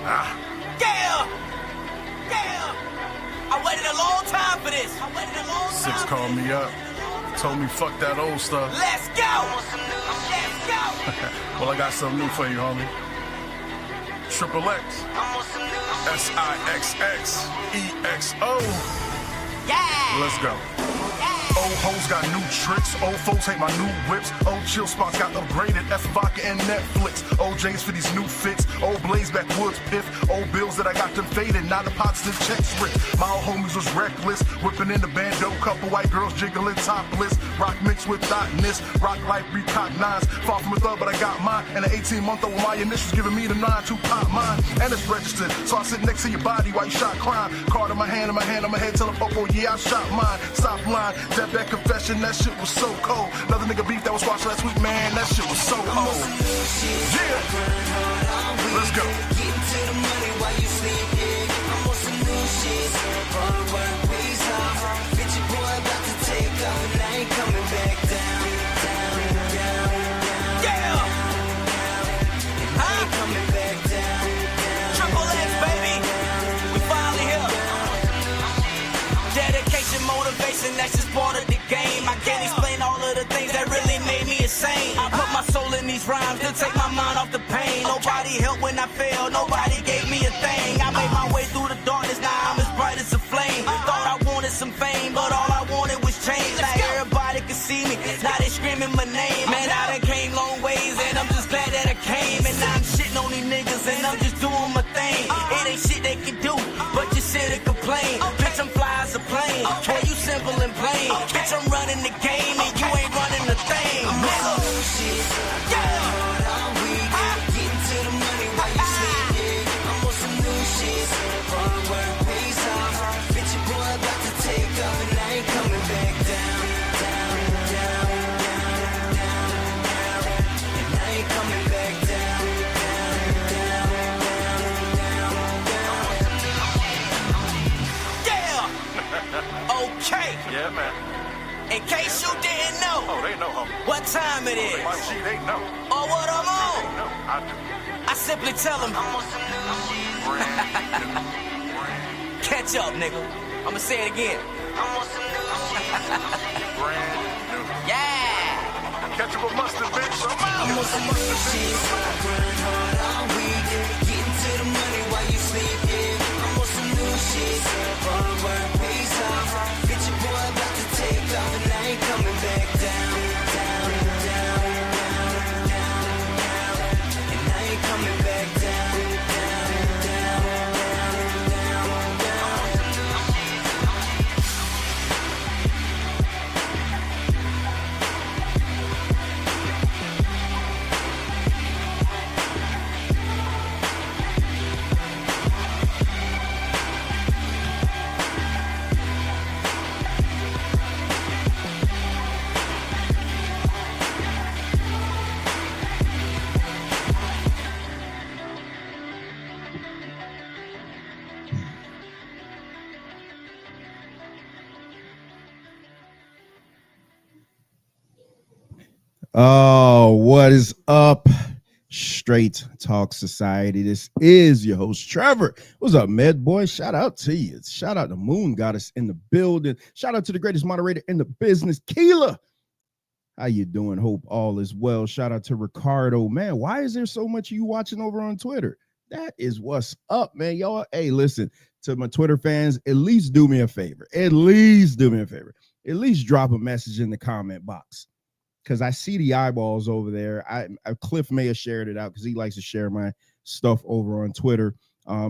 Yeah! I waited a long time for this. Six called me up, told me fuck that old stuff. Let's go! Well, I got something new for you, homie. Triple X. SIXXEXO. Yeah! Let's go. Old hoes got new tricks, old folks hate my new whips, old chill spots got upgraded, F vodka and Netflix, old J's for these new fits, old Blaze backwoods piff, old bills that I got them faded, now deposited checks ripped. My old homies was reckless, whipping in the bando, couple white girls jiggling topless, rock mixed with thoughtness, rock life recognized, far from a thug but I got mine, and an 18-month-old with my initials giving me the 9 to pop mine, and it's registered, so I sit next to your body while you shot crime, card in my hand, on my head, tell a popo, yeah I shot mine, stop lying, that confession, that shit was so cold. Another nigga beef that was watched last week, man, that shit was so cold. Yeah, let's go. Get to the money while you sleep, yeah. I'm on some new shit. Hard work pays off. Bitch, your boy about to take off, and I ain't coming back down. Yeah! And I ain't coming back down. Triple X, baby! We finally here. Dedication, motivation, that's just part of the game. I can't explain all of the things that really made me insane. I put my soul in these rhymes to take my mind off the pain. Nobody helped when I failed, nobody gave me a thing. I made my way through the darkness, now I'm as bright as a flame. Thought I wanted some fame, but all I wanted was change. Now everybody could see me, now they screaming my name. Man, I done came long ways, and I'm just glad that I came. And now I'm shitting on these niggas, and I'm just doing my thing. It ain't shit they can do, but you sit and complain. Bitch, I'm fly as a plane. Boy, you simple and plain. Bitch, I'm running the game, and you ain't running the thing. Nigga. Yeah. Getting to the money while you sleep, yeah. I'm on some new shit. Hard work pays off. Bitch, your boy about to take off, and I ain't coming back down. And I ain't coming back down. Yeah. Okay. Yeah, man. In case you didn't know. Oh, they know, homie. What time it is, My G, they know. or what I'm They on. know. I do. I simply tell them, catch up, nigga. I'ma say it again. Brand new. Yeah. Catch up with mustard, bitch. I'm out. I'm on some new shit. Grind hard all week. Getting to the money while you sleep, yeah. I'm on some new shit. Hard work pays off. Bitch, your boy about to take off, and I ain't coming back down. And I ain't coming back down. Oh, what is up, Straight Talk Society? This is your host, Trevor. What's up, Med Boy? Shout out to you. Shout out to Moon Goddess in the building. Shout out to the greatest moderator in the business, Keela. How you doing? Hope all is well. Shout out to Ricardo. Man, why is there so much of you watching over on Twitter? That is what's up, man. Y'all, hey, listen, to my Twitter fans, at least do me a favor. At least do me a favor. At least drop a message in the comment box. Because I see the eyeballs over there. Cliff may have shared it out because he likes to share my stuff over on Twitter.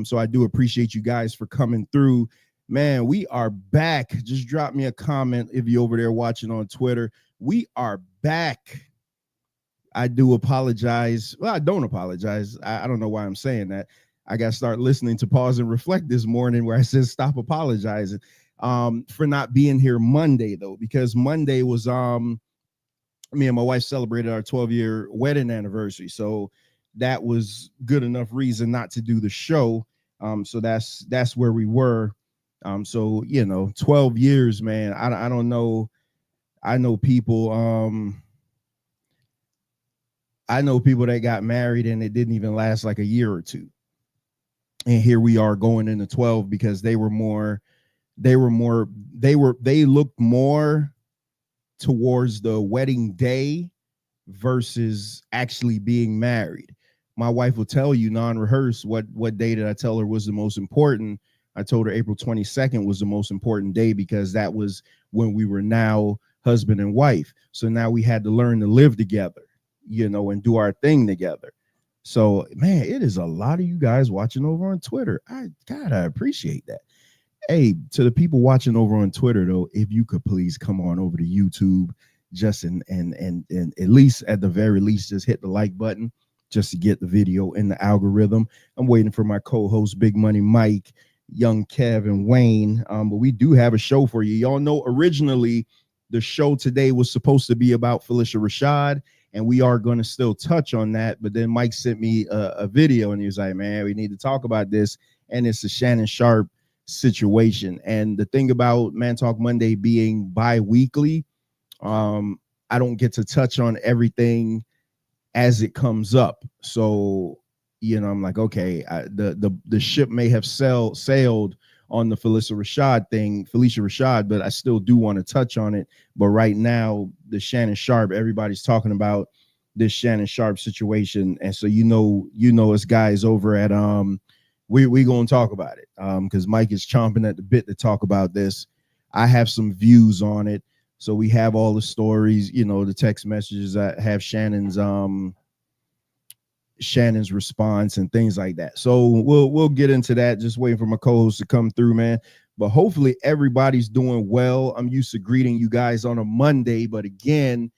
So I do appreciate you guys for coming through. Man, we are back. Just drop me a comment if you're over there watching on Twitter. We are back. I do apologize. Well, I don't apologize. I don't know why I'm saying that. I got to start listening to Pause and Reflect this morning where I said stop apologizing for not being here Monday, though, because Monday was me and my wife celebrated our 12-year wedding anniversary. So that was good enough reason not to do the show. So that's where we were. So, 12 years, man. I don't know. I know people that got married and it didn't even last like a year or two. and here we are going into 12 because they looked more towards the wedding day versus actually being married. My wife will tell you non-rehearsed what day did I tell her was the most important. I told her April 22nd was the most important day because that was when we were now husband and wife. So now we had to learn to live together, and do our thing together. So, man, it is a lot of you guys watching over on Twitter. I appreciate that. Hey, to the people watching over on Twitter, though, if you could please come on over to YouTube, just and at least at the very least, just hit the like button just to get the video in the algorithm. I'm waiting for my co-host, Big Money Mike, Young Kev, and Wayne. But we do have a show for you. Y'all know originally the show today was supposed to be about Phylicia Rashad, and we are going to still touch on that. But then Mike sent me a video, and he was like, man, we need to talk about this. And it's the Shannon Sharpe situation. And the thing about Man Talk Monday being bi-weekly, I don't get to touch on everything as it comes up. So, I'm like, okay, the ship may have sailed on the Phylicia Rashad, but I still do want to touch on it. But right now, the Shannon Sharpe, everybody's talking about this Shannon Sharpe situation. And so, us guys over at, we going to talk about it because Mike is chomping at the bit to talk about this. I have some views on it. So we have all the stories, the text messages that have Shannon's response and things like that. So we'll get into that. Just waiting for my co-host to come through, man. But hopefully everybody's doing well. I'm used to greeting you guys on a Monday, but again,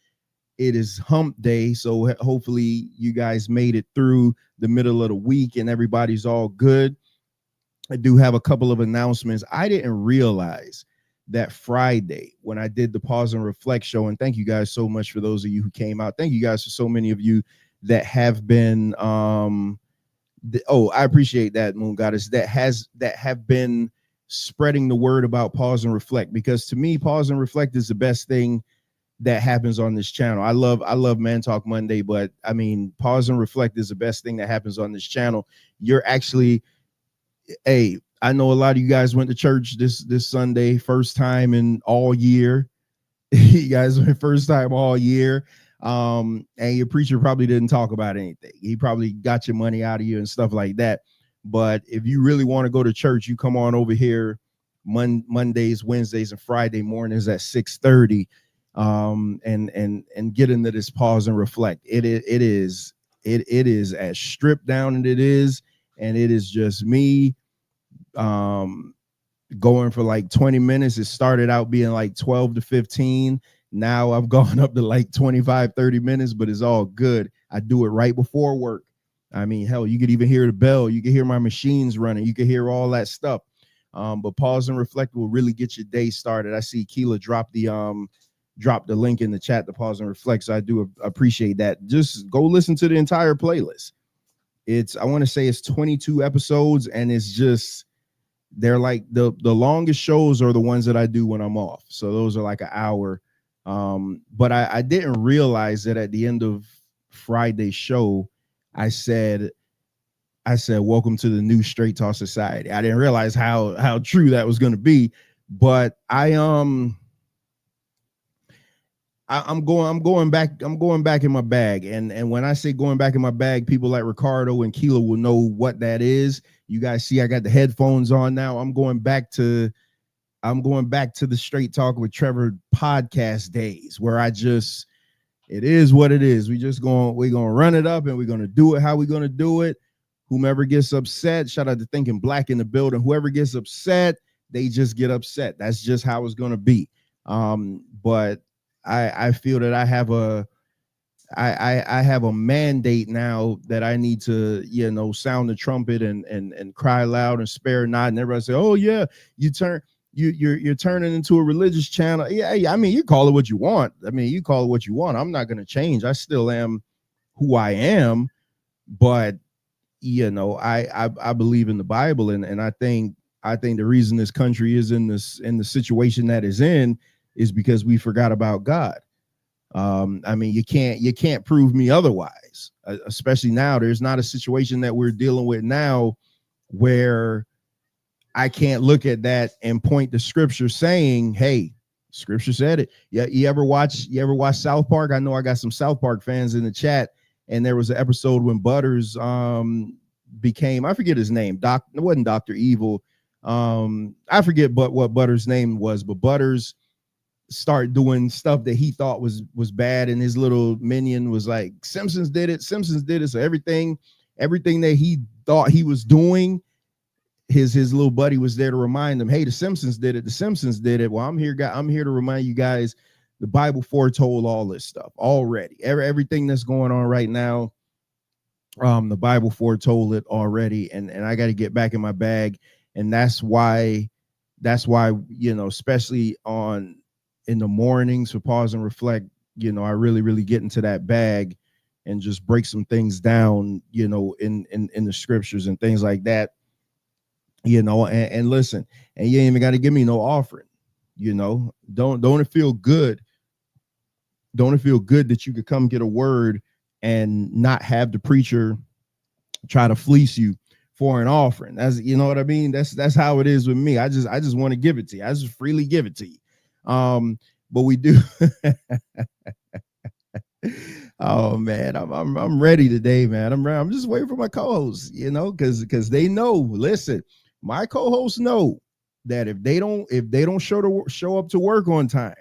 it is hump day. So hopefully you guys made it through the middle of the week and everybody's all good. I do have a couple of announcements. I didn't realize that Friday when I did the Pause and Reflect show, and thank you guys so much for those of you who came out. Thank you guys for so many of you that have been I appreciate that, Moon Goddess, that have been spreading the word about Pause and Reflect, because to me, Pause and Reflect is the best thing that happens on this channel. I love Man Talk Monday, but I mean, Pause and Reflect is the best thing that happens on this channel. You're actually, hey, I know a lot of you guys went to church this Sunday, first time in all year. You guys went first time all year. And your preacher probably didn't talk about anything. He probably got your money out of you and stuff like that. But if you really want to go to church, you come on over here Mondays, Wednesdays, and Friday mornings at 6:30. And get into this Pause and Reflect. It is as stripped down as it is, and it is just me going for like 20 minutes. It started out being like 12 to 15. Now I've gone up to like 25, 30 minutes, but it's all good. I do it right before work. I mean, hell, you could even hear the bell. You can hear my machines running. You can hear all that stuff. But Pause and Reflect will really get your day started. I see Keela drop the link in the chat to Pause and Reflect. So I do appreciate that. Just go listen to the entire playlist. I want to say it's 22 episodes, and it's just, they're like the longest shows are the ones that I do when I'm off. So those are like an hour. But I didn't realize that at the end of Friday's show, I said, welcome to the new Straight Talk Society. I didn't realize how true that was going to be, but I'm going back in my bag. And when I say going back in my bag, people like Ricardo and Keela will know what that is. You guys see, I got the headphones on now. I'm going back to the Straight Talk with Trevor podcast days, where it is what it is. We're going to run it up, and we're going to do it how we're going to do it. Whomever gets upset, shout out to Thinking Black in the building. Whoever gets upset, they just get upset. That's just how it's going to be. But I feel that I have a mandate now that I need to, sound the trumpet and cry loud and spare not. And everybody say, oh yeah, you're turning into a religious channel. Yeah, I mean, you call it what you want. I'm not going to change. I still am who I am, but I believe in the Bible, and I think the reason this country is in the situation that is in is because we forgot about God. I mean, you can't prove me otherwise, especially now. There's not a situation that we're dealing with now where I can't look at that and point to scripture saying, hey, scripture said it. Yeah, you ever watch South Park? I know I got some South Park fans in the chat, and there was an episode when Butters became, I forget his name. It wasn't Dr. Evil. I forget what Butters' name was, but Butters started doing stuff that he thought was bad, and his little minion was like, Simpsons did it. So everything that he thought he was doing, his little buddy was there to remind him, hey, the Simpsons did it. Well, I'm here to remind you guys, the Bible foretold all this stuff already. Everything that's going on right now, the Bible foretold it already, and I got to get back in my bag. And that's why, especially in the mornings for pause and reflect, I really get into that bag and just break some things down, in the scriptures and things like that. And listen, and you ain't even got to give me no offering. Don't it feel good? Don't it feel good that you could come get a word and not have the preacher try to fleece you for an offering? That's, you know what I mean? That's how it is with me. I just want to give it to you. I just freely give it to you. But we do. Oh man, I'm ready today, man. I'm just waiting for my co-hosts, because they know. Listen, my co-hosts know that if they don't show up to work on time,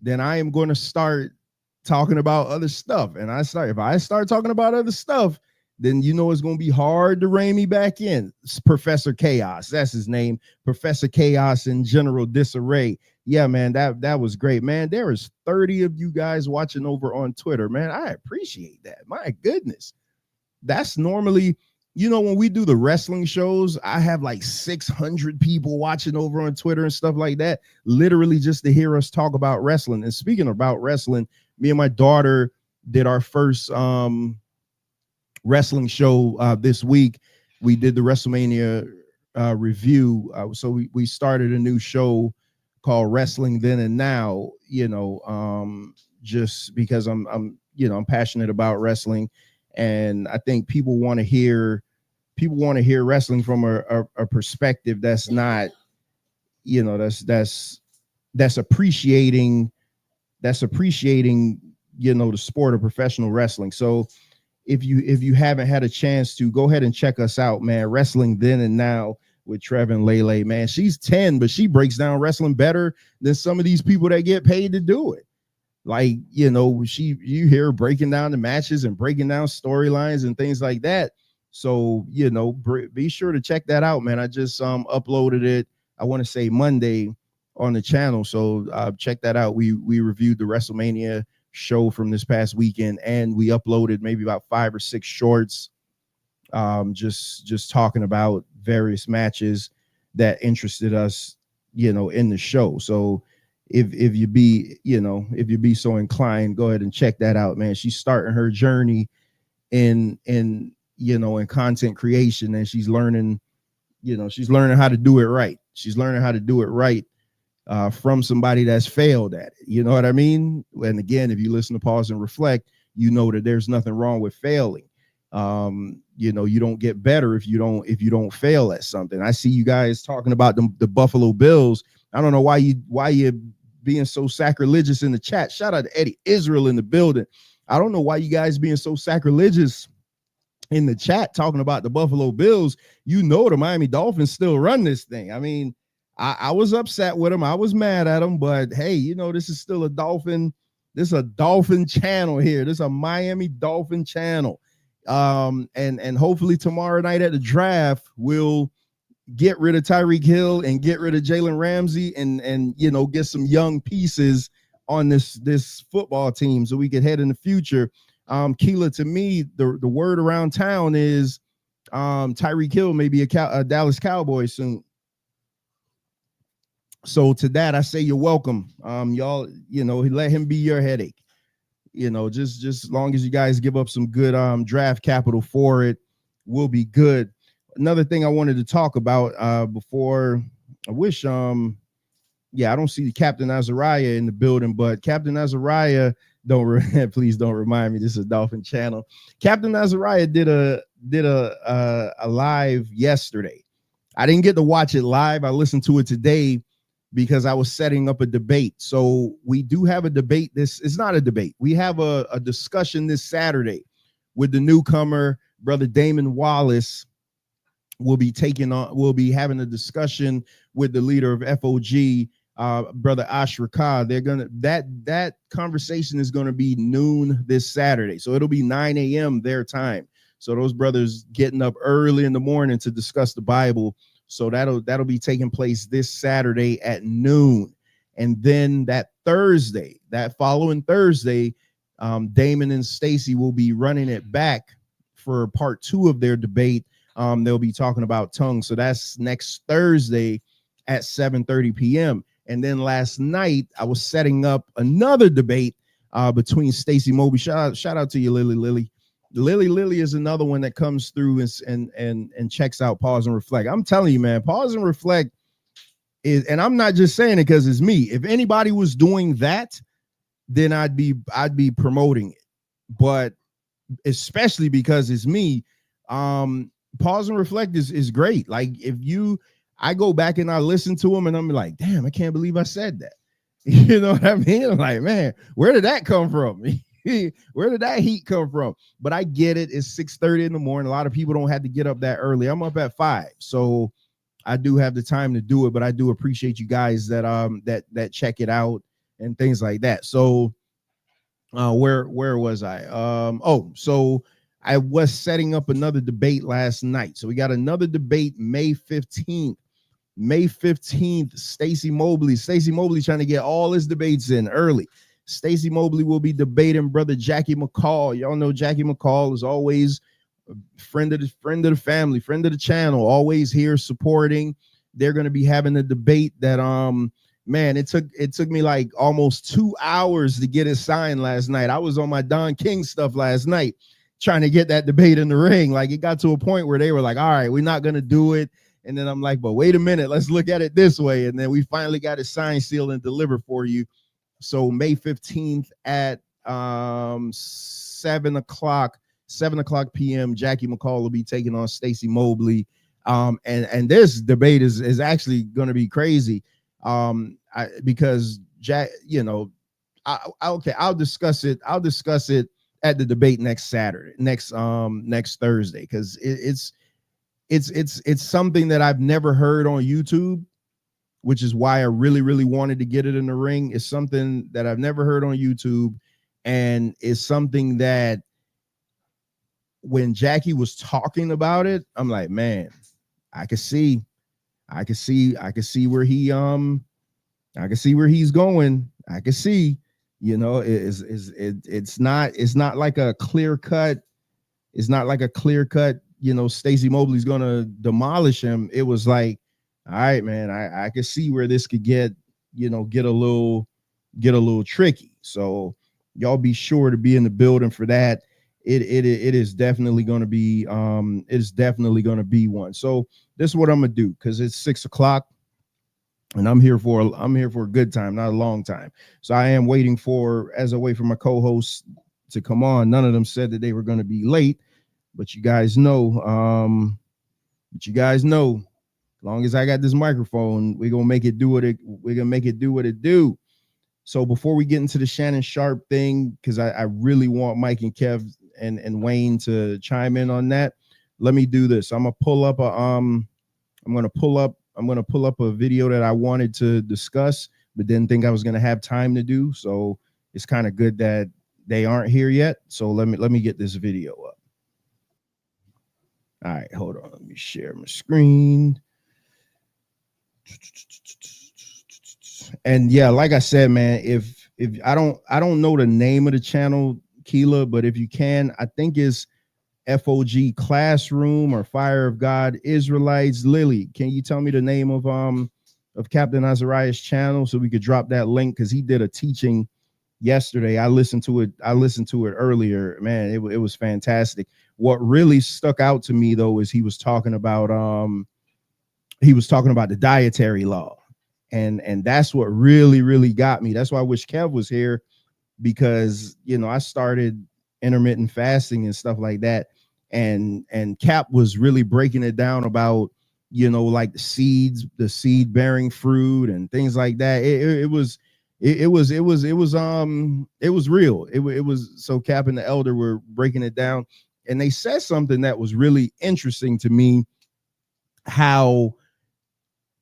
then I am going to start talking about other stuff. And if I start talking about other stuff, then it's going to be hard to rein me back in. It's Professor Chaos, that's his name, Professor Chaos in General Disarray. Yeah, man, that was great, man. There is 30 of you guys watching over on Twitter, man. I appreciate that. My goodness. That's normally, when we do the wrestling shows, I have like 600 people watching over on Twitter and stuff like that, literally just to hear us talk about wrestling. And speaking about wrestling, me and my daughter did our first wrestling show this week. We did the WrestleMania review. So we started a new show called Wrestling Then and Now, just because I'm passionate about wrestling, and I think people want to hear wrestling from a perspective that's not, that's appreciating the sport of professional wrestling. So if you haven't had a chance to, go ahead and check us out, man. Wrestling Then and Now with Trev and Lele, man. She's 10, but she breaks down wrestling better than some of these people that get paid to do it. Like, you hear her breaking down the matches and breaking down storylines and things like that. So, be sure to check that out, man. I just uploaded it, I want to say Monday, on the channel. So check that out. We reviewed the WrestleMania show from this past weekend, and we uploaded maybe about 5 or 6 shorts, just talking about various matches that interested us, in the show. So if you be so inclined, go ahead and check that out, man. She's starting her journey in content creation, and she's learning how to do it right. She's learning how to do it right from somebody that's failed at it. You know what I mean? And again, if you listen to Pause and Reflect, you know that there's nothing wrong with failing. You don't get better if you don't fail at something. I see you guys talking about the Buffalo Bills. I don't know why you being so sacrilegious in the chat. Shout out to Eddie Israel in the building. I don't know why you guys being so sacrilegious in the chat talking about the Buffalo Bills. The Miami Dolphins still run this thing. I mean, I was upset with them. I was mad at them, but hey, this is still a Dolphin. This is a Dolphin channel here. This is a Miami Dolphin channel. And hopefully tomorrow night at the draft, we'll get rid of Tyreek Hill and get rid of Jalen Ramsey and get some young pieces on this football team so we can head in the future. Keela, to me, the word around town is Tyreek Hill may be a Dallas Cowboy soon. So to that, I say you're welcome. Y'all, let him be your headache. Just as long as you guys give up some good draft capital for it, we'll be good. Another thing I wanted to talk about before, I wish, I don't see Captain Azariah in the building, but Captain Azariah, please don't remind me, this is a Dolphin channel. Captain Azariah did a live yesterday. I didn't get to watch it live. I listened to it today because I was setting up a debate. So we do have a debate. This is not a debate. We have a discussion this Saturday with the newcomer, Brother Damon Wallace. We'll be having a discussion with the leader of FOG, Brother Ashraka. They're gonna that conversation is gonna be noon this Saturday. So it'll be 9 a.m. their time. So those brothers getting up early in the morning to discuss the Bible. So that'll be taking place this Saturday at noon. And then that following Thursday, Damon and Stacy will be running it back for part 2 of their debate. They'll be talking about tongues. So that's next Thursday at 7:30 p.m. And then last night I was setting up another debate between Stacy Mobley. Shout out to you, Lily. Lily is another one that comes through and checks out Pause and Reflect. I'm telling you, man, Pause and Reflect is, and I'm not just saying it because it's me. If anybody was doing that, then I'd be promoting it. But especially because it's me, Pause and Reflect is great. Like I go back and I listen to them and I'm like, damn, I can't believe I said that. You know what I mean? I'm like, man, where did that come from? Where did that heat come from? But I get it. It's 6:30 in the morning. A lot of people don't have to get up that early. I'm up at 5, so I do have the time to do it. But I do appreciate you guys that check it out and things like that. So where was I? So I was setting up another debate last night. So we got another debate May 15th. May 15th, Stacy Mobley trying to get all his debates in early. Stacy Mobley will be debating Brother Jackie McCall. Y'all know Jackie McCall is always a friend of the family, friend of the channel, always here supporting. They're going to be having a debate that man, it took me like almost 2 hours to get it signed last night. I was on my Don King stuff last night trying to get that debate in the ring. Like, it got to a point where they were like, all right, we're not going to do it. And then I'm like, but wait a minute, let's look at it this way. And then we finally got it signed, sealed, and delivered for you. So May 15th at 7 o'clock p.m., Jackie McCall will be taking on Stacy Mobley. And this debate is actually going to be crazy. Because Jack, you know, I'll discuss it. I'll discuss it at the debate next Saturday, next Thursday, because it's something that I've never heard on YouTube, which is why I really wanted to get it in the ring. It's something that I've never heard on YouTube, and it's something that when Jackie was talking about it, I'm like, man, I could see where he I can see where he's going. I can see, you know, it's not like a clear cut. It's not like a clear cut, you know, Stacy Mobley's gonna demolish him. It was like, all right, man, I can see where this could get a little tricky. So y'all be sure to be in the building for that. It is definitely going to be one. So this is what I'm gonna do, because it's 6 o'clock and I'm here for a good time, not a long time. So I am waiting for my co-hosts to come on. None of them said that they were going to be late, but you guys know, as long as I got this microphone, we're gonna make it do what it do. So before we get into the Shannon Sharpe thing, because I really want Mike and Kev and Wayne to chime in on that, let me do this. I'm gonna pull up a video that I wanted to discuss, but didn't think I was gonna have time to do. So it's kind of good that they aren't here yet. So let me get this video up. All right, hold on. Let me share my screen. And yeah, like I said, man, if I don't know the name of the channel, Keela, but if you can, I think it's FOG Classroom or Fire of God Israelites. Lily, can you tell me the name of Captain Azariah's channel so we could drop that link? Because he did a teaching yesterday. I listened to it earlier. Man, it was fantastic. What really stuck out to me though is he was talking about the dietary law. And that's what really got me. That's why I wish Kev was here, because, you know, I started intermittent fasting and stuff like that. and Cap was really breaking it down about, you know, like the seeds, the seed bearing fruit and things like that. It was real. It was so Cap and the elder were breaking it down, and they said something that was really interesting to me. How,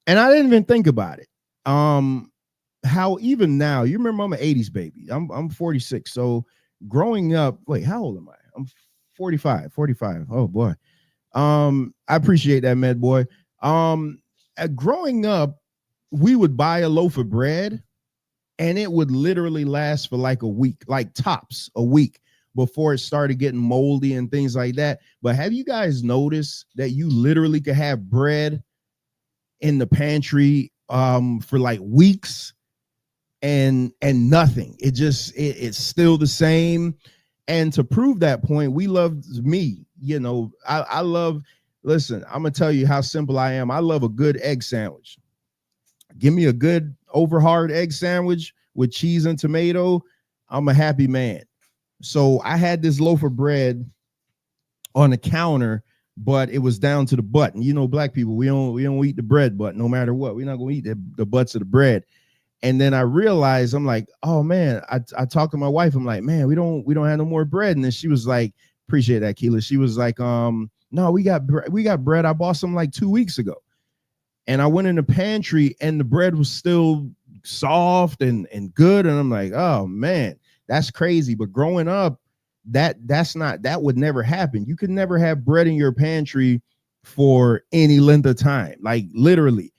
and I didn't even think about it. How even now, you remember I'm an 80s baby. I'm 46. So growing up, wait, how old am I? I'm 45. Oh boy. I appreciate that, med boy. Growing up, we would buy a loaf of bread and it would literally last for like a week, like tops a week, before it started getting moldy and things like that. But have you guys noticed that you literally could have bread in the pantry for like weeks and nothing? It's still the same. And to prove that point, we love me. You know, I love, listen, I'm gonna tell you how simple I am. I love a good egg sandwich. Give me a good over hard egg sandwich with cheese and tomato. I'm a happy man. So I had this loaf of bread on the counter, but it was down to the butt. And you know, black people, we don't eat the bread butt no matter what. We're not gonna eat the butts of the bread. And then I realized, I'm like, oh man, I talked to my wife. I'm like, man, we don't have no more bread. And then she was like, appreciate that, Keela. She was like, no, we got bread. I bought some like 2 weeks ago. And I went in the pantry and the bread was still soft and good. And I'm like, oh man, that's crazy. But growing up, that would never happen. You could never have bread in your pantry for any length of time. Like literally,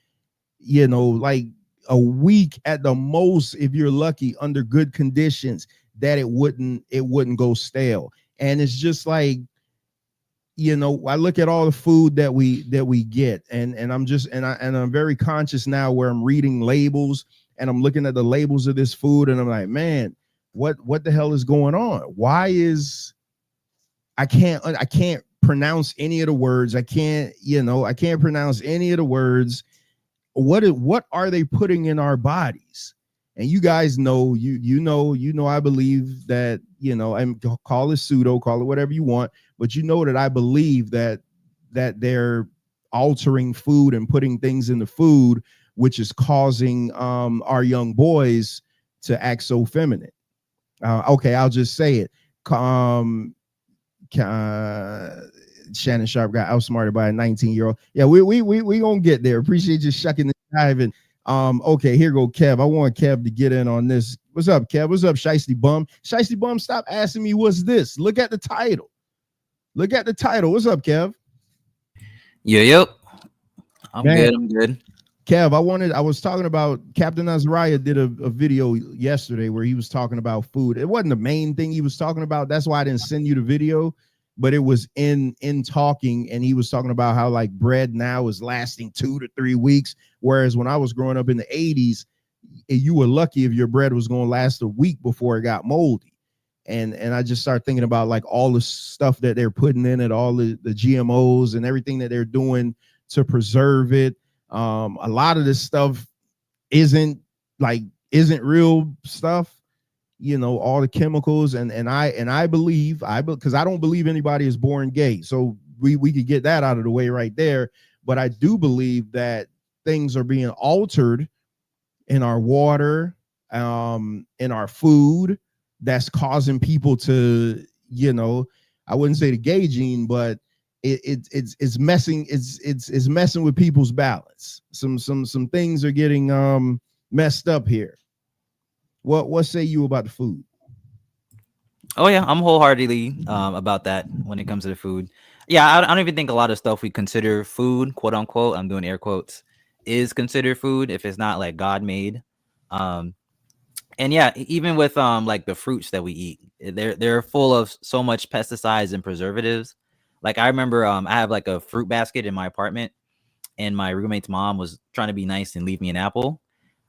you know, like a week at the most, if you're lucky, under good conditions, that it wouldn't go stale. And it's just like, you know, I look at all the food that we get, and I'm very conscious now where I'm reading labels and I'm looking at the labels of this food and I'm like, man, what the hell is going on? Why is I can't pronounce any of the words. I can't pronounce any of the words. What are they putting in our bodies? And you guys know, you know, I believe that, you know, I'm call it pseudo, call it whatever you want, but you know that I believe that they're altering food and putting things in the food, which is causing our young boys to act so feminine. Okay, I'll just say it. Shannon Sharpe got outsmarted by a 19-year-old. Yeah, we gonna get there. Appreciate you shucking and diving. Okay, here go Kev. I want Kev to get in on this. What's up, Kev? What's up, Shiesty Bum? Shiesty Bum, stop asking me what's this. Look at the title. What's up, Kev? Yep. I'm good. Kev, I was talking about Captain Azariah did a video yesterday where he was talking about food. It wasn't the main thing he was talking about. That's why I didn't send you the video, but it was in talking, and he was talking about how like bread now is lasting 2 to 3 weeks, whereas when I was growing up in the 80s, you were lucky if your bread was going to last a week before it got moldy. And I just started thinking about like all the stuff that they're putting in it, all the GMOs and everything that they're doing to preserve it. A lot of this stuff isn't real stuff. You know, all the chemicals and I believe, because I don't believe anybody is born gay. So we could get that out of the way right there. But I do believe that things are being altered in our water, in our food, that's causing people to, you know, I wouldn't say the gay gene, but it's messing with people's balance. Some things are getting messed up here. What say you about the food? Oh yeah, I'm wholeheartedly about that when it comes to the food. Yeah, I don't even think a lot of stuff we consider food, quote unquote, I'm doing air quotes, is considered food if it's not like God made. And yeah, even with like the fruits that we eat, they're full of so much pesticides and preservatives. Like I remember I have like a fruit basket in my apartment, and my roommate's mom was trying to be nice and leave me an apple.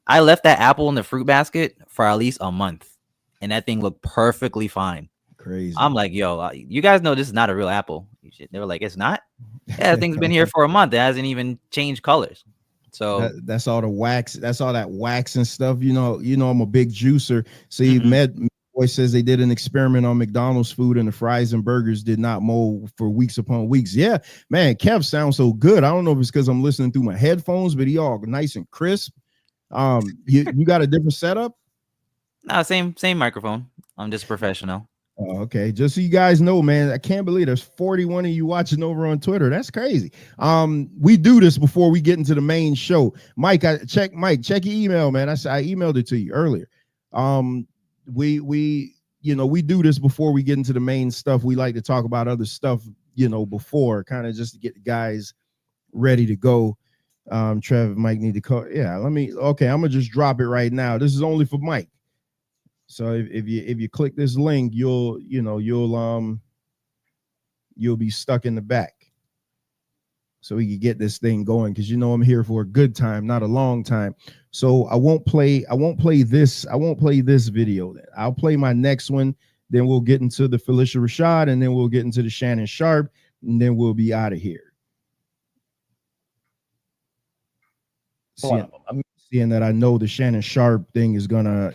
I left that apple in the fruit basket for at least a month, and that thing looked perfectly fine. Crazy. I'm like, yo, you guys know this is not a real apple. They were like, it's not? Yeah, the thing's been here for a month. It hasn't even changed colors. So that's all the wax. That's all that wax and stuff. You know, I'm a big juicer. So you met Boy says they did an experiment on McDonald's food and the fries and burgers did not mold for weeks upon weeks. Yeah, man, Kev sounds so good. I don't know if it's because I'm listening through my headphones, but he all nice and crisp. You got a different setup? No, same microphone. I'm just professional. Oh, okay. Just so you guys know, man, I can't believe there's 41 of you watching over on Twitter. That's crazy. We do this before we get into the main show. Mike, check your email, man. I emailed it to you earlier. We do this before we get into the main stuff. We like to talk about other stuff, before, kind of just to get the guys ready to go. Trev, Mike need to call. Yeah, I'm gonna just drop it right now. This is only for Mike. So if you click this link, you'll be stuck in the back. So we can get this thing going, because I'm here for a good time, not a long time. So I won't play this video. Then I'll play my next one. Then we'll get into the Felicia Rashad, and then we'll get into the Shannon Sharpe, and then we'll be out of here. Seeing that I know the Shannon Sharpe thing is gonna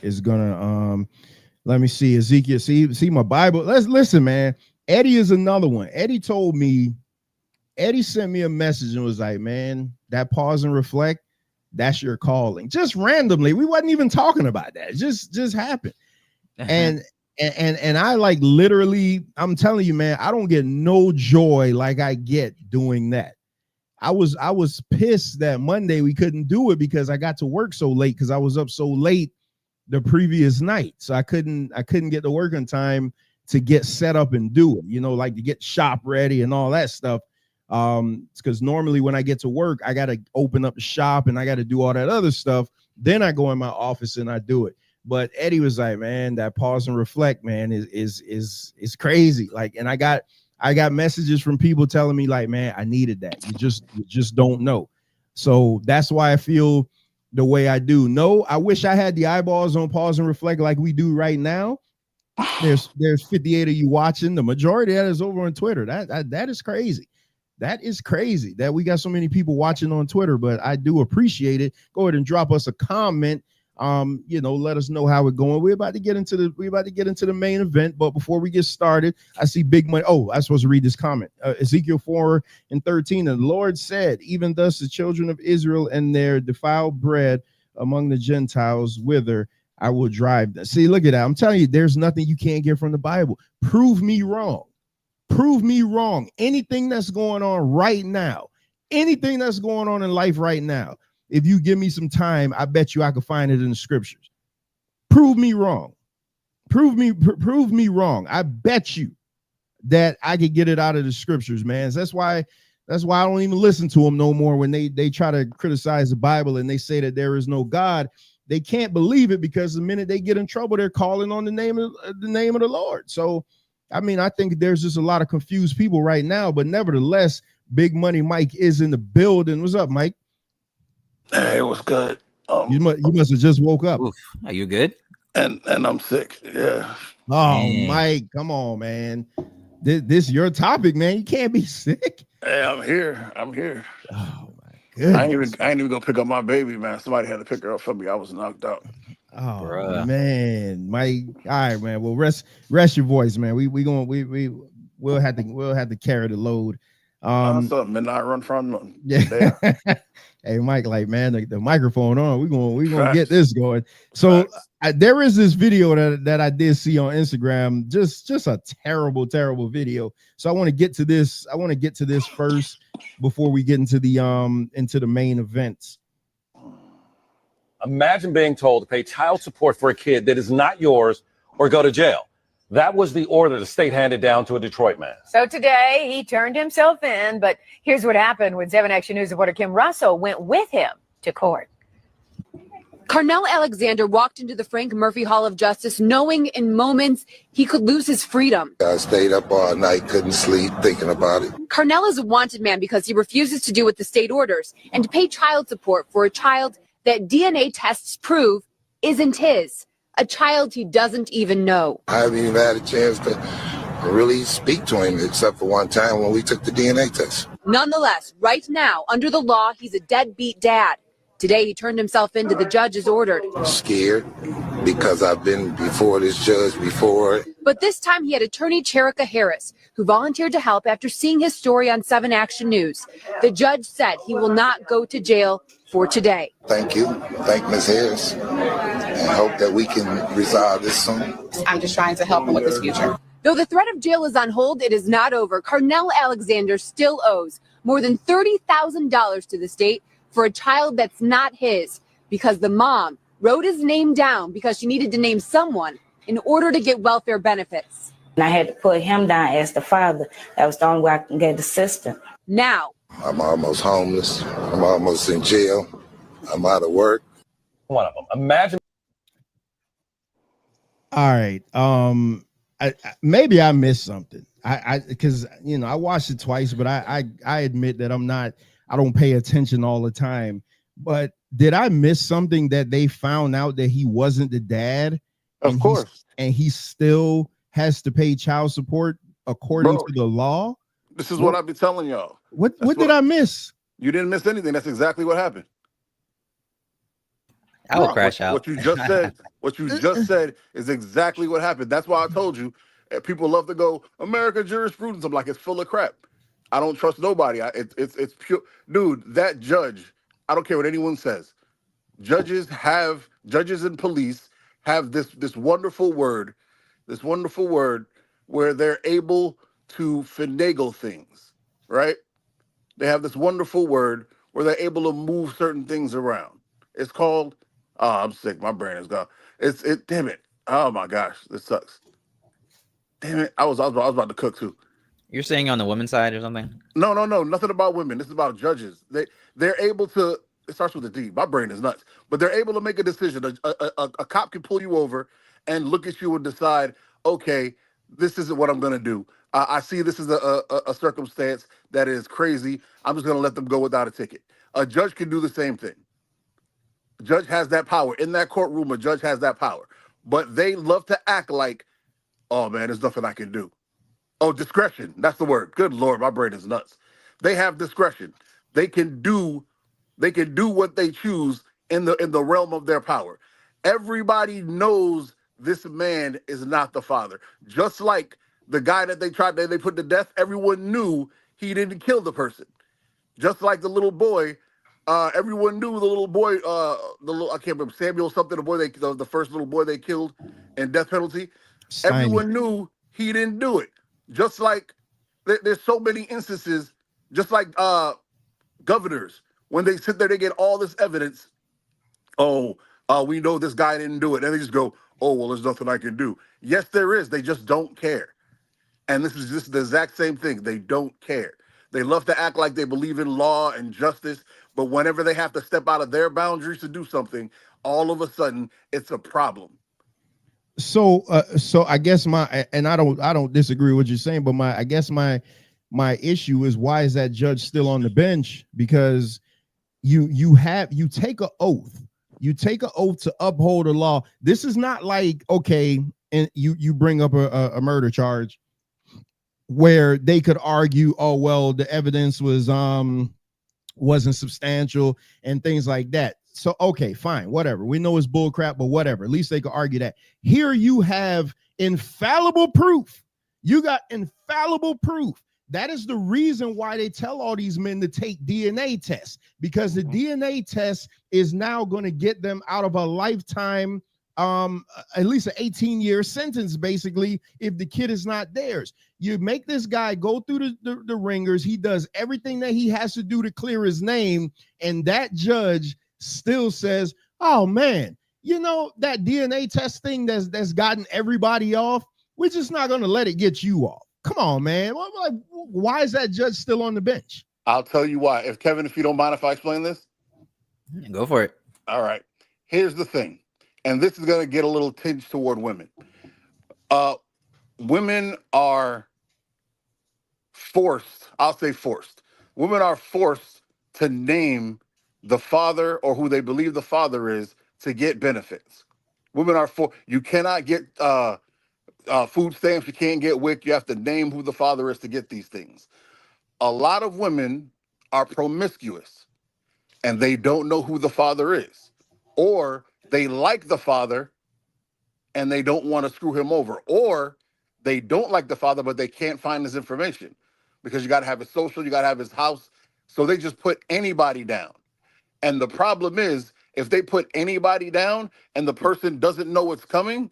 let me see, Ezekiel, see my Bible. Let's listen, man. Eddie is another one. Eddie sent me a message and was like, man, that pause and reflect, that's your calling. Just randomly. We wasn't even talking about that. It just happened. And I like literally, I'm telling you, man, I don't get no joy like I get doing that. I was pissed that Monday we couldn't do it because I got to work so late, because I was up so late the previous night. So I couldn't get to work in time to get set up and do it, like to get shop ready and all that stuff. Because normally when I get to work, I got to open up the shop and I got to do all that other stuff. Then I go in my office and I do it. But Eddie was like, man, that pause and reflect, man, is crazy. Like, and I got messages from people telling me like, man, I needed that. You just don't know. So that's why I feel the way I do. No, I wish I had the eyeballs on pause and reflect like we do right now. There's 58 of you watching. The majority of that is over on Twitter. That is crazy. That is crazy that we got so many people watching on Twitter, but I do appreciate it. Go ahead and drop us a comment. Let us know how it's going. We're about to get into the main event, but before we get started, I see Big Money. Oh, I'm supposed to read this comment. Ezekiel 4:13, and the Lord said, even thus the children of Israel and their defiled bread among the Gentiles, whither I will drive them. See, look at that. I'm telling you, there's nothing you can't get from the Bible. Prove me wrong. Prove me wrong. Anything that's going on right now, anything that's going on in life right now, if you give me some time, I bet you I could find it in the scriptures. Prove me wrong. Prove me wrong. I bet you that I could get it out of the scriptures, man. That's why I don't even listen to them no more when they try to criticize the Bible and they say that there is no God. They can't believe it because the minute they get in trouble, they're calling on the name of the Lord. So, I mean, I think there's just a lot of confused people right now, but nevertheless, Big Money Mike is in the building. What's up, Mike? Hey, it was good. You must have just woke up. Oof. Are you good? And I'm sick. Yeah. Oh, man. Mike, come on, man. This your topic, man. You can't be sick. Hey, I'm here. Oh my goodness. I ain't even gonna pick up my baby, man. Somebody had to pick her up for me. I was knocked out. Oh man, Mike. All right, man. Well, rest your voice, man. We'll have to carry the load. Something midnight run from them. Yeah. Hey, Mike, like, man, the microphone on. We're gonna get this going. So there is this video that I did see on Instagram. Just a terrible video. So I want to get to this. I want to get to this first before we get into the main events. Imagine being told to pay child support for a kid that is not yours or go to jail. That was the order the state handed down to a Detroit man. So today he turned himself in, but here's what happened when 7 Action News reporter Kim Russell went with him to court. Carnell Alexander walked into the Frank Murphy Hall of Justice knowing in moments he could lose his freedom. I stayed up all night, couldn't sleep, thinking about it. Carnell is a wanted man because he refuses to do what the state orders and to pay child support for a child that DNA tests prove isn't his. A child he doesn't even know. I haven't even had a chance to really speak to him except for one time when we took the DNA test. Nonetheless, right now, under the law, he's a deadbeat dad. Today, he turned himself in to the judge as ordered. Scared, because I've been before this judge before. But this time he had attorney Cherika Harris, who volunteered to help after seeing his story on 7 Action News. The judge said he will not go to jail for today. Thank you. Thank Ms. Harris. And hope that we can resolve this soon. I'm just trying to help him with his future. Though the threat of jail is on hold, it is not over. Carnell Alexander still owes more than $30,000 to the state for a child that's not his, because the mom wrote his name down because she needed to name someone in order to get welfare benefits. And I had to put him down as the father. That was the only way I can get the system. Now, I'm almost homeless. I'm almost in jail. I'm out of work. One of them. Imagine. All right. Maybe I missed something. Because I watched it twice, but I admit that I don't pay attention all the time. But did I miss something that they found out that he wasn't the dad? Of course. And he still has to pay child support according to the law? This is what I've been telling y'all. What did I miss? You didn't miss anything. That's exactly what happened. I will crash out. What you just said is exactly what happened. That's why I told you. People love to go American jurisprudence. I'm like, it's full of crap. I don't trust nobody. It's pure, dude. That judge. I don't care what anyone says. Judges and police have this wonderful word where they're able to finagle things, right? They have this wonderful word where they're able to move certain things around. It's called. Oh, I'm sick. My brain is gone. Damn it. Oh my gosh, this sucks. Damn it. I was about to cook too. You're saying on the women's side or something? No. Nothing about women. This is about judges. They're able to. It starts with a D. My brain is nuts. But they're able to make a decision. A cop can pull you over and look at you and decide, okay, this isn't what I'm going to do. I see this is a circumstance that is crazy. I'm just going to let them go without a ticket. A judge can do the same thing. A judge has that power. In that courtroom, a judge has that power. But they love to act like, oh, man, there's nothing I can do. Oh, discretion. That's the word. Good Lord, my brain is nuts. They have discretion. They can do what they choose in the realm of their power. Everybody knows this man is not the father. Just like the guy that they put to death, everyone knew he didn't kill the person. Just like the little boy, everyone knew the little boy, I can't remember, Samuel something, the first little boy they killed in death penalty. Steiny. Everyone knew he didn't do it. Just like there's so many instances, just like governors, when they sit there, they get all this evidence. We know this guy didn't do it. And they just go, oh, well, there's nothing I can do. Yes, there is. They just don't care. And this is just the exact same thing. They don't care. They love to act like they believe in law and justice, but whenever they have to step out of their boundaries to do something, all of a sudden it's a problem. So I guess I don't disagree with what you're saying, but my issue is, why is that judge still on the bench? Because you take an oath. You take an oath to uphold the law. This is not like, okay, and you bring up a murder charge where they could argue, oh, well, the evidence wasn't substantial and things like that. So, okay, fine, whatever. We know it's bull crap, but whatever. At least they could argue that. Here you have infallible proof. You got infallible proof. That is the reason why they tell all these men to take DNA tests, because the DNA test is now going to get them out of a lifetime, at least an 18-year sentence, basically, if the kid is not theirs. You make this guy go through the ringers. He does everything that he has to do to clear his name, and that judge still says, oh man, that DNA test thing that's gotten everybody off, we're just not going to let it get you off. Come on, man. Why is that judge still on the bench? I'll tell you why. If you don't mind if I explain this? Go for it. All right. Here's the thing, and this is going to get a little tinge toward women. Women are forced, I'll say forced. Women are forced to name the father or who they believe the father is to get benefits. Women are you cannot get food stamps, you can't get WIC, you have to name who the father is to get these things. A lot of women are promiscuous and they don't know who the father is, or they like the father and they don't want to screw him over, or they don't like the father, but they can't find his information because you got to have his social, you got to have his house. So they just put anybody down. And the problem is, if they put anybody down and the person doesn't know what's coming,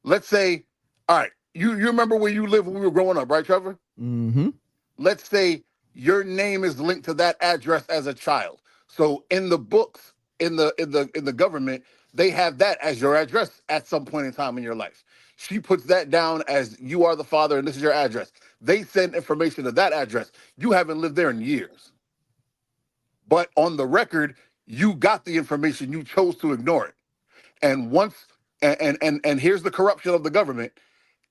let's say, all right, you remember where you lived when we were growing up, right, Trevor? Mm-hmm. Let's say your name is linked to that address as a child. So in the books, in the government, they have that as your address at some point in time in your life. She puts that down as you are the father and this is your address. They send information to that address. You haven't lived there in years. But on the record, you got the information, you chose to ignore it. And once and here's the corruption of the government.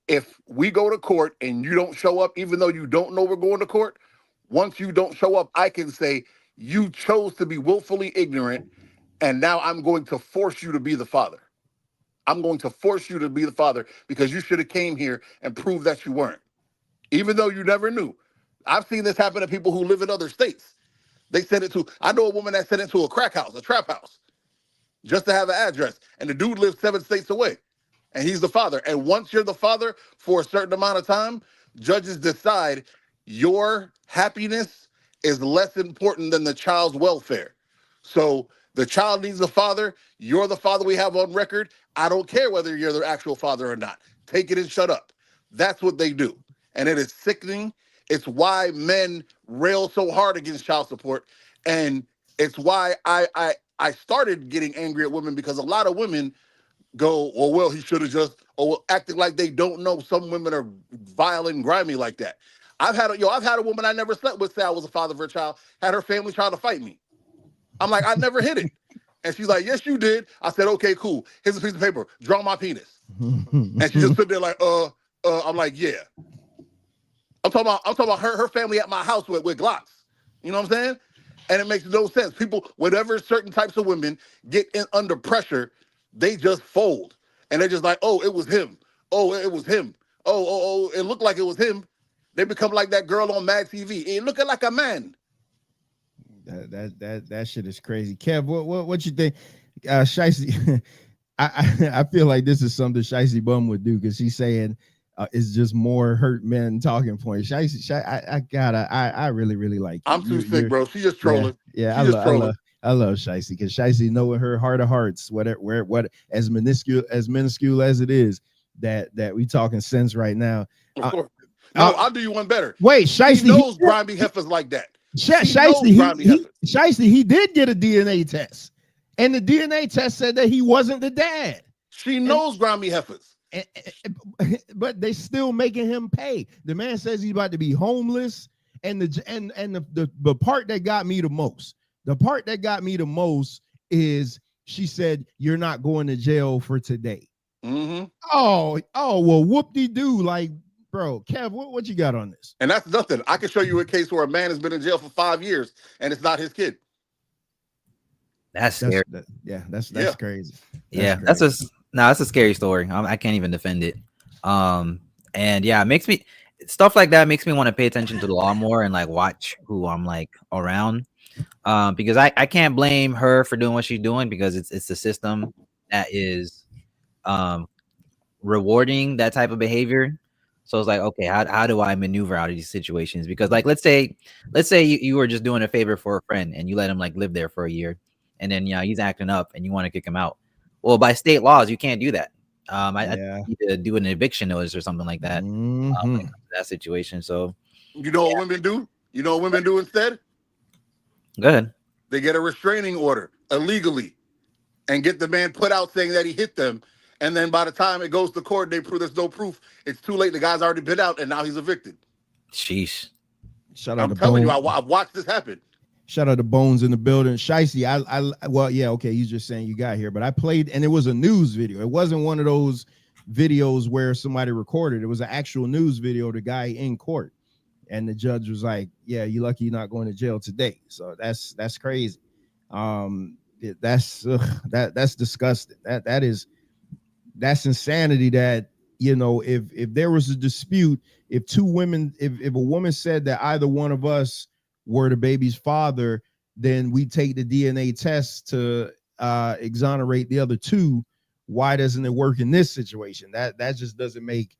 If we go to court and you don't show up, even though you don't know we're going to court, once you don't show up, I can say you chose to be willfully ignorant, and now I'm going to force you to be the father. I'm going to force you to be the father because you should have came here and proved that you weren't, even though you never knew. I've seen this happen to people who live in other states. They sent it to, I know a woman that sent it to a crack house, a trap house, just to have an address. And the dude lives 7 states away. And he's the father. And once you're the father for a certain amount of time, judges decide your happiness is less important than the child's welfare. So the child needs a father. You're the father we have on record. I don't care whether you're the actual father or not. Take it and shut up. That's what they do. And it is sickening. It's why men rail so hard against child support. And it's why I started getting angry at women, because a lot of women go, oh, well, he should have just, acting like they don't know some women are vile and grimy like that. I've had a woman I never slept with say I was a father for a child, had her family try to fight me. I'm like, I never hit it. And she's like, yes, you did. I said, okay, cool. Here's a piece of paper. Draw my penis. And she just stood there like, I'm like, yeah. I'm talking about her family at my house with Glocks. You know what I'm saying? And it makes no sense. People, whatever certain types of women get under pressure, they just fold. And they're just like, oh, it was him. Oh, it was him. Oh, it looked like it was him. They become like that girl on Mad TV. It looking like a man. That shit is crazy. Kev, what you think? Shicey, I feel like this is something Shicey Bum would do, because she's saying it's just more hurt men talking points. Shicey, I really like you. I'm too sick, bro. She's just trolling. Yeah, I love Shicey, because Shicey know in her heart of hearts what as minuscule as it is that we talking sense right now. Of course. No, I'll do you one better. Wait, Shicey, he knows grimy heifers like that. Shicey, he did get a DNA test, and the DNA test said that he wasn't the dad. She knows grimy heifers, but they still making him pay. The man says he's about to be homeless, and the part that got me the most, is she said, "You're not going to jail for today." Mm-hmm. Oh, well, whoop-de-doo, like. Bro, Kev, what you got on this? And that's nothing. I can show you a case where a man has been in jail for 5 years and it's not his kid. That's scary. That's crazy. That's a scary story. I can't even defend it. And yeah, it makes me, stuff like that makes me want to pay attention to the law more and like watch who I'm like around. Because I can't blame her for doing what she's doing, because it's the system that is rewarding that type of behavior. So it's like, okay, how do I maneuver out of these situations? Because like, let's say you were just doing a favor for a friend and you let him like live there for a year, and then he's acting up and you want to kick him out. Well, by state laws, you can't do that. I need to do an eviction notice or something like that. When it comes to that situation. So you know what women do? You know what women do instead? Go ahead. They get a restraining order illegally and get the man put out saying that he hit them. And then by the time it goes to court, they prove there's no proof. It's too late. The guy's already been out, and now he's evicted. Sheesh. I'm telling you, I've watched this happen. Shout out to Bones in the building. Shicey, okay, he's just saying you got here, but I played, and it was a news video. It wasn't one of those videos where somebody recorded. It was an actual news video of the guy in court, and the judge was like, "Yeah, you're lucky you're not going to jail today." So that's crazy. That's disgusting. That's insanity. That, if there was a dispute, if two women, if a woman said that either one of us were the baby's father, then we take the DNA test to exonerate the other two. why doesn't it work in this situation? That just doesn't make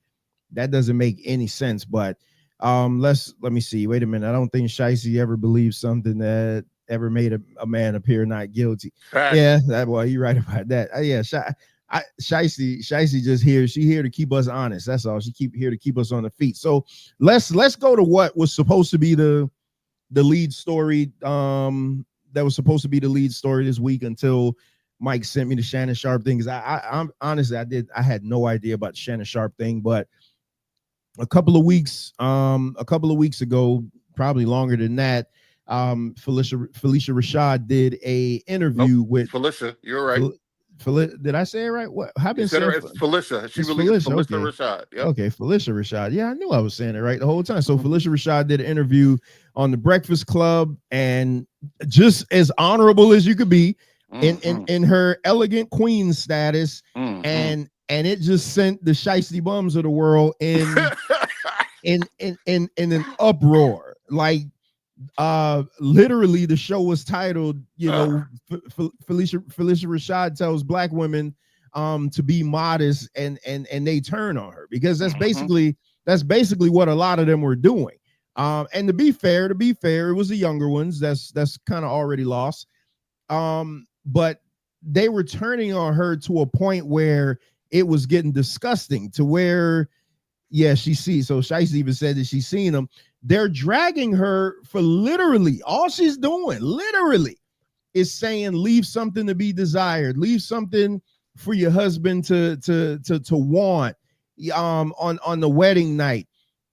any sense. But let me see. Wait a minute. I don't think Shicey ever believed something that ever made a man appear not guilty. Fact. Yeah, that boy, you're right about that. Yeah, Shicey just here. She here to keep us honest. That's all. She here to keep us on the feet. So let's go to what was supposed to be the lead story. That was supposed to be the lead story this week until Mike sent me the Shannon Sharpe thing. Because I'm honestly, I had no idea about the Shannon Sharpe thing, but a couple of weeks ago, probably longer than that, Felicia Rashad did a interview with Felicia. You're right. Did I say it right? What? How been saying it's Felicia? She it's believes Felicia. Felicia Okay. Rashad. Yep. Okay, Felicia Rashad. Yeah, I knew I was saying it right the whole time. So Felicia Rashad did an interview on the Breakfast Club, and just as honorable as you could be in her elegant queen status, and it just sent the shiesty bums of the world in an uproar. Like literally the show was titled, Felicia Rashad tells black women to be modest, and they turn on her, because that's basically what a lot of them were doing. And to be fair, it was the younger ones that's kind of already lost. But they were turning on her to a point where it was getting disgusting, to where, yeah, she sees. So Shiesty even said that she's seen them. They're dragging her for literally all she's doing, literally, is saying, leave something to be desired, leave something for your husband to want on the wedding night.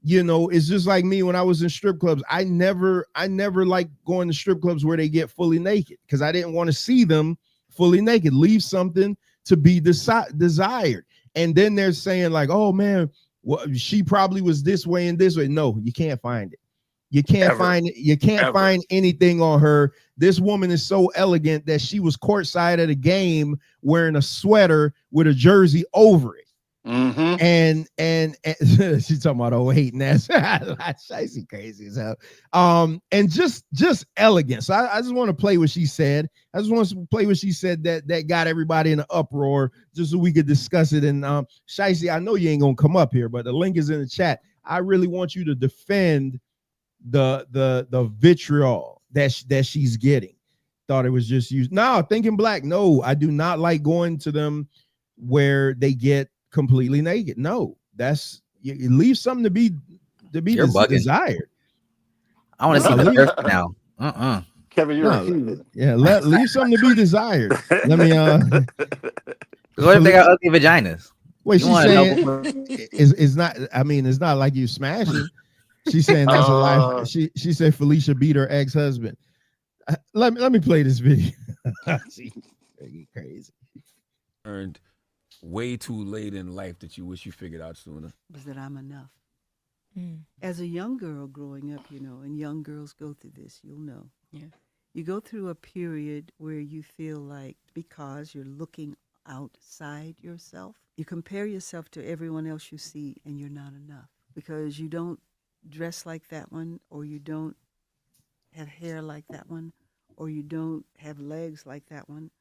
It's just like me when I was in strip clubs. I never liked going to strip clubs where they get fully naked, because I didn't want to see them fully naked. Leave something to be desired. And then they're saying like, oh man, well, she probably was this way and this way. No, you can't find it. You can't find it. You can't find anything on her. This woman is so elegant that she was courtside at a game wearing a sweater with a jersey over it. And she's talking about hating ass. She's crazy as hell. And just elegance. I just want to play what she said. I just want to play what she said that got everybody in an uproar, just so we could discuss it. And Shicey, I know you ain't gonna come up here, but the link is in the chat. I really want you to defend the vitriol that she's getting. Thought it was just used. No, thinking black. No, I do not like going to them where they get completely naked. No, that's you leave something to be desired. I want to see the earth now. Kevin, you're a heathen. Yeah, leave something to be desired. Let me what if they got ugly vaginas? Wait, she's saying it's not, I mean, it's not like you smashing. She's saying that's a lie. She said Felicia beat her ex-husband. Let me play this video. She's crazy. Earned way too late in life that you wish you figured out sooner? Was that I'm enough. As a young girl growing up, and young girls go through this, you'll know. Yeah. You go through a period where you feel like, because you're looking outside yourself, you compare yourself to everyone else you see, and you're not enough because you don't dress like that one, or you don't have hair like that one, or you don't have legs like that one.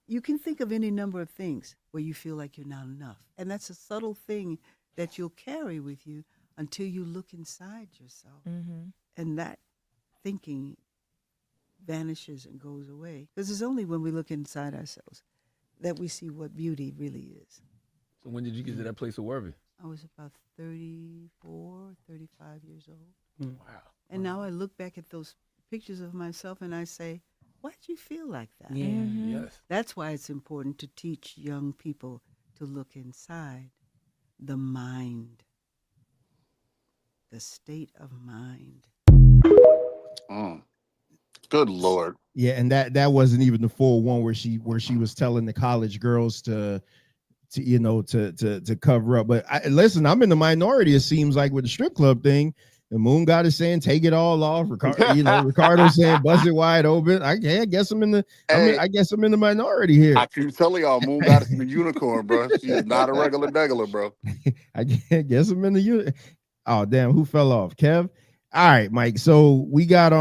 You can think of any number of things where you feel like you're not enough. And that's a subtle thing that you'll carry with you until you look inside yourself. And that thinking vanishes and goes away. Because it's only when we look inside ourselves that we see what beauty really is. So when did you get to that place of worthy? I was about 34, 35 years old. Wow. And now I look back at those pictures of myself and I say, why'd you feel like that? Yeah. Yes. That's why it's important to teach young people to look inside the mind, the state of mind. Good Lord. Yeah, and that wasn't even the full one where she was telling the college girls to cover up. But listen, I'm in the minority. It seems like with the strip club thing. The Moon God is saying take it all off. Ricardo saying bust it wide open. I guess I'm in the minority here. I keep telling y'all, Moon God is the unicorn, bro. She's not a regular, bro. I guess I'm in the unicorn. Oh damn, who fell off? Kev. All right, Mike. So we got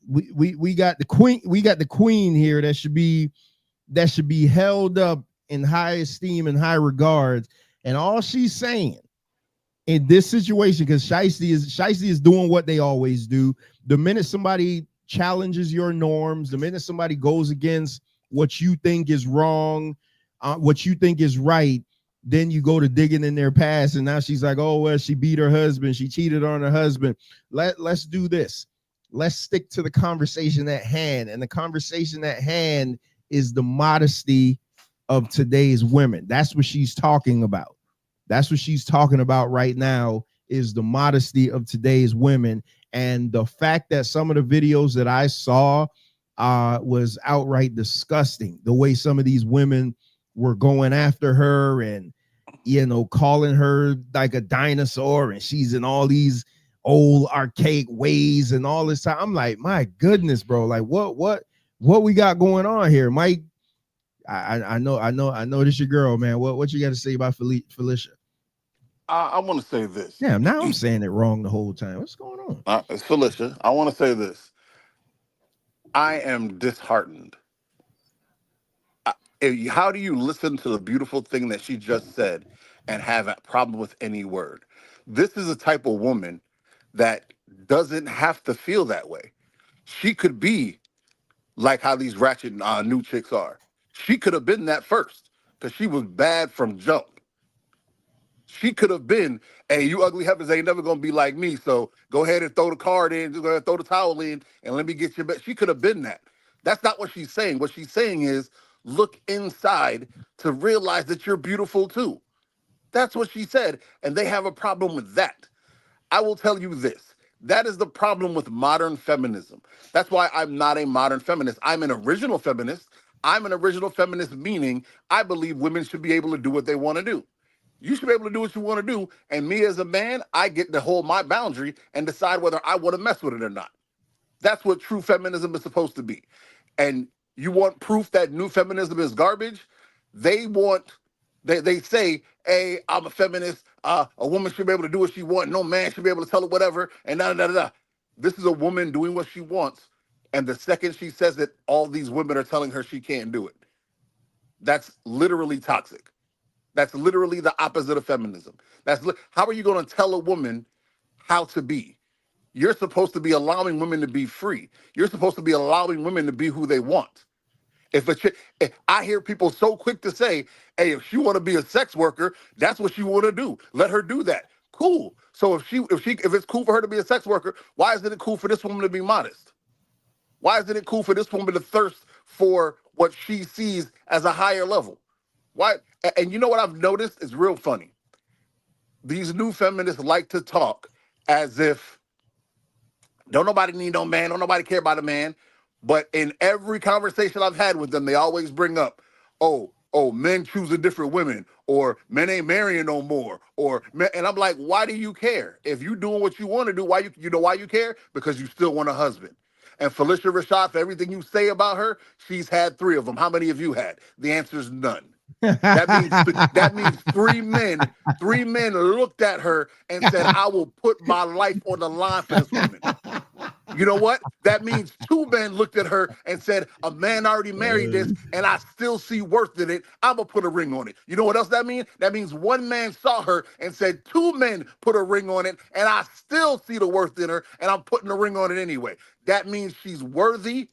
we got the queen. We got the queen here that should be held up in high esteem and high regards. And all she's saying in this situation, because Shiesty is doing what they always do. The minute somebody challenges your norms, the minute somebody goes against what you think is wrong, what you think is right, then you go to digging in their past. And now she's like, oh, well, she beat her husband. She cheated on her husband. Let's do this. Let's stick to the conversation at hand. And the conversation at hand is the modesty of today's women. That's what she's talking about. That's what she's talking about right now, is the modesty of today's women. And the fact that some of the videos that I saw was outright disgusting. The way some of these women were going after her and, you know, calling her like a dinosaur, and she's in all these old archaic ways and all this time. I'm like, my goodness, bro. Like, what we got going on here, Mike? I know this your girl, man. What you got to say about Felicia? I want to say this. Yeah, now I'm saying it wrong the whole time. What's going on? Felicia, I want to say this. I am disheartened. How do you listen to the beautiful thing that she just said and have a problem with any word? This is a type of woman that doesn't have to feel that way. She could be like how these ratchet new chicks are. She could have been that first because she was bad from jump. She could have been, hey, you ugly heifers ain't never going to be like me, so go ahead and throw the card in, just go ahead and throw the towel in, and let me get your best. She could have been that. That's not what she's saying. What she's saying is, look inside to realize that you're beautiful too. That's what she said, and they have a problem with that. I will tell you this. That is the problem with modern feminism. That's why I'm not a modern feminist. I'm an original feminist. I'm an original feminist, meaning I believe women should be able to do what they want to do. You should be able to do what you want to do. And me as a man, I get to hold my boundary and decide whether I want to mess with it or not. That's what true feminism is supposed to be. And you want proof that new feminism is garbage? They say, hey, I'm a feminist. A woman should be able to do what she wants. No man should be able to tell her whatever. And da. This is a woman doing what she wants. And the second she says it, all these women are telling her she can't do it. That's literally toxic. That's literally the opposite of feminism. How are you going to tell a woman how to be? You're supposed to be allowing women to be free. You're supposed to be allowing women to be who they want. If I hear people so quick to say, hey, if she want to be a sex worker, that's what she want to do. Let her do that. Cool. So if it's cool for her to be a sex worker, why isn't it cool for this woman to be modest? Why isn't it cool for this woman to thirst for what she sees as a higher level? Why? And you know what I've noticed is real funny. These new feminists like to talk as if don't nobody need no man, don't nobody care about a man. But in every conversation I've had with them, they always bring up, oh, men choosing different women, or men ain't marrying no more, and I'm like, why do you care? If you doing what you want to do, why you care? Because you still want a husband. And Felicia Rashad, for everything you say about her, she's had 3 of them. How many have you had? The answer is none. That means 3 men looked at her and said, I will put my life on the line for this woman. You know what? That means 2 men looked at her and said, a man already married this and I still see worth in it. I'm going to put a ring on it. You know what else that means? That means 1 man saw her and said 2 men put a ring on it and I still see the worth in her and I'm putting a ring on it anyway. That means she's worthy.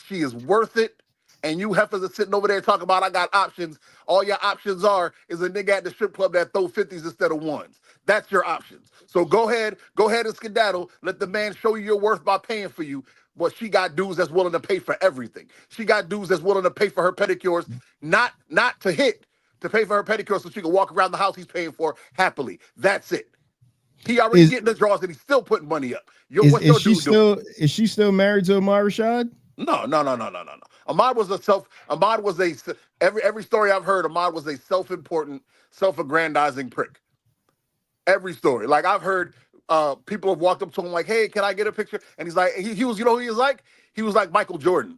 She is worth it. And you heifers are sitting over there talking about, I got options. All your options is a nigga at the strip club that throw 50s instead of 1s. That's your options. So go ahead and skedaddle. Let the man show you your worth by paying for you. But she got dudes that's willing to pay for everything. She got dudes that's willing to pay for her pedicures, not to hit, to pay for her pedicures so she can walk around the house he's paying for happily. That's it. He already getting the draws and he's still putting money up. Is she still married to Amar Rashad? No. Ahmad was every story I've heard, Ahmad was a self-important, self-aggrandizing prick. Every story. Like I've heard people have walked up to him like, hey, can I get a picture? And he's like, he was, you know who he was like? He was like Michael Jordan.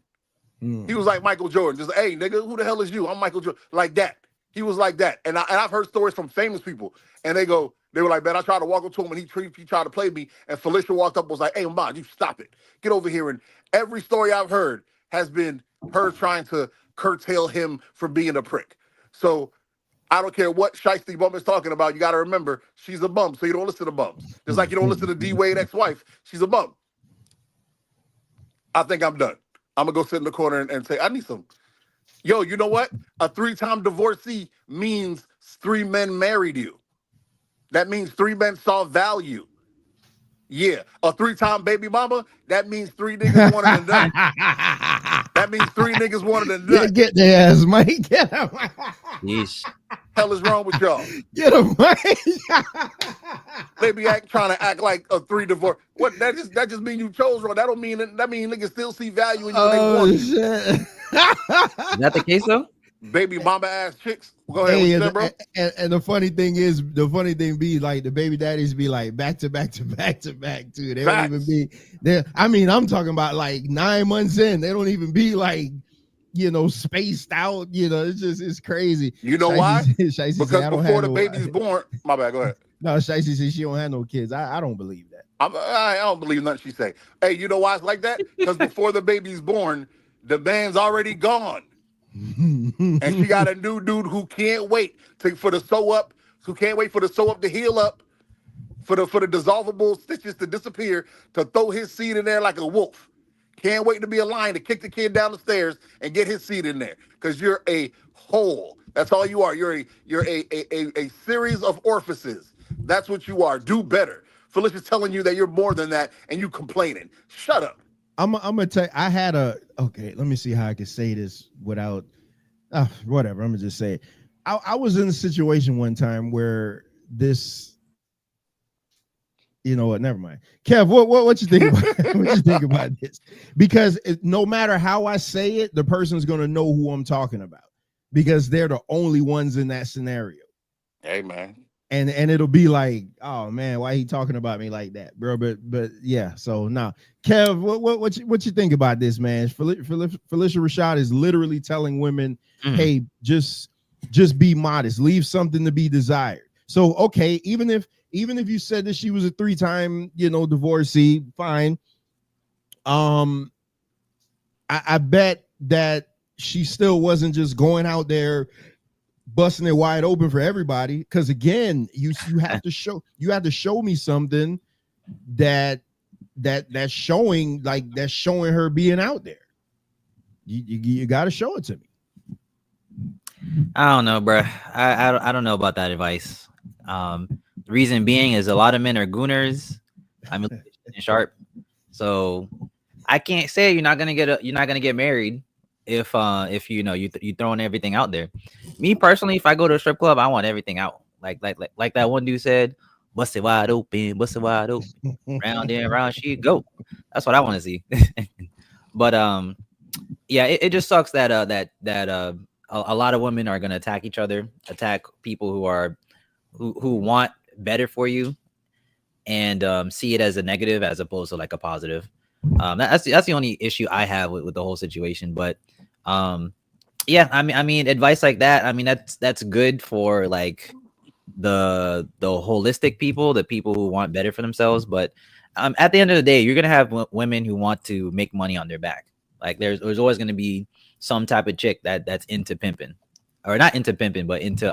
He was like Michael Jordan. Just, hey, nigga, who the hell is you? I'm Michael Jordan. Like that. He was like that. And I've heard stories from famous people. And they were like, man, I tried to walk up to him and he tried to play me. And Felicia walked up and was like, hey, Ahmad, you stop it. Get over here. And every story I've heard has been her trying to curtail him from being a prick. So I don't care what Shiesty Bum is talking about. You got to remember, she's a bum, so you don't listen to bums. Just like you don't listen to D Wade ex-wife. She's a bum. I think I'm done. I'm going to go sit in the corner and say, I need some. Yo, you know what? A 3-time divorcee means 3 men married you. That means 3 men saw value. Yeah. A 3-time baby mama, that means 3 niggas wanted a nut. That means 3 niggas wanted a nut. Get their ass, Mike. Get him. Yeesh. Hell is wrong with y'all? Get him, Mike. They be trying to act like a 3 divorce. What? That just mean you chose wrong. That don't mean that mean niggas still see value in you when they want you. Shit. Is that the case though? Baby mama ass chicks. Go ahead, Hey, what you said, bro. and the funny thing be like the baby daddies be like back to back too. They don't even be there. I mean, I'm talking about like 9 months in. They don't even be like, spaced out. It's crazy. You know why? Shicey Because said, before the baby's born, my bad. Go ahead. No, Shicey said she don't have no kids. I don't believe that. I don't believe nothing she say. Hey, you know why it's like that? Because before the baby's born, the man's already gone. And she got a new dude who can't wait for the sew up, to heal up, for the dissolvable stitches to disappear, to throw his seed in there like a wolf. Can't wait to be a lion to kick the kid down the stairs and get his seed in there. Because you're a hole. That's all you are. You're a series of orifices. That's what you are. Do better. Felicia's telling you that you're more than that, and you complaining. Shut up. I'm gonna tell you, okay, let me see how I can say this without whatever. I'm gonna just say it. I was in a situation one time where this, you know what, never mind. Kev, what you think about what you think about this? Because no matter how I say it, the person's gonna know who I'm talking about because they're the only ones in that scenario. Hey, man. And it'll be like, oh man, why he talking about me like that, bro? But yeah. So now, Kev, what you think about this, man? Felicia Rashad is literally telling women, hey, just be modest, leave something to be desired. So okay, even if you said that she was a 3-time, divorcee, fine. I bet that she still wasn't just going out there busting it wide open for everybody, because again, you have to show me something that's showing her being out there. You got to show it to me. I don't know, bro. I don't know about that advice. The reason being is a lot of men are gooners. I'm Sharpe, so I can't say you're not gonna get married if you throwing everything out there. Me personally, if I go to a strip club, I want everything out. Like that one dude said, bust it wide open, round and round she go. That's what I want to see. But yeah, it just sucks that a lot of women are gonna attack each other, attack people who want better for you, and see it as a negative as opposed to like a positive. That's the only issue I have with the whole situation. But yeah, I mean advice like that, I mean that's good for like the holistic people, the people who want better for themselves. But at the end of the day, you're gonna have women who want to make money on their back. Like there's always gonna be some type of chick that's into pimping, or not into pimping, but into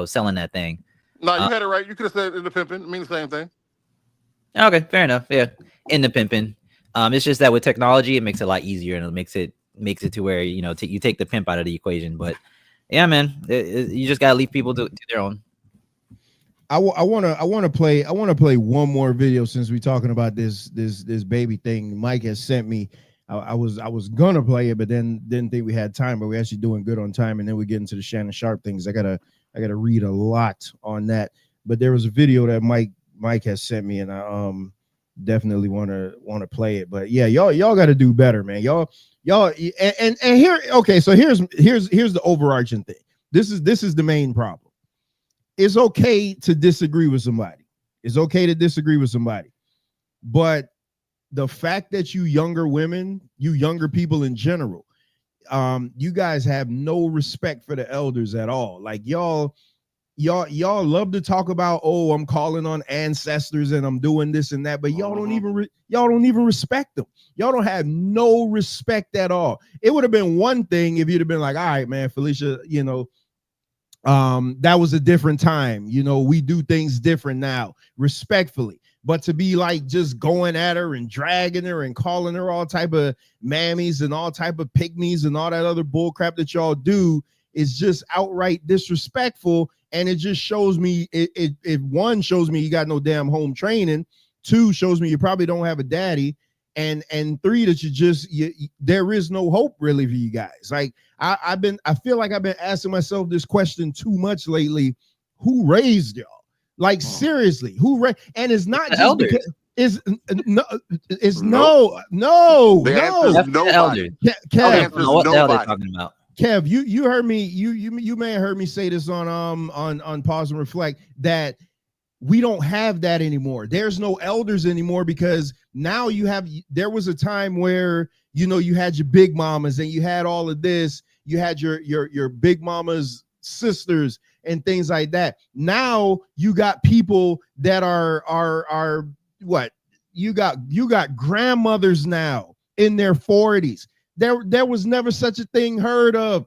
selling that thing. No, you had it right. You could have said into pimping. I mean the same thing. Okay, fair enough. Yeah, into pimping. It's just that with technology, it makes it a lot easier, and it makes it to where you take the pimp out of the equation. But yeah, man, you just gotta leave people to their own. I want to play one more video since we're talking about this baby thing. Mike has sent me. I was gonna play it, but then didn't think we had time. But we're actually doing good on time, and then we get into the Shannon Sharpe things. I gotta read a lot on that. But there was a video that Mike has sent me, and I definitely want to play it. But yeah, y'all got to do better, man. Y'all and here, okay, so here's the overarching thing. This is the main problem. It's okay to disagree with somebody. It's okay to disagree with somebody, but the fact that you younger women, you younger people in general, you guys have no respect for the elders at all. Like y'all y'all love to talk about, oh, I'm calling on ancestors and I'm doing this and that, but y'all don't even respect them. Y'all don't have no respect at all. It would have been one thing if you'd have been like, all right, man, Felicia, that was a different time. We do things different now, respectfully. But to be like just going at her and dragging her and calling her all type of mammies and all type of pygmies and all that other bull crap that y'all do is just outright disrespectful. And it just shows me, it one shows me you got no damn home training. Two shows me you probably don't have a daddy. And three, that there is no hope really for you guys. Like I feel like I've been asking myself this question too much lately. Who raised y'all? Like seriously, who raised? And it's not just elders. because it's no. The answer is nobody. Kev, what the hell they're talking about? Kev, you heard me. You may have heard me say this on Pause and Reflect, that we don't have that anymore. There's no elders anymore, because now there was a time where, you had your big mamas and you had all of this. You had your big mama's sisters and things like that. Now you got people that are what? You got grandmothers now in their 40s. There was never such a thing heard of,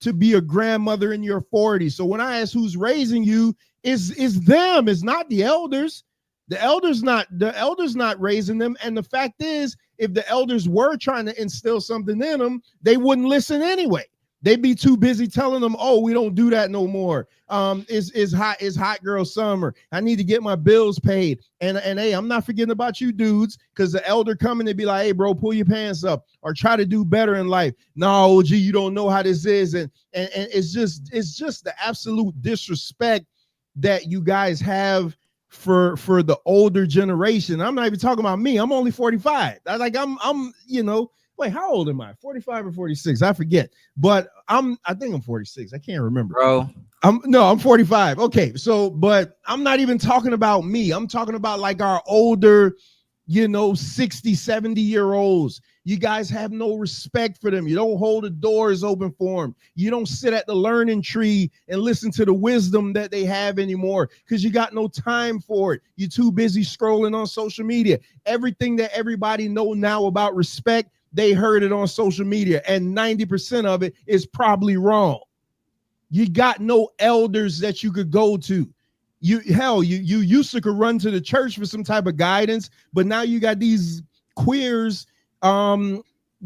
to be a grandmother in your 40s. So when I ask who's raising you, is them. It's not the elders. The elders not raising them. And the fact is, if the elders were trying to instill something in them, they wouldn't listen anyway. They'd be too busy telling them, oh, we don't do that no more. It's hot girl summer. I need to get my bills paid. And hey, I'm not forgetting about you dudes, because the elder coming and be like, hey, bro, pull your pants up or try to do better in life. No, OG, you don't know how this is. And it's just the absolute disrespect that you guys have for the older generation. I'm not even talking about me. I'm only 45. Wait, how old am I? 45 or 46? I forget. But I think I'm 46. I can't remember. Bro. I'm 45. Okay. So, but I'm not even talking about me. I'm talking about like our older, 60, 70-year-olds. You guys have no respect for them. You don't hold the doors open for them. You don't sit at the learning tree and listen to the wisdom that they have anymore, because you got no time for it. You're too busy scrolling on social media. Everything that everybody know now about respect, they heard it on social media, and 90% of it is probably wrong. You got no elders that you could go to. You used to could run to the church for some type of guidance, but now you got these queers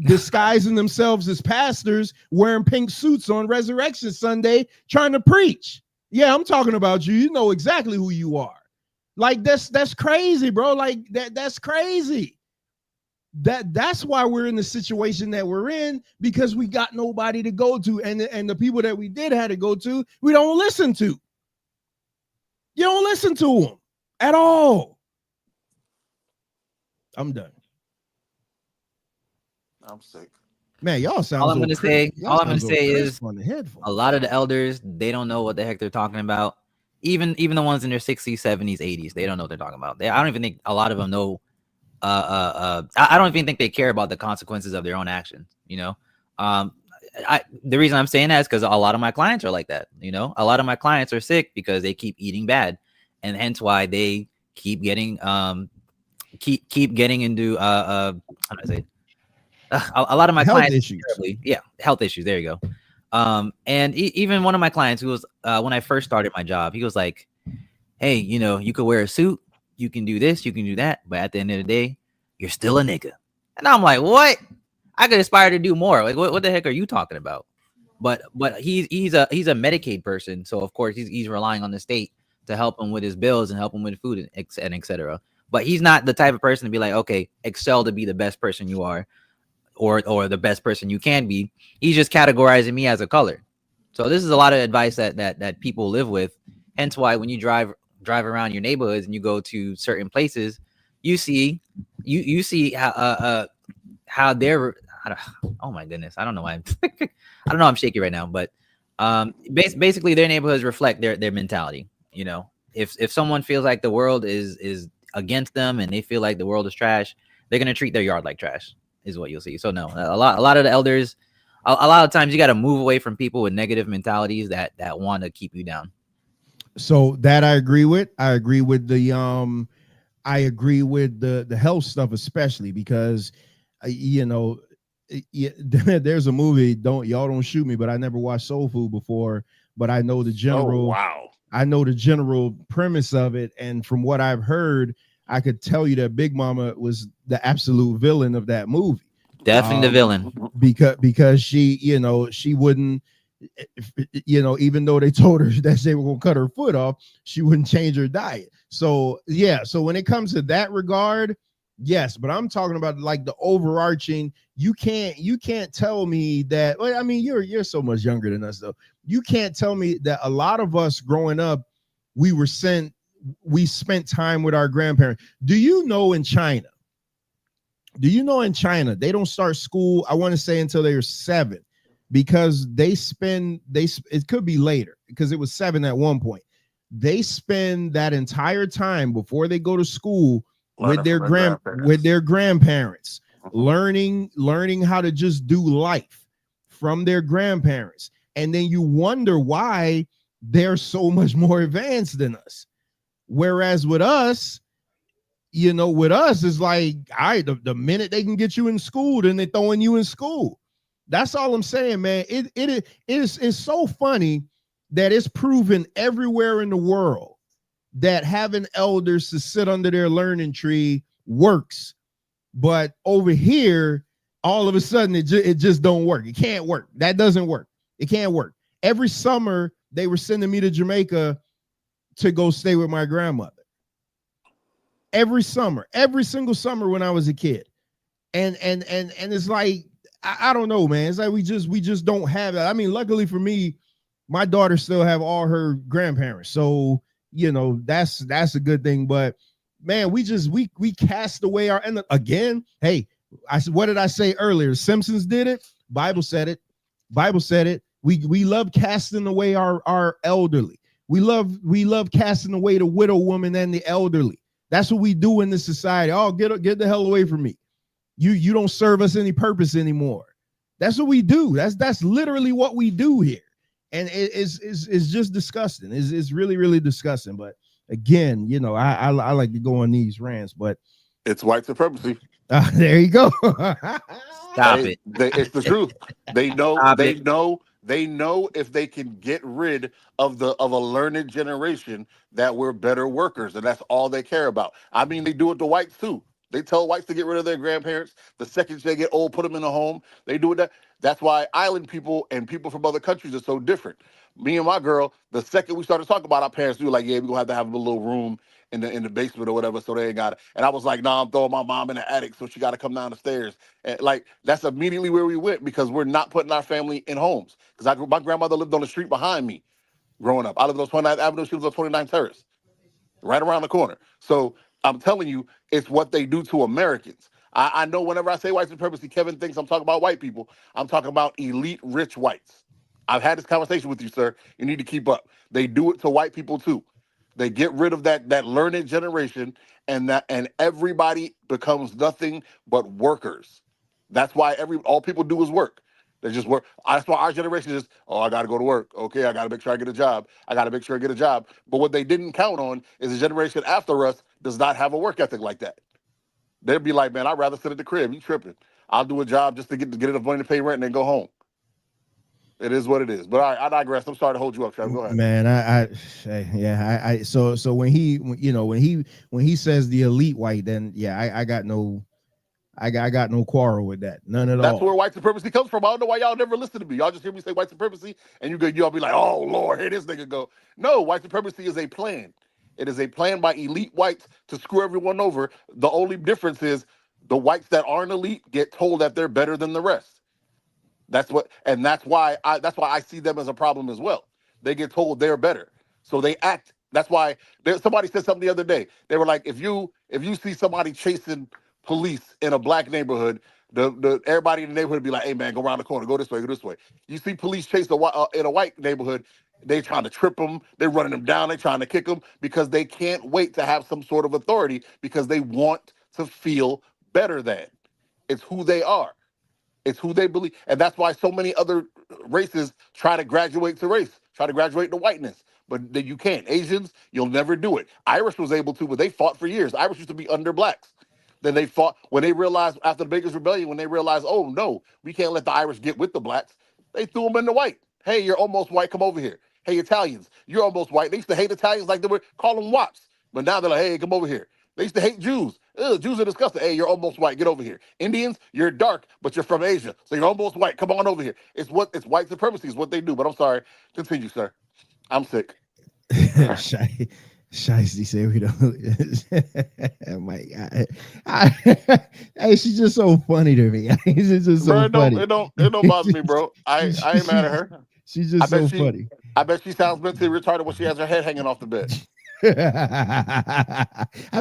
disguising themselves as pastors, wearing pink suits on Resurrection Sunday, trying to preach. Yeah, I'm talking about you. You know exactly who you are. Like that's crazy, bro. Like that's crazy. That's why we're in the situation that we're in, because we got nobody to go to, and the people that we did have to go to, we don't listen to. You don't listen to them at all. I'm done. I'm sick. Man, y'all sound. All I'm gonna say is a lot of the elders, they don't know what the heck they're talking about. Even the ones in their 60s, 70s, 80s, they don't know what they're talking about. I don't even think a lot of them know. I don't even think they care about the consequences of their own actions. The reason I'm saying that is because a lot of my clients are like that. A lot of my clients are sick because they keep eating bad, and hence why they keep getting keep getting into how do I say it? A lot of my health clients issues. Health issues. There you go. And even one of my clients who was when I first started my job, he was like, hey, you could wear a suit, you can do this, you can do that, but at the end of the day, you're still a nigga. And I'm like, what? I could aspire to do more. Like, what the heck are you talking about? But he's a Medicaid person, so of course he's relying on the state to help him with his bills and help him with food and etc. But he's not the type of person to be like, okay, excel to be the best person you are, or the best person you can be. He's just categorizing me as a color. So this is a lot of advice that people live with. Hence why when you drive around your neighborhoods and you go to certain places, you see how they're. Oh my goodness, I don't know why I'm shaky right now, but basically their neighborhoods reflect their mentality. If someone feels like the world is against them and they feel like the world is trash, they're gonna treat their yard like trash, is what you'll see. So no, a lot of the elders, a lot of times you got to move away from people with negative mentalities that want to keep you down. So that I agree with. I agree with the health stuff, especially because there's a movie, don't shoot me, but I never watched Soul Food before, but I know the Oh general wow. I know the general premise of it, and from what I've heard, I could tell you that Big Mama was the absolute villain of that movie. Definitely the villain. Because she, she wouldn't, even though they told her that they were gonna cut her foot off, she wouldn't change her diet. So yeah, so when it comes to that regard, yes, but I'm talking about like the overarching. You can't tell me that. Well, I mean, you're so much younger than us, though. You can't tell me that a lot of us growing up, we spent time with our grandparents. Do you know in China? They don't start school, I want to say, until they're 7, because it could be later because it was 7 at one point. They spend that entire time before they go to school with their grandparents, learning how to just do life from their grandparents. And then you wonder why they're so much more advanced than us. Whereas with us, it's like, all right, the minute they can get you in school, then they're throwing you in school. That's all I'm saying, man. It's so funny that it's proven everywhere in the world that having elders to sit under their learning tree works. But over here, all of a sudden, it just don't work. It can't work. That doesn't work. It can't work. Every summer, they were sending me to Jamaica to go stay with my grandmother. Every single summer when I was a kid. And it's like, I don't know, man. It's like we just don't have that. I mean, luckily for me, my daughter still have all her grandparents. So, that's a good thing. But man, we cast away our, and again, hey, what did I say earlier? Simpsons did it. Bible said it. We love casting away our elderly. We love casting away the widow woman and the elderly. That's what we do in this society. Oh, get the hell away from me. You don't serve us any purpose anymore. That's what we do. That's literally what we do here. And it's just disgusting. It's really, really disgusting. But again, I like to go on these rants, but it's white supremacy. There you go. Stop it. It's the truth. They know if they can get rid of a learned generation that we're better workers, and that's all they care about. I mean, they do it to whites too. They tell whites to get rid of their grandparents. The second they get old, put them in a home. They do it. That's why island people and people from other countries are so different. Me and my girl, the second we started talking about our parents, we were like, yeah, we're gonna have a little room in the basement or whatever, so they ain't got it. And I was like, nah, I'm throwing my mom in the attic, so she got to come down the stairs. And like, that's immediately where we went, because we're not putting our family in homes. Because my grandmother lived on the street behind me growing up. I lived on 29th Avenue. She was on 29th Terrace, right around the corner. So I'm telling you, it's what they do to Americans. I know whenever I say white supremacy, Kevin thinks I'm talking about white people. I'm talking about elite, rich whites. I've had this conversation with you, sir. You need to keep up. They do it to white people too. They get rid of that learned generation, and everybody becomes nothing but workers. That's why all people do is work. They just work. That's why our generation is, I got to go to work. Okay, I got to make sure I get a job. But what they didn't count on is the generation after us does not have a work ethic like that. They'd be like, man, I'd rather sit at the crib. You tripping. I'll do a job just to get enough money to pay rent and then go home. It is what it is. But I digress. I'm sorry to hold you up, Trevor. Go ahead. Man, so when he says the elite white, then yeah, I got no quarrel with that. None at all. That's where white supremacy comes from. I don't know why y'all never listen to me. Y'all just hear me say white supremacy, and y'all be like, oh Lord, here this nigga go. No, white supremacy is a plan. It is a plan by elite whites to screw everyone over. The only difference is the whites that aren't elite get told that they're better than the rest. That's why I see them as a problem as well. They get told they're better, so they act. That's why somebody said something the other day. They were like, if you see somebody chasing police in a black neighborhood, everybody in the neighborhood would be like, hey man, go around the corner, go this way, go this way. You see police chase in a white neighborhood, they trying to trip them, they're running them down, they trying to kick them, because they can't wait to have some sort of authority, because they want to feel better than. It's who they are. It's who they believe. And that's why so many other races try to graduate to whiteness, but then you can't. Asians, you'll never do it. Irish was able to, but they fought for years. Irish used to be under blacks. Then they fought when they realized after the Baker's Rebellion, when they realized, oh no, we can't let the Irish get with the blacks. They threw them in the white. Hey, you're almost white. Come over here. Hey, Italians, you're almost white. They used to hate Italians like they would call them wops. But now they're like, hey, come over here. They used to hate Jews. Ugh, Jews are disgusting. Hey, you're almost white. Get over here. Indians, you're dark, but you're from Asia. So you're almost white. Come on over here. It's white supremacy is what they do. But I'm sorry. Continue, sir. I'm sick. Shiesty said we don't. Oh my God. Hey, she's just so funny to me. She's just so funny. It don't bother me, bro. I ain't mad at her. She's just so funny. I bet she sounds mentally retarded when she has her head hanging off the bed. I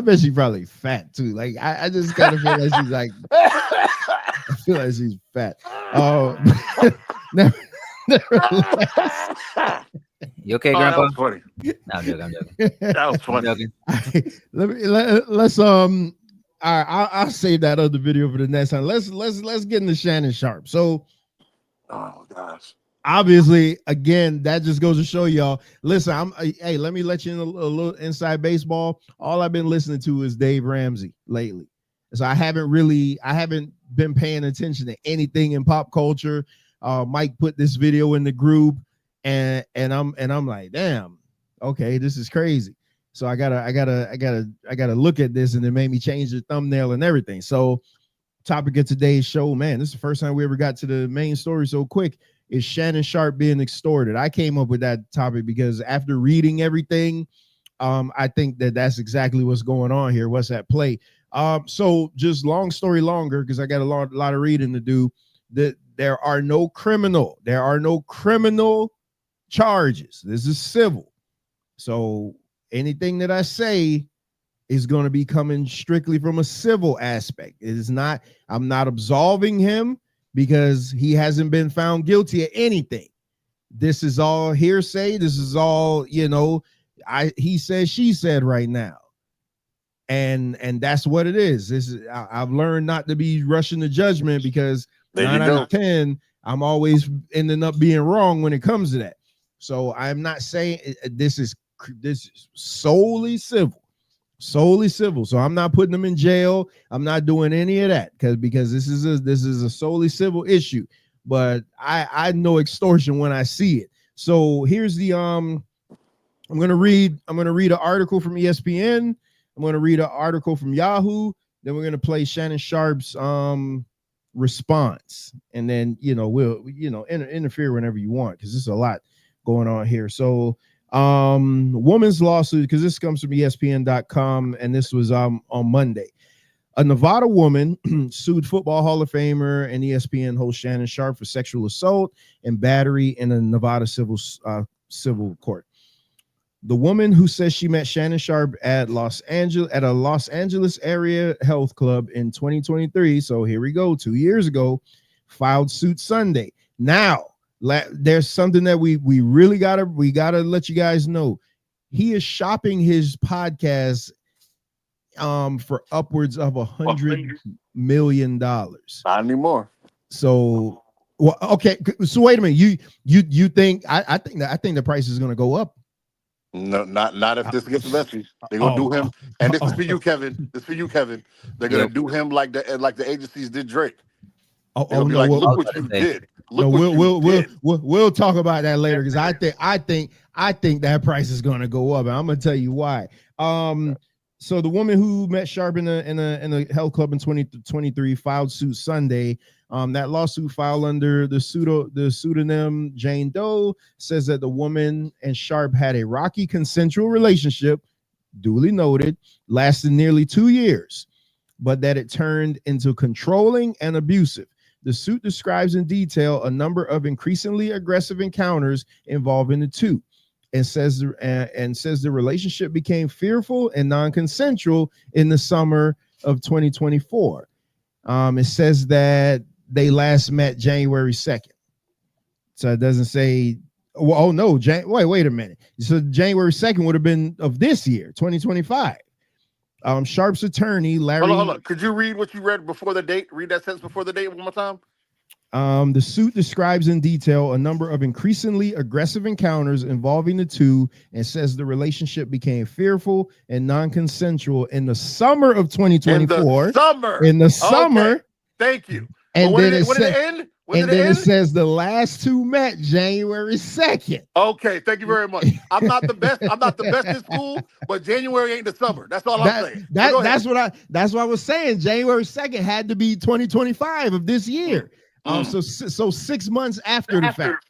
bet she's probably fat too. Like I just kind of feel like she's like I feel like she's fat. You okay, Grandpa? That was funny. No, I'm joking. That was funny. Let's all right, I'll save that other video for the next time. Let's get into Shannon Sharpe. So, oh gosh. Obviously, again, that just goes to show y'all. Listen, hey, let me let you in a little inside baseball. All I've been listening to is Dave Ramsey lately. So I haven't been paying attention to anything in pop culture. Mike put this video in the group, and I'm like, damn, okay, this is crazy. So I gotta look at this, and it made me change the thumbnail and everything. So, topic of today's show, man, this is the first time we ever got to the main story so quick. Is Shannon Sharpe being extorted? I came up with that topic because after reading everything, I think that's exactly what's going on here. What's at play? So just long story longer, because I got a lot of reading to do. That there are no criminal charges. This is civil. So anything that I say is going to be coming strictly from a civil aspect. It is not. I'm not absolving him, because he hasn't been found guilty of anything. This is all hearsay. This is all, he said, she said right now. And that's what it is. I've learned not to be rushing to judgment, because 9 out of 10, I'm always ending up being wrong when it comes to that. So I'm not saying this is solely civil. So I'm not putting them in jail. I'm not doing any of that because this is a solely civil issue. But I know extortion when I see it. So here's the I'm gonna read an article from ESPN. I'm gonna read an article from Yahoo. Then we're gonna play Shannon Sharpe's response, and then we'll interfere whenever you want, because there's a lot going on here. So. Woman's lawsuit, because this comes from ESPN.com, and this was on Monday. A Nevada woman sued Football Hall of Famer and ESPN host Shannon Sharpe for sexual assault and battery in a Nevada civil court. The woman, who says she met Shannon Sharpe at a Los Angeles area health club in 2023, so here we go, 2 years ago, filed suit Sunday. Now, there's something that we really gotta let you guys know. He is shopping his podcast for upwards of $100 million. Not anymore. So, well, okay. So wait a minute. You think I think the price is going to go up? No, not if this gets messy. They're gonna do him, and this is for you, Kevin. This is for you, Kevin. They're gonna do him like the agencies did Drake. Look what you did. We'll talk about that later, because I think that price is going to go up, and I'm going to tell you why. So the woman who met Sharpe in a health club in 2023 filed suit Sunday. That lawsuit filed under the pseudonym Jane Doe says that the woman and Sharpe had a rocky consensual relationship, duly noted, lasted nearly 2 years, but that it turned into controlling and abusive. The suit describes in detail a number of increasingly aggressive encounters involving the two, and says the relationship became fearful and non-consensual in the summer of 2024. It says that they last met January 2nd. So it doesn't say, well, oh no, wait a minute. So January 2nd would have been of this year, 2025. Sharpe's attorney, Larry. Hold on. Could you read what you read before the date? Read that sentence before the date one more time. The suit describes in detail a number of increasingly aggressive encounters involving the two and says the relationship became fearful and non-consensual in the summer of 2024. In the summer. Okay. Thank you. And But then when did it end? it says the last two met January 2nd. Okay, thank you very much. I'm not the best. I'm not the best in school, but January ain't the summer. That's all I'm saying. That's what I was saying. January 2nd had to be 2025 of this year. So 6 months after the fact.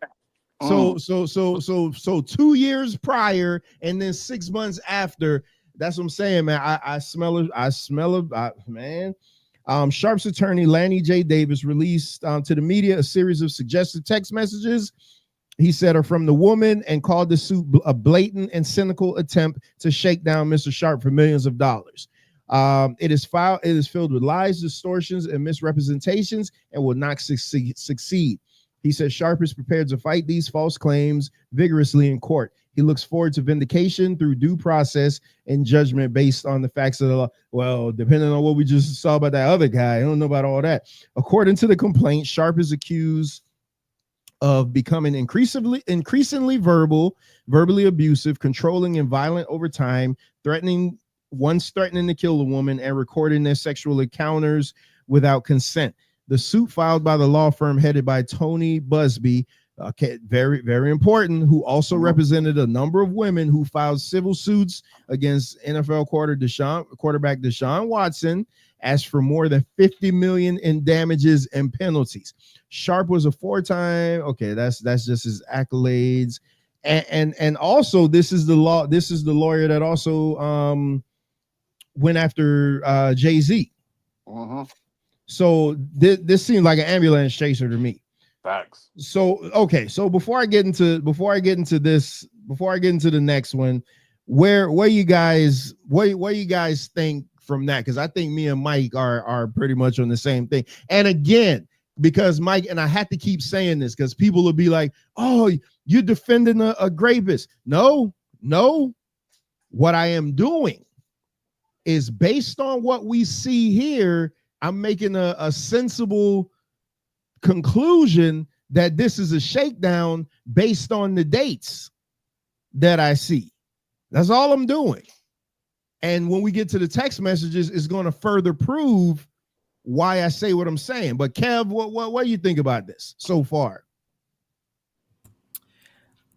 So 2 years prior, and then 6 months after. That's what I'm saying, man. I smell it, man. Sharpe's attorney Lanny J. Davis released to the media a series of suggested text messages he said are from the woman and called the suit a blatant and cynical attempt to shake down Mr. Sharpe for millions of dollars. It is filled with lies, distortions, and misrepresentations and will not succeed. He says Sharpe is prepared to fight these false claims vigorously in court. He looks forward to vindication through due process and judgment based on the facts of the law. Well, depending on what we just saw about that other guy, I don't know about all that. According to the complaint, Sharpe is accused of becoming increasingly verbally abusive, controlling, and violent over time, threatening to kill a woman and recording their sexual encounters without consent. The suit filed by the law firm headed by Tony Busby, very, very important, who also represented a number of women who filed civil suits against NFL quarterback Deshaun Watson, asked for more than $50 million in damages and penalties. Sharpe was a four-time. Okay, that's just his accolades, and also this is the lawyer that also went after Jay-Z. So this seemed like an ambulance chaser to me. Facts. So okay, so before I get into the next one, where you guys think from that? Because I think me and Mike are pretty much on the same thing. And again, because Mike, and I had to keep saying this because people will be like, "Oh, you're defending a rapist." No. What I am doing is based on what we see here. I'm making a sensible conclusion that this is a shakedown based on the dates that I see. That's all I'm doing. And when we get to the text messages, it's going to further prove why I say what I'm saying. But Kev, what do you think about this so far?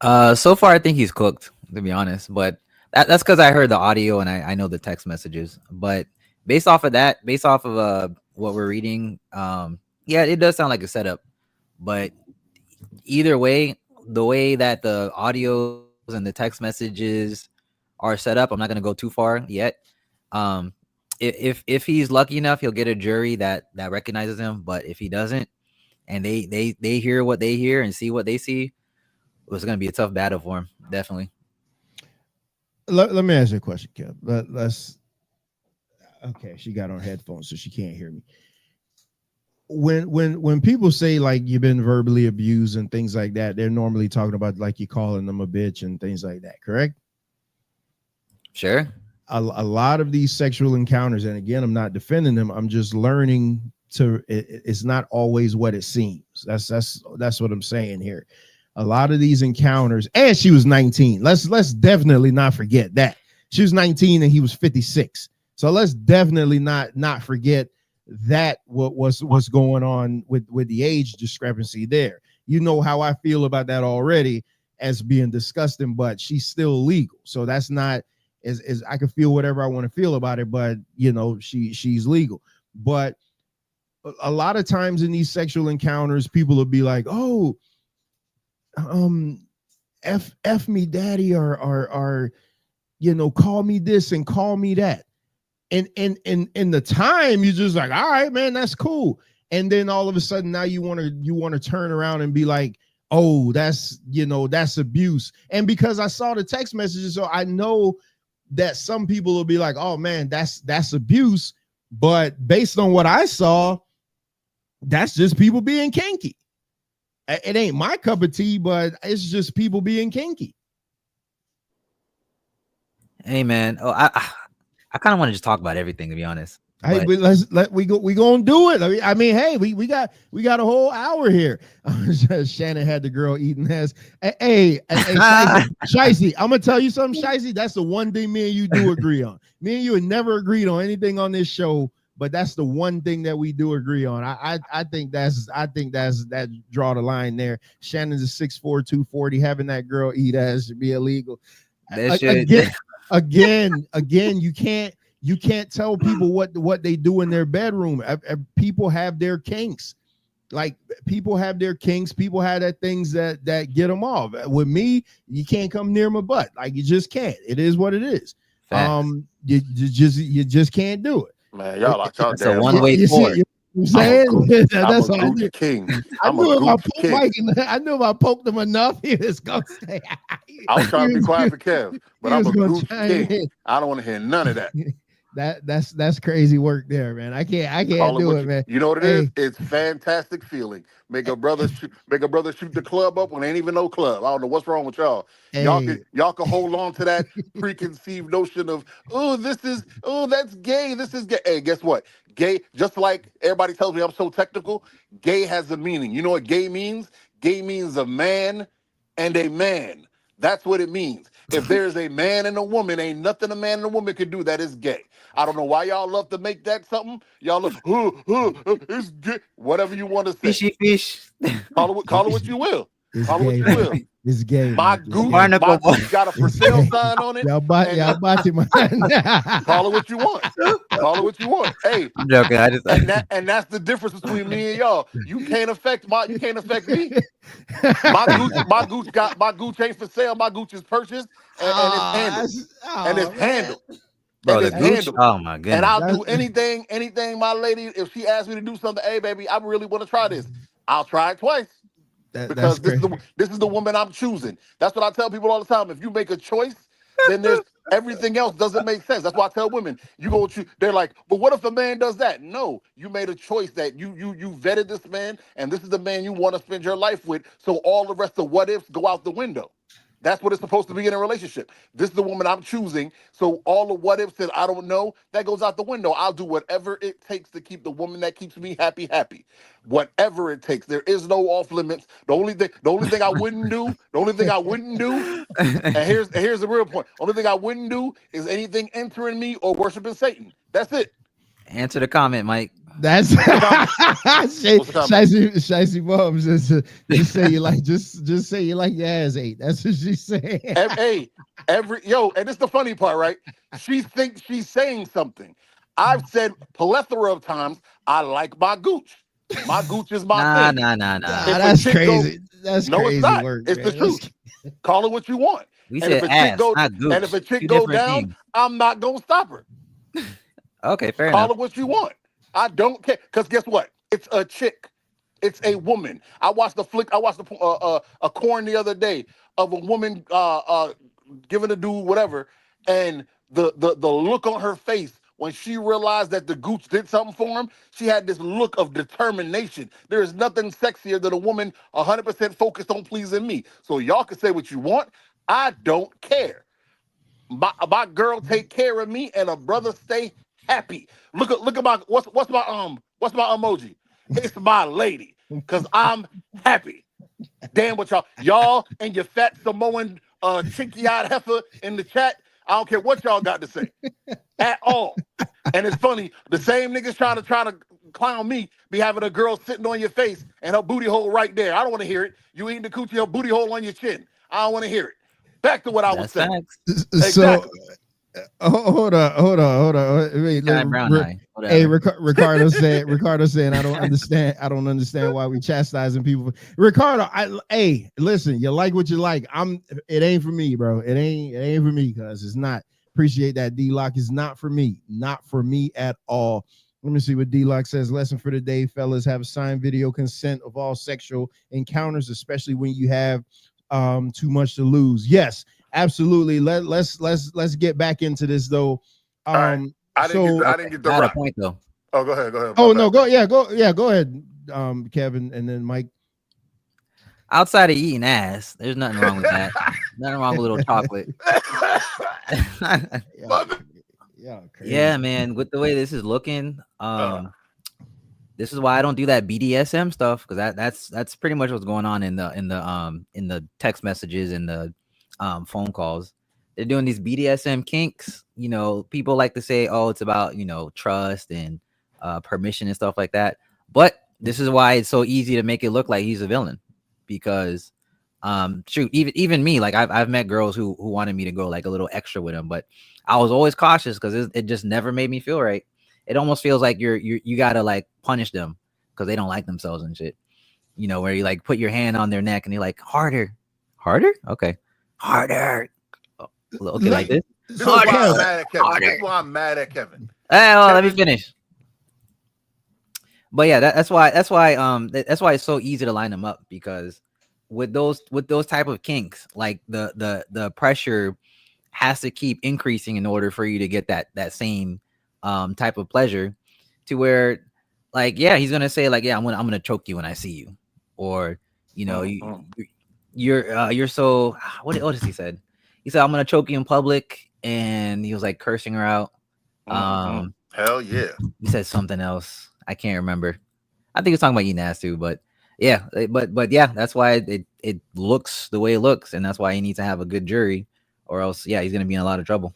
So far, I think he's cooked, to be honest. But that's because I heard the audio and I know the text messages. But based off of what we're reading, yeah, it does sound like a setup. But either way, the way that the audios and the text messages are set up, I'm not going to go too far yet. If he's lucky enough, he'll get a jury that recognizes him. But if he doesn't, and they hear what they hear and see what they see, it's going to be a tough battle for him. Definitely. Let me ask you a question, Kev. Let's. Okay, she got on headphones, so she can't hear me. When people say like you've been verbally abused and things like that, they're normally talking about like you calling them a bitch and things like that, correct? Sure. A lot of these sexual encounters, and again, I'm not defending them. I'm just learning it's not always what it seems. That's what I'm saying here. A lot of these encounters, and she was 19. Let's definitely not forget that she was 19 and he was 56. So let's definitely not forget that what's going on with the age discrepancy there. You know how I feel about that already as being disgusting, but she's still legal. So that's not as I can feel whatever I want to feel about it, but you know, she's legal. But a lot of times in these sexual encounters, people will be like, "Oh, F me daddy," or you know, call me this and call me that. And in the time, you're just like, all right, man, that's cool. And then all of a sudden now you want to turn around and be like, oh, that's abuse. And because I saw the text messages, so I know that some people will be like, oh man, that's abuse. But based on what I saw, that's just people being kinky. It ain't my cup of tea, but it's just people being kinky. Hey man, I kind of want to just talk about everything, to be honest. Hey, we gonna do it. I mean, hey, we got a whole hour here. Shannon had the girl eating ass. Hey, Shicey, I'm gonna tell you something, Shicey. That's the one thing me and you do agree on. Me and you had never agreed on anything on this show, but that's the one thing that we do agree on. I think that draw the line there. Shannon's a 6'4", 240. Having that girl eat ass should be illegal. Again, you can't tell people what they do in their bedroom. People have their kinks. Like people have their kinks. People have their things that get them off. With me, you can't come near my butt. Like you just can't. It is what it is. You just can't do it. Man, y'all like y'all That's damn a one-way forward. I'm saying that's I'm a all gooch king. I I'm knew a if I gooch poked king. Mike, I knew if I poked him enough, he was gonna stay. I was trying to be quiet for Kev, but I'm a gooch chime king. I don't want to hear none of that. That's crazy work there, man. I can't do it, man. You know what it is? It's fantastic feeling. Make a brother shoot the club up when ain't even no club. I don't know what's wrong with y'all. Y'all can hold on to that preconceived notion of that's gay. This is gay. Hey, guess what? Gay, just like everybody tells me I'm so technical, gay has a meaning. You know what gay means? Gay means a man and a man. That's what it means. If there's a man and a woman, ain't nothing a man and a woman can do that is gay. I don't know why y'all love to make that something. Y'all look, it's gay. Whatever you want to say. Fishy fish. Call it what you will. Call it what you will. It's gay. My gooch got a for sale sign on it. Y'all bought you, man. Call it what you want. Call it what you want. Hey, I'm joking. And that's the difference between me and y'all. You can't affect me. My gooch ain't for sale. My gooch is purchased and it's handled. And it's handled. Bro, the gooch. Oh my goodness. And I'll do anything, my lady. If she asks me to do something, hey baby, I really want to try this. I'll try it twice. Because this is the woman I'm choosing. That's what I tell people all the time. If you make a choice, then there's everything else doesn't make sense. That's why I tell women, they're like, but what if a man does that? No, you made a choice that you vetted this man, and this is the man you want to spend your life with. So all the rest of what ifs go out the window. That's what it's supposed to be in a relationship. This is the woman I'm choosing. So all the what ifs that I don't know, that goes out the window. I'll do whatever it takes to keep the woman that keeps me happy. Whatever it takes. There is no off limits. The only thing I wouldn't do, and here's the real point. Only thing I wouldn't do is anything entering me or worshiping Satan. That's it. Answer the comment, Mike. That's Shicey Bums. Just say you like your ass ate. That's what she said. And it's the funny part, right? She thinks she's saying something. I've said plethora of times, I like my gooch. My gooch is my thing. Nah. That's crazy. That's crazy it's not. work. It's the truth. Call it what you want. We said ass, not gooch. And if a chick go down, things. I'm not gonna stop her. Okay, fair enough. Call it what you want. I don't care, because guess what? It's a chick. It's a woman. I watched a corn the other day of a woman giving a dude whatever, and the look on her face when she realized that the gooch did something for him, she had this look of determination. There is nothing sexier than a woman 100% focused on pleasing me. So y'all can say what you want. I don't care. My girl take care of me, and a brother stay happy. Look at my what's my emoji? It's my lady, cause I'm happy. Damn what y'all and your fat Samoan chinky-eyed heifer in the chat. I don't care what y'all got to say at all. And it's funny, the same niggas trying to clown me be having a girl sitting on your face and her booty hole right there. I don't want to hear it. You eating the coochie, her booty hole on your chin. I don't want to hear it. Back to what I was saying. Exactly. Hold on. Wait, Ricardo said, I don't understand why we chastising people. Ricardo, listen, you like what you like. It ain't for me, bro. It ain't for me, cuz it's not. Appreciate that. D-Lock is not for me at all. Let me see what D-Lock says. Lesson for the day, fellas: have signed video consent of all sexual encounters, especially when you have too much to lose. Yes, absolutely. Let's get back into this though. I didn't get the right point though. Oh, go ahead. Oh no, go ahead, Kevin, and then Mike. Outside of eating ass, there's nothing wrong with that. Nothing wrong with a little chocolate. Yeah, man. With the way this is looking, this is why I don't do that BDSM stuff, because that's pretty much what's going on in the text messages and the phone calls. They're doing these BDSM kinks. You know, people like to say, "Oh, it's about trust and permission and stuff like that." But this is why it's so easy to make it look like he's a villain, because shoot, even me, like I've met girls who wanted me to go like a little extra with him, but I was always cautious because it just never made me feel right. It almost feels like you gotta like punish them because they don't like themselves and shit. Where you like put your hand on their neck and you're like, harder, okay, harder. Okay, like this. This is why I'm mad at Kevin. This is why I'm mad at Kevin. Hey, well, let me finish. But yeah, that's why it's so easy to line them up, because with those type of kinks, like the pressure has to keep increasing in order for you to get that same type of pleasure, to where like, yeah, he's gonna say like, yeah, I'm gonna choke you when I see you, or you're so what does he said? He said, I'm gonna choke you in public, and he was like cursing her out. Hell yeah. He said something else. I can't remember. I think he was talking about eating ass too, but yeah, but yeah, that's why it looks the way it looks, and that's why he needs to have a good jury, or else, yeah, he's gonna be in a lot of trouble.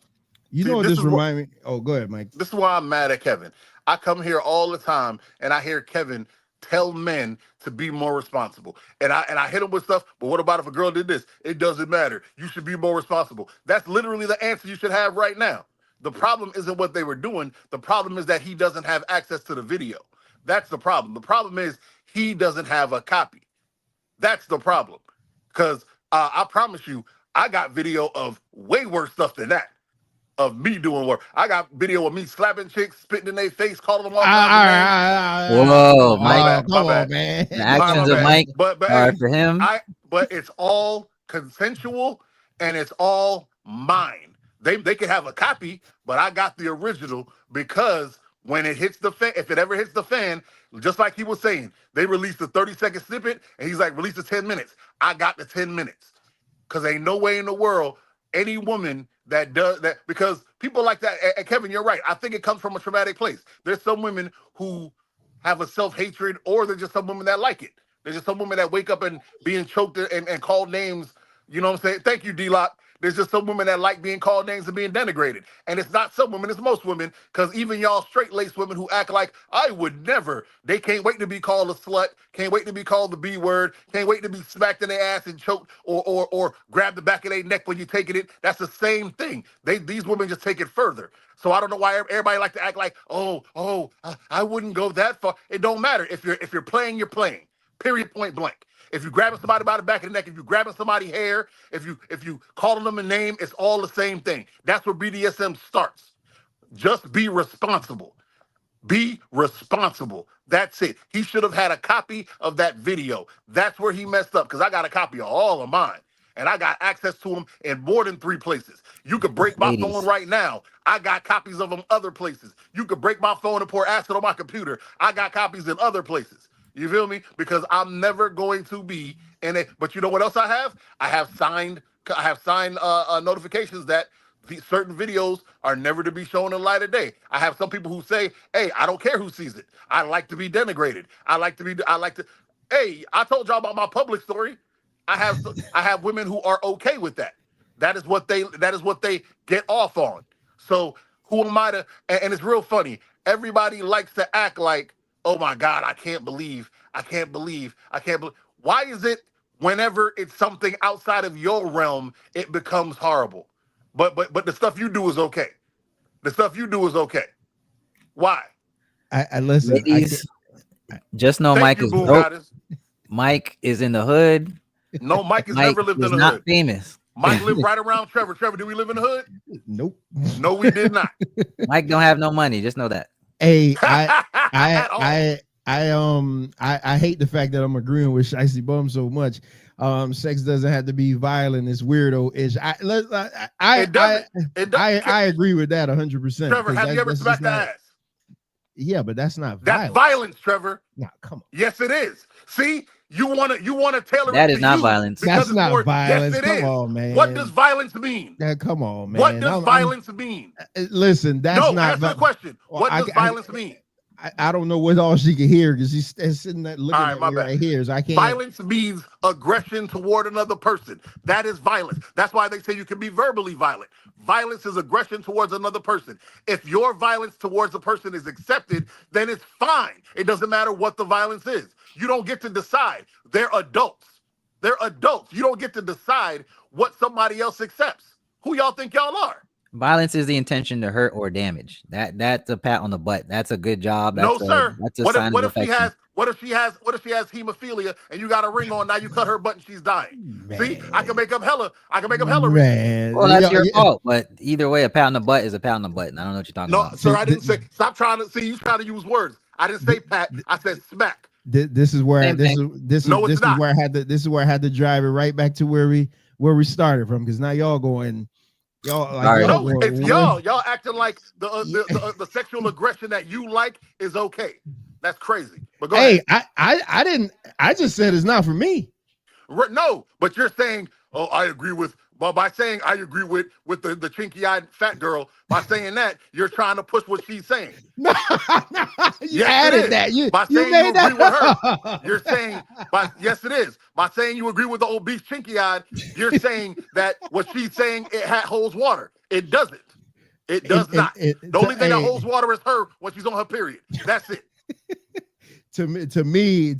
What this remind me? Oh, go ahead, Mike. This is why I'm mad at Kevin. I come here all the time and I hear Kevin tell men to be more responsible. And I hit him with stuff, but what about if a girl did this? It doesn't matter. You should be more responsible. That's literally the answer you should have right now. The problem isn't what they were doing. The problem is that he doesn't have access to the video. That's the problem. The problem is he doesn't have a copy. That's the problem. Because I promise you, I got video of way worse stuff than that. Of me doing work. I got video of me slapping chicks, spitting in their face, calling them all kinds of names. Whoa, Mike. My bad. Man. The actions of Mike are for him. But it's all consensual and it's all mine. They can have a copy, but I got the original, because when it hits the fan, if it ever hits the fan, just like he was saying, they released the 30-second snippet and he's like, release the 10 minutes. I got the 10 minutes. Because ain't no way in the world any woman that does that, because people like that, and Kevin, you're right. I think it comes from a traumatic place. There's some women who have a self-hatred, or there's just some women that like it. There's just some women that wake up and being choked and called names. You know what I'm saying? Thank you, D-Lock. There's just some women that like being called names and being denigrated. And it's not some women, it's most women, because even y'all straight-laced women who act like, I would never, they can't wait to be called a slut, can't wait to be called the B word, can't wait to be smacked in their ass and choked, or grab the back of their neck when you're taking it. That's the same thing. These women just take it further. So I don't know why everybody like to act like, I wouldn't go that far. It don't matter. If you're playing, you're playing. Period, point blank. If you're grabbing somebody by the back of the neck, if you're grabbing somebody's hair, if you calling them a name, it's all the same thing. That's where BDSM starts. Just be responsible. Be responsible. That's it. He should have had a copy of that video. That's where he messed up, because I got a copy of all of mine. And I got access to them in more than 3 places. You could break my phone right now. I got copies of them other places. You could break my phone and pour acid on my computer. I got copies in other places. You feel me? Because I'm never going to be in it. But you know what else I have? I have signed notifications that certain videos are never to be shown in the light of day. I have some people who say, hey, I don't care who sees it. I like to be denigrated. Hey, I told y'all about my public story. I have women who are okay with that. That is what they get off on. So who am I to, and it's real funny. Everybody likes to act like, oh my God, I can't believe. Why is it whenever it's something outside of your realm, it becomes horrible? But the stuff you do is okay. Why? I listen. Ladies, just know Mike is dope. Mike is in the hood. No, Mike has never lived in the not hood. Famous. Mike lived right around Trevor. Trevor, did we live in the hood? Nope. No, we did not. Mike don't have no money. Just know that. Hey, I hate the fact that I'm agreeing with Shicey Bum so much. Sex doesn't have to be violent. It's weirdo-ish. I agree with that 100%. Trevor, have you ever smacked the ass? Yeah, but that's not violence. That's violence, Trevor. Nah, come on. Yes, it is. See, You want to tailor That it is to not you violence. because That's it's not more. violence. Yes, it Come is. on, man. What does violence mean? Come on, man. What does violence mean? Listen, that's No, not. answer the question. Well, What does violence mean? I don't know what all she can hear because she's sitting there looking All right, at my me bad. right here. So I can't. Violence means aggression toward another person. That is violence. That's why they say you can be verbally violent. Violence is aggression towards another person. If your violence towards a person is accepted, then it's fine. It doesn't matter what the violence is. You don't get to decide. They're adults. They're adults. You don't get to decide what somebody else accepts. Who y'all think y'all are? Violence is the intention to hurt or damage. That's a pat on the butt. That's a good job. No, sir. That's a What sign if of affection. what if she has hemophilia and you got a ring on, now you cut her butt and she's dying? See, I can make up hella reasons. Man, Well, that's your fault. But either way, a pat on the butt is a pat on the butt. And I don't know what you're talking about. No, sir, I didn't say. Stop trying to see. You trying to use words. I didn't say pat. I said smack. This is where this is where I had to drive it right back to where we started from, because now y'all going. Y'all acting like the sexual aggression that you like is okay. That's crazy. But go ahead. I just said it's not for me. No, but you're saying, oh, I agree with. Well, by saying I agree with the chinky-eyed fat girl, by saying that, you're trying to push what she's saying. No, you added that. By saying you agree with her, you're saying, yes, it is. By saying you agree with the obese chinky-eyed, you're saying that what she's saying, it holds water. It doesn't. It does not. The only thing that holds water is her when she's on her period. That's it. To me,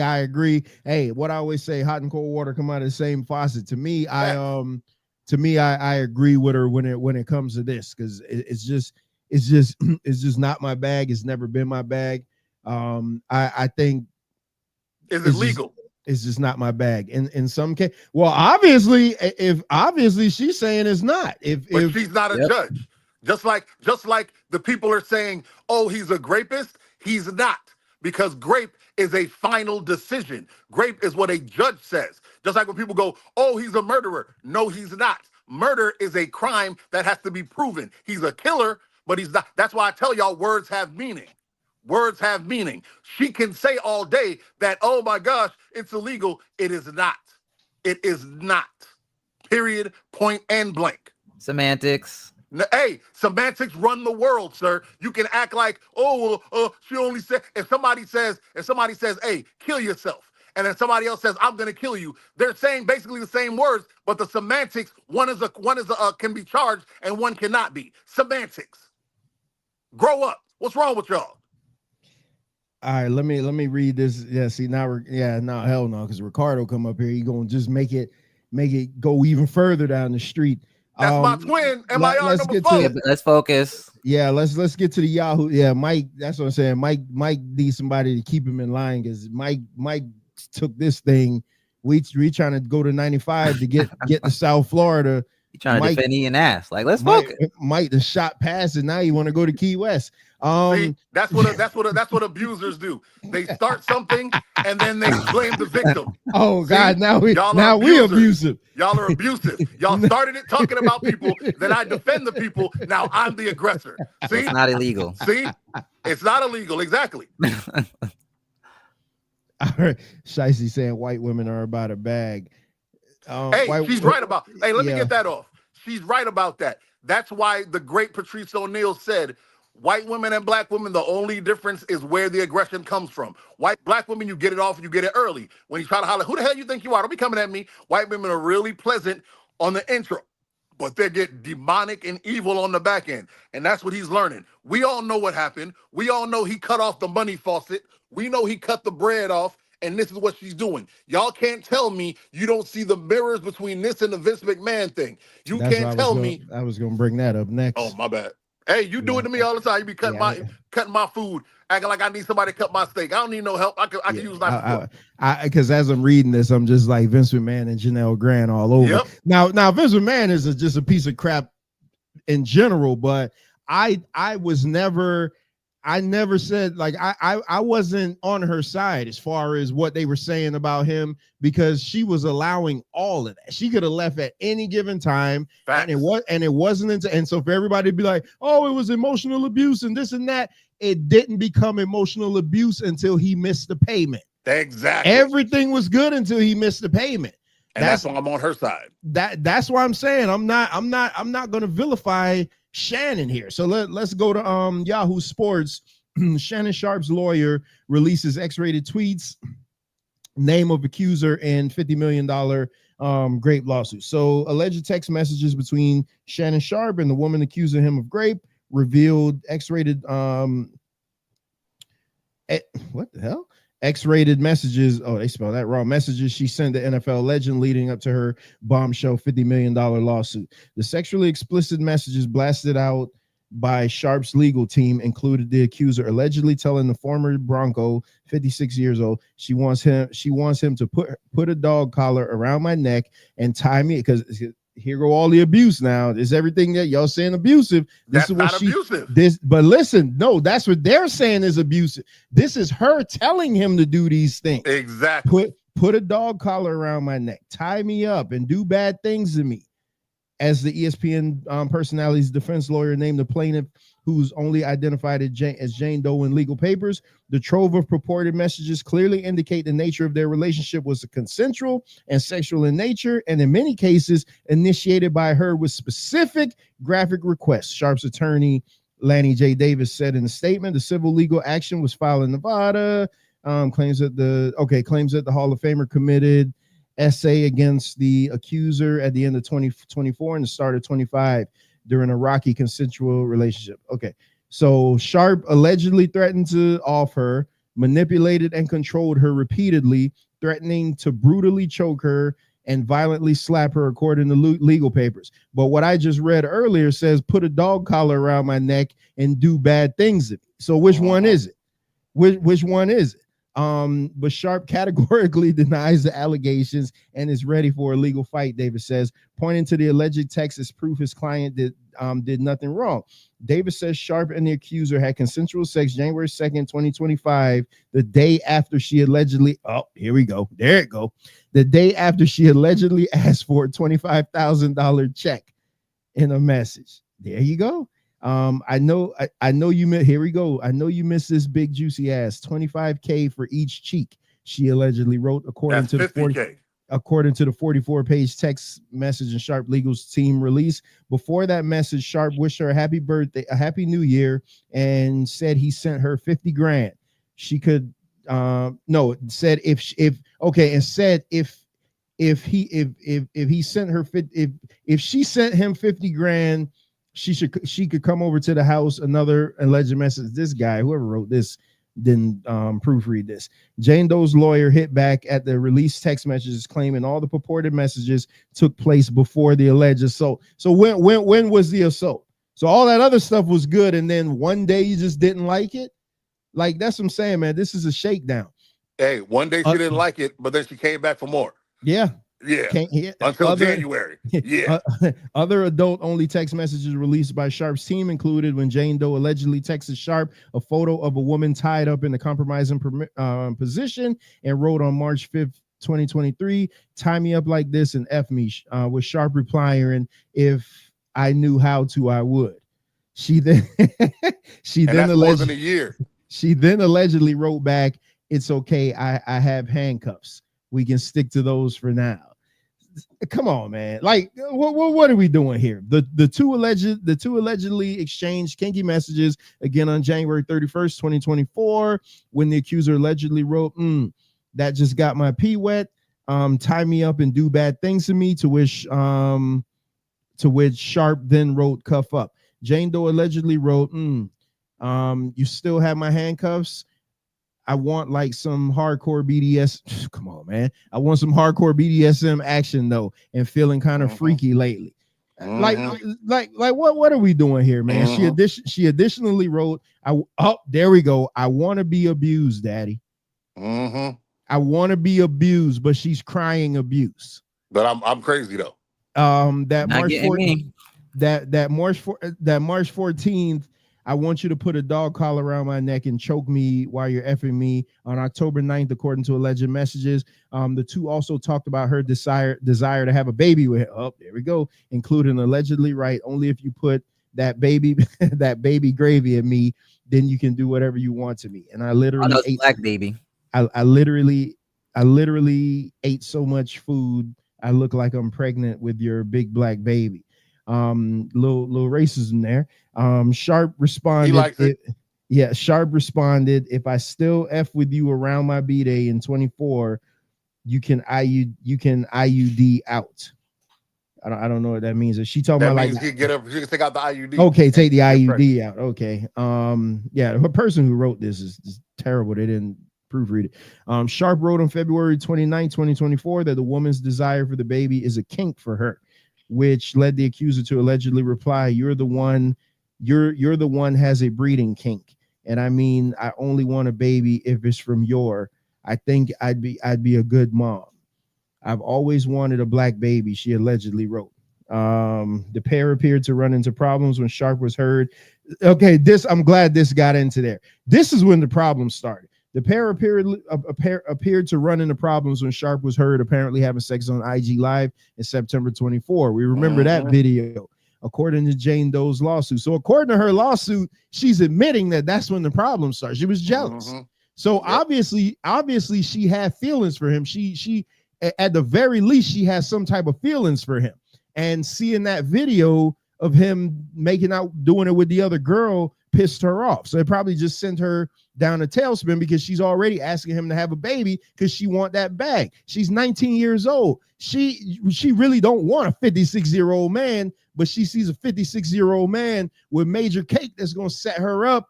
I agree. Hey, what I always say, hot and cold water come out of the same faucet. To me, I agree with her when it comes to this, because it's just not my bag. It's never been my bag. I think is it legal? It's just not my bag. In some case, well, obviously she's saying it's not. If she's not a judge, just like the people are saying, oh, he's a rapist. He's not, because grape is a final decision. Grape is what a judge says. Just like when people go, oh, he's a murderer. No, he's not. Murder is a crime that has to be proven. He's a killer, but he's not. That's why I tell y'all words have meaning. Words have meaning. She can say all day that, oh my gosh, it's illegal. It is not. It is not. Period, point, and blank. Semantics. Hey, semantics run the world, sir. You can act like, she only said, if somebody says, hey, kill yourself, and then somebody else says, I'm gonna kill you, they're saying basically the same words, but the semantics, one is can be charged and one cannot be. Semantics. Grow up. What's wrong with y'all? All right, let me read this. Yeah, see now, hell no, because Ricardo come up here, he gonna just make it go even further down the street. That's my twin. MIR number 4. Let's focus. Yeah, let's get to the Yahoo. Yeah, Mike. That's what I'm saying. Mike needs somebody to keep him in line, because Mike took this thing. We trying to go to 95 to get to South Florida. You trying to defend Ian ass? Like, let's focus. Mike the shot past, and now you want to go to Key West. See, that's what abusers do. They start something and then they blame the victim. Oh God, now we abusive. Y'all are abusive. Y'all started it talking about people. Then I defend the people. Now I'm the aggressor. See, it's not illegal. See, it's not illegal. Exactly. All right, Shicey saying white women are about a bag. She's right about. Hey, let me get that off. She's right about that. That's why the great Patrice O'Neal said, white women and black women, the only difference is where the aggression comes from. Black women, you get it off, you get it early. When you try to holler, who the hell you think you are? Don't be coming at me. White women are really pleasant on the intro, but they get demonic and evil on the back end. And that's what he's learning. We all know what happened. We all know he cut off the money faucet. We know he cut the bread off. And this is what she's doing. Y'all can't tell me you don't see the mirrors between this and the Vince McMahon thing. Can't tell me. I was going to bring that up next. Oh, my bad. Hey, you do it to me all the time. You be cutting my food, acting like I need somebody to cut my steak. I don't need no help. I can use my support. Because as I'm reading this, I'm just like Vince McMahon and Janelle Grant all over. Yep. Now Vince McMahon is just a piece of crap in general, but I never said, like, I wasn't on her side as far as what they were saying about him, because she was allowing all of that. She could have left at any given time. Facts. and it wasn't and so for everybody to be like, oh, it was emotional abuse and this and that, it didn't become emotional abuse until he missed the payment. Exactly. Everything was good until he missed the payment. And that's why I'm on her side. That's why I'm saying I'm not going to vilify Shannon here. So let's go to Yahoo Sports. Shannon Sharpe's lawyer releases X-rated tweets, name of accuser, and $50 million grape lawsuit. So alleged text messages between Shannon Sharpe and the woman accusing him of grape revealed X-rated what the hell? X-rated messages. Oh, they spell that wrong. Messages she sent the NFL legend leading up to her bombshell $50 million lawsuit. The sexually explicit messages blasted out by Sharpe's legal team included the accuser allegedly telling the former Bronco, 56 years old, she wants him to put a dog collar around my neck and tie me, because here go all the abuse now. This everything that y'all saying abusive. This That's is what not abusive. But listen, no, that's what they're saying is abusive. This is her telling him to do these things. Exactly. Put a dog collar around my neck, tie me up, and do bad things to me. As the ESPN personality's defense lawyer named the plaintiff, who's only identified as Jane Doe in legal papers, the trove of purported messages clearly indicate the nature of their relationship was consensual and sexual in nature, and in many cases initiated by her with specific graphic requests. Sharpe's attorney, Lanny J. Davis, said in a statement, the civil legal action was filed in Nevada. Claims that the Hall of Famer committed essay against the accuser at the end of 2024 and the start of 25 during a rocky consensual relationship. Okay, so Sharpe allegedly threatened to off her, manipulated and controlled her repeatedly, threatening to brutally choke her and violently slap her, according to legal papers. But what I just read earlier says put a dog collar around my neck and do bad things to me. So which one is it? Which one is it? But Sharpe categorically denies the allegations and is ready for a legal fight, Davis says, pointing to the alleged text as proof his client did nothing wrong. Davis says Sharpe and the accuser had consensual sex January 2nd, 2025, the day after she allegedly, the day after she allegedly asked for a $25,000 check in a message. There you go. I know you missed. Here we go. I know you missed this big juicy ass. $25K for each cheek, she allegedly wrote, according to the 44-page text message in Sharpe Legal's team release. Before that message, Sharpe wished her a happy birthday, a happy new year, and said he sent her 50 grand. She could said if he sent her if she sent him 50 grand, she could come over to the house. Another alleged message. This guy, whoever wrote this, didn't proofread this. Jane Doe's lawyer hit back at the released text messages, claiming all the purported messages took place before the alleged assault. So when was the assault? So all that other stuff was good, and then one day you just didn't like it. Like, that's what I'm saying, man. This is a shakedown. Hey, one day she didn't like it, but then she came back for more. Yeah. Yeah. Until January. Yeah. Other adult-only text messages released by Sharpe's team included when Jane Doe allegedly texted Sharpe a photo of a woman tied up in a compromising position and wrote on March 5th, 2023, "Tie me up like this and F me," with Sharpe replying, "If I knew how to, I would." She then more than a year. She then allegedly wrote back, "It's okay. I have handcuffs. We can stick to those for now." Come on, man. Like, what are we doing here? The two allegedly exchanged kinky messages again on January 31st, 2024, when the accuser allegedly wrote, "That just got my pee wet. Tie me up and do bad things to me," to which Sharpe then wrote, "Cuff up." Jane Doe allegedly wrote, "You still have my handcuffs? I want like some hardcore BDS." Come on, man. "I want some hardcore BDSM action though, and feeling kind of freaky lately." Like what are we doing here, man? She additionally wrote, there we go. "I want to be abused, daddy." I want to be abused, but she's crying abuse. But I'm crazy though. That March 14th, "I want you to put a dog collar around my neck and choke me while you're effing me," on October 9th, according to alleged messages. The two also talked about her desire to have a baby with her. There we go. Including allegedly, right, "Only if you put that baby gravy in me, then you can do whatever you want to me." And I literally ate black baby. I literally ate so much food I look like I'm pregnant with your big black baby. Little racism there. Sharpe responded. He likes it. Yeah, Sharpe responded, if I still F with you around my B-Day in 24, you can IUD out. I don't know what that means. Is she talking That about means like she can take out the IUD. okay, take the and get IUD pregnant. out. Okay. Yeah, the person who wrote this is terrible. They didn't proofread it. Sharpe wrote on February 29, 2024, that the woman's desire for the baby is a kink for her, which led the accuser to allegedly reply, you're the one has a breeding kink. And I mean, I only want a baby if it's from your. I think I'd be a good mom. I've always wanted a black baby, she allegedly wrote. The pair appeared to run into problems when Sharpe was heard. Okay, I'm glad this got into there. This is when the problem started. The pair appeared to run into problems when Sharpe was heard apparently having sex on IG Live in September 24. We remember that video, according to Jane Doe's lawsuit. So according to her lawsuit, she's admitting that that's when the problem started. She was jealous. So obviously she had feelings for him. She at the very least, she has some type of feelings for him. And seeing that video of him making out, doing it with the other girl pissed her off. So it probably just sent her down a tailspin because she's already asking him to have a baby because she want that bag. She's 19 years old. She really don't want a 56-year-old man, but she sees a 56-year-old man with major cake that's going to set her up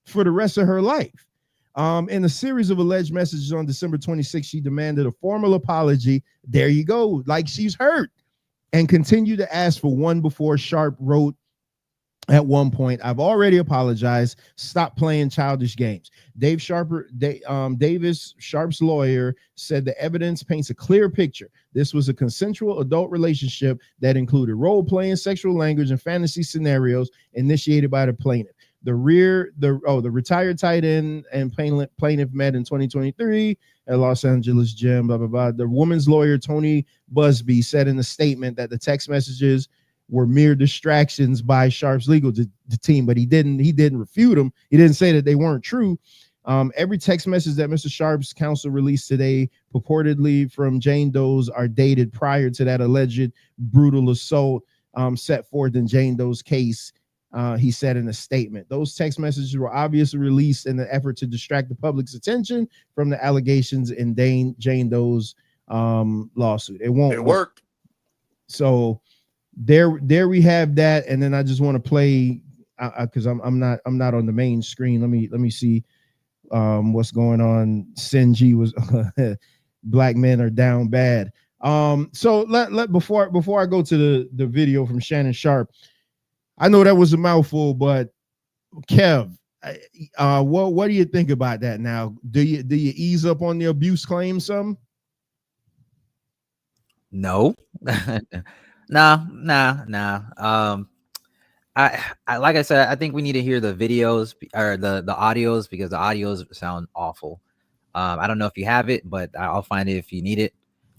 for the rest of her life. In a series of alleged messages on December 26, she demanded a formal apology. There you go, like she's hurt, and continued to ask for one before Sharpe wrote at one point, I've already apologized. Stop playing childish games. Davis, Sharpe's lawyer, said the evidence paints a clear picture. This was a consensual adult relationship that included role-playing, sexual language, and fantasy scenarios initiated by the plaintiff. The retired tight end and plaintiff met in 2023 at Los Angeles gym, blah, blah, blah. The woman's lawyer, Tony Busby, said in a statement that the text messages were mere distractions by Sharpe's legal team, but he didn't refute them. He didn't say that they weren't true. Every text message that Mr. Sharpe's counsel released today, purportedly from Jane Doe's, are dated prior to that alleged brutal assault set forth in Jane Doe's case. He said in a statement, those text messages were obviously released in the effort to distract the public's attention from the allegations in Jane Doe's lawsuit. It worked. So there we have that. And then I just want to play because I'm not on the main screen. Let me see what's going on. Sinji was black men are down bad. So let before I go to the video from Shannon Sharpe. I know that was a mouthful, but Kev, what do you think about that now? Do you ease up on the abuse claim some? No. Nah. I like I said, I think we need to hear the videos or the audios because the audios sound awful. I don't know if you have it, but I'll find it if you need it.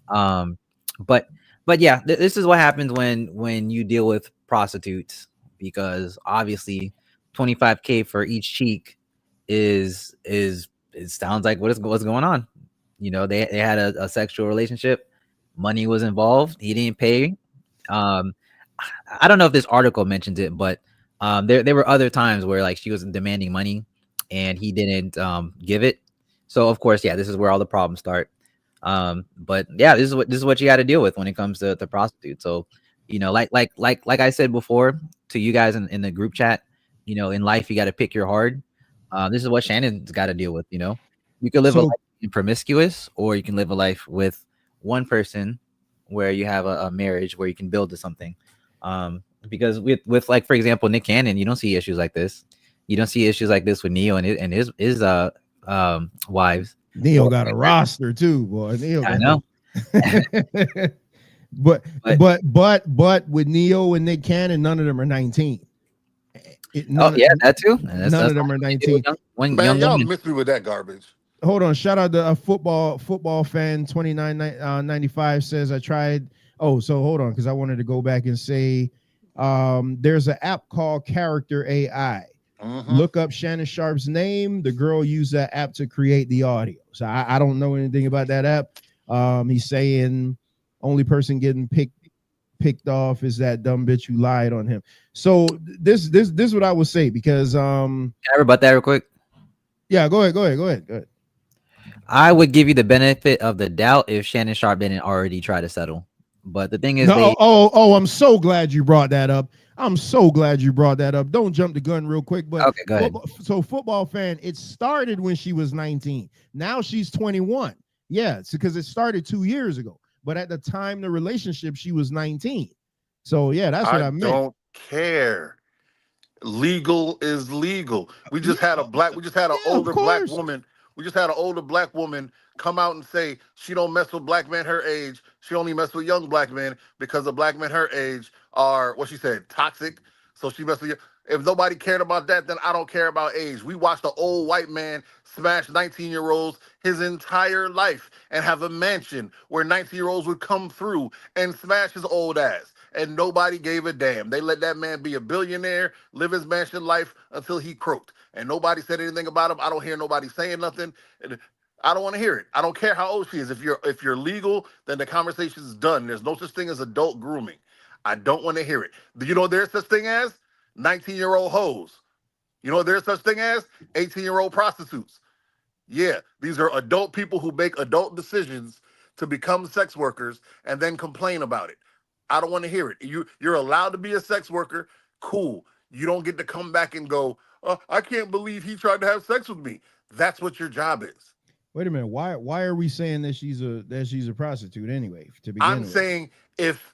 But yeah, this is what happens when you deal with prostitutes, because obviously $25K for each cheek is it sounds like what's going on. You know, they had a sexual relationship, money was involved, he didn't pay. I don't know if this article mentions it, but there were other times where like she was demanding money and he didn't give it. So of course, yeah, this is where all the problems start. But yeah, this is what you got to deal with when it comes to prostitutes. So, you know, like I said before to you guys in the group chat, you know, in life you got to pick your hard. This is what Shannon's got to deal with. You know, you can live a life promiscuous, or you can live a life with one person where you have a marriage where you can build to something. Because with like, for example, Nick Cannon, you don't see issues like this. You don't see issues like this with Neo and his wives. Neo got a roster too, boy. I know. but with Neo and Nick Cannon, none of them are 19. That too. None of them are 19. Man, y'all miss me with that garbage. Hold on. Shout out to a football fan 2995 says I tried. Oh, so hold on, because I wanted to go back and say there's an app called Character AI Look up Shannon Sharpe's name. The girl used that app to create the audio. So I don't know anything about that app. He's saying only person getting picked off is that dumb bitch who lied on him. So this is what I would say, because Can I rebut that real quick? Yeah, go ahead. I would give you the benefit of the doubt if Shannon Sharpe didn't already try to settle. But the thing is, I'm so glad you brought that up. Don't jump the gun real quick. But okay, go ahead. So football fan, it started when she was 19. Now she's 21. Yeah, it's because it started 2 years ago. But at the time the relationship, she was 19. So yeah, that's what I meant. I don't care. Legal is legal. We just had an older black woman. We just had an older black woman come out and say she don't mess with black men her age. She only mess with young black men because the black men her age are, what she said, toxic. So she mess with you. If nobody cared about that, then I don't care about age. We watched an old white man smash 19-year-olds his entire life and have a mansion where 19-year-olds would come through and smash his old ass. And nobody gave a damn. They let that man be a billionaire, live his mansion life until he croaked. And nobody said anything about him. I don't hear nobody saying nothing. I don't want to hear it. I don't care how old she is. If you're legal, then the conversation is done. There's no such thing as adult grooming. I don't want to hear it. Do you know there's such thing as 19-year-old hoes? You know there's such thing as 18-year-old prostitutes? Yeah, these are adult people who make adult decisions to become sex workers and then complain about it. I don't want to hear it. You're allowed to be a sex worker. Cool. You don't get to come back and go, I can't believe he tried to have sex with me. That's what your job is. Wait a minute. Why are we saying that she's a prostitute anyway? To begin I'm saying if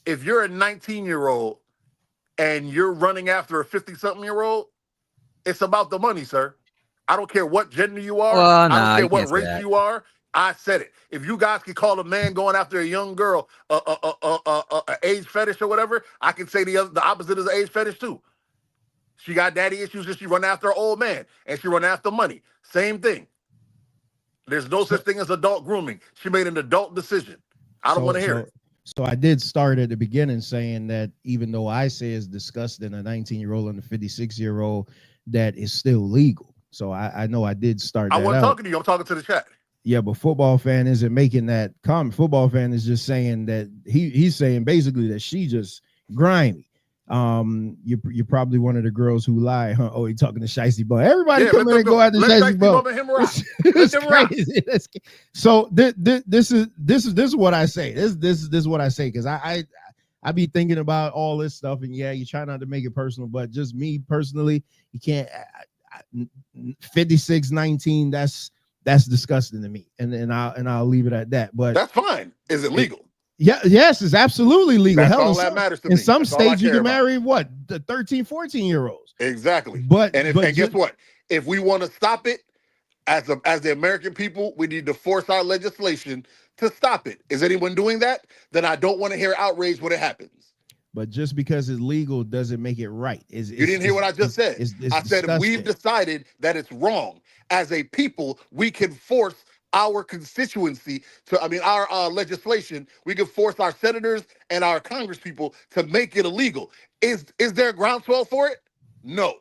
you're a 19-year-old and you're running after a 50-something-year-old, it's about the money, sir. I don't care what gender you are. I don't care what race you are. I said it. If you guys can call a man going after a young girl a age fetish or whatever, I can say the opposite is an age fetish too. She got daddy issues and she run after an old man and she run after money. Same thing. There's no such thing as adult grooming. She made an adult decision. I don't want to hear it. So I did start at the beginning saying that even though I say it's disgusting, a 19-year-old and a 56-year-old, that is still legal. So I know I did start that out. I wasn't talking to you. I'm talking to the chat. Yeah, but football fan isn't making that comment. Football fan is just saying that he's saying basically that she just grimy. You're probably one of the girls who lie, huh? Oh, he talking to Shicey Bum. Everybody come in and go after Shicey Bum. So this is what I say. This is what I say, because I be thinking about all this stuff, and yeah, you try not to make it personal, but just me personally, you can't. 56-19. That's disgusting to me, and I'll leave it at that. But that's fine. Is it legal? Yes, it's absolutely legal. That's all that matters to me. In some states, you can marry the 13, 14-year-olds. Exactly. And guess what? If we want to stop it, as the American people, we need to force our legislation to stop it. Is anyone doing that? Then I don't want to hear outrage when it happens. But just because it's legal doesn't make it right. You didn't hear what I just said. I said if we've decided that it's wrong, as a people, we can force our constituency our legislation. We can force our senators and our congresspeople to make it illegal. Is there a groundswell for it? No.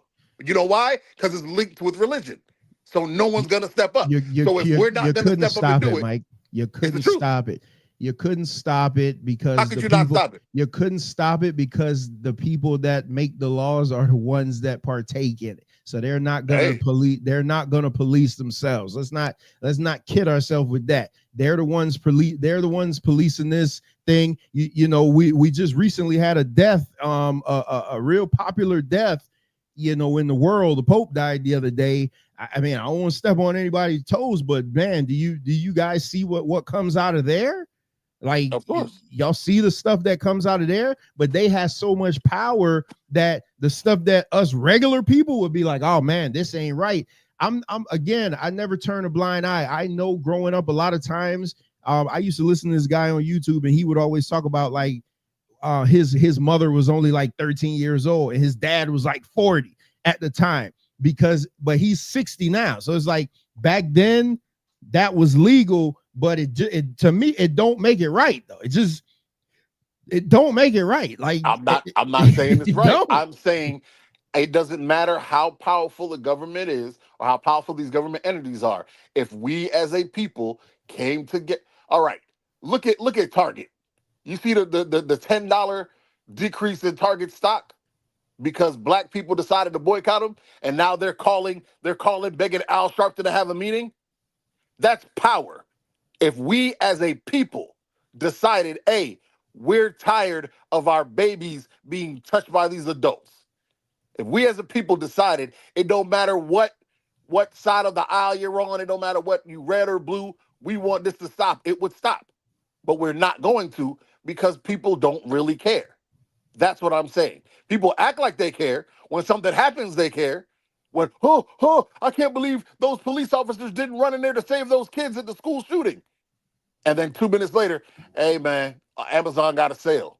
You know why? Because it's linked with religion. So no one's going to step up. So if we're not going to step up and do it, Mike, you couldn't stop it. You couldn't stop it because not stop it? You couldn't stop it because the people that make the laws are the ones that partake in it. So they're not going to police. They're not going to police themselves. Let's not kid ourselves with that. They're the ones They're the ones policing this thing. We just recently had a death, a real popular death. In the world. The Pope died the other day. I mean, I don't want to step on anybody's toes, but man, do you guys see what comes out of there? Like, of course, y'all see the stuff that comes out of there, but they have so much power that the stuff that us regular people would be like, oh man, this ain't right. I never turn a blind eye. I know growing up a lot of times, I used to listen to this guy on YouTube, and he would always talk about like his mother was only like 13 years old and his dad was like 40 at the time, but he's 60 now. So it's like back then that was legal, but it to me, it don't make it right though. It don't make it right. Like I'm not saying it's right. I'm saying It doesn't matter how powerful the government is or how powerful these government entities are. If we as a people came to get all right, look at Target. You see the $10 decrease in Target stock because black people decided to boycott them, and now they're calling begging Al Sharpton to have a meeting. That's power. If we as a people decided, hey, we're tired of our babies being touched by these adults. If we as a people decided, it don't matter what side of the aisle you're on, it don't matter what you red or blue, we want this to stop, it would stop. But we're not going to because people don't really care. That's what I'm saying. People act like they care. When something happens, they care. When, I can't believe those police officers didn't run in there to save those kids at the school shooting. And then 2 minutes later, hey man, Amazon got a sale.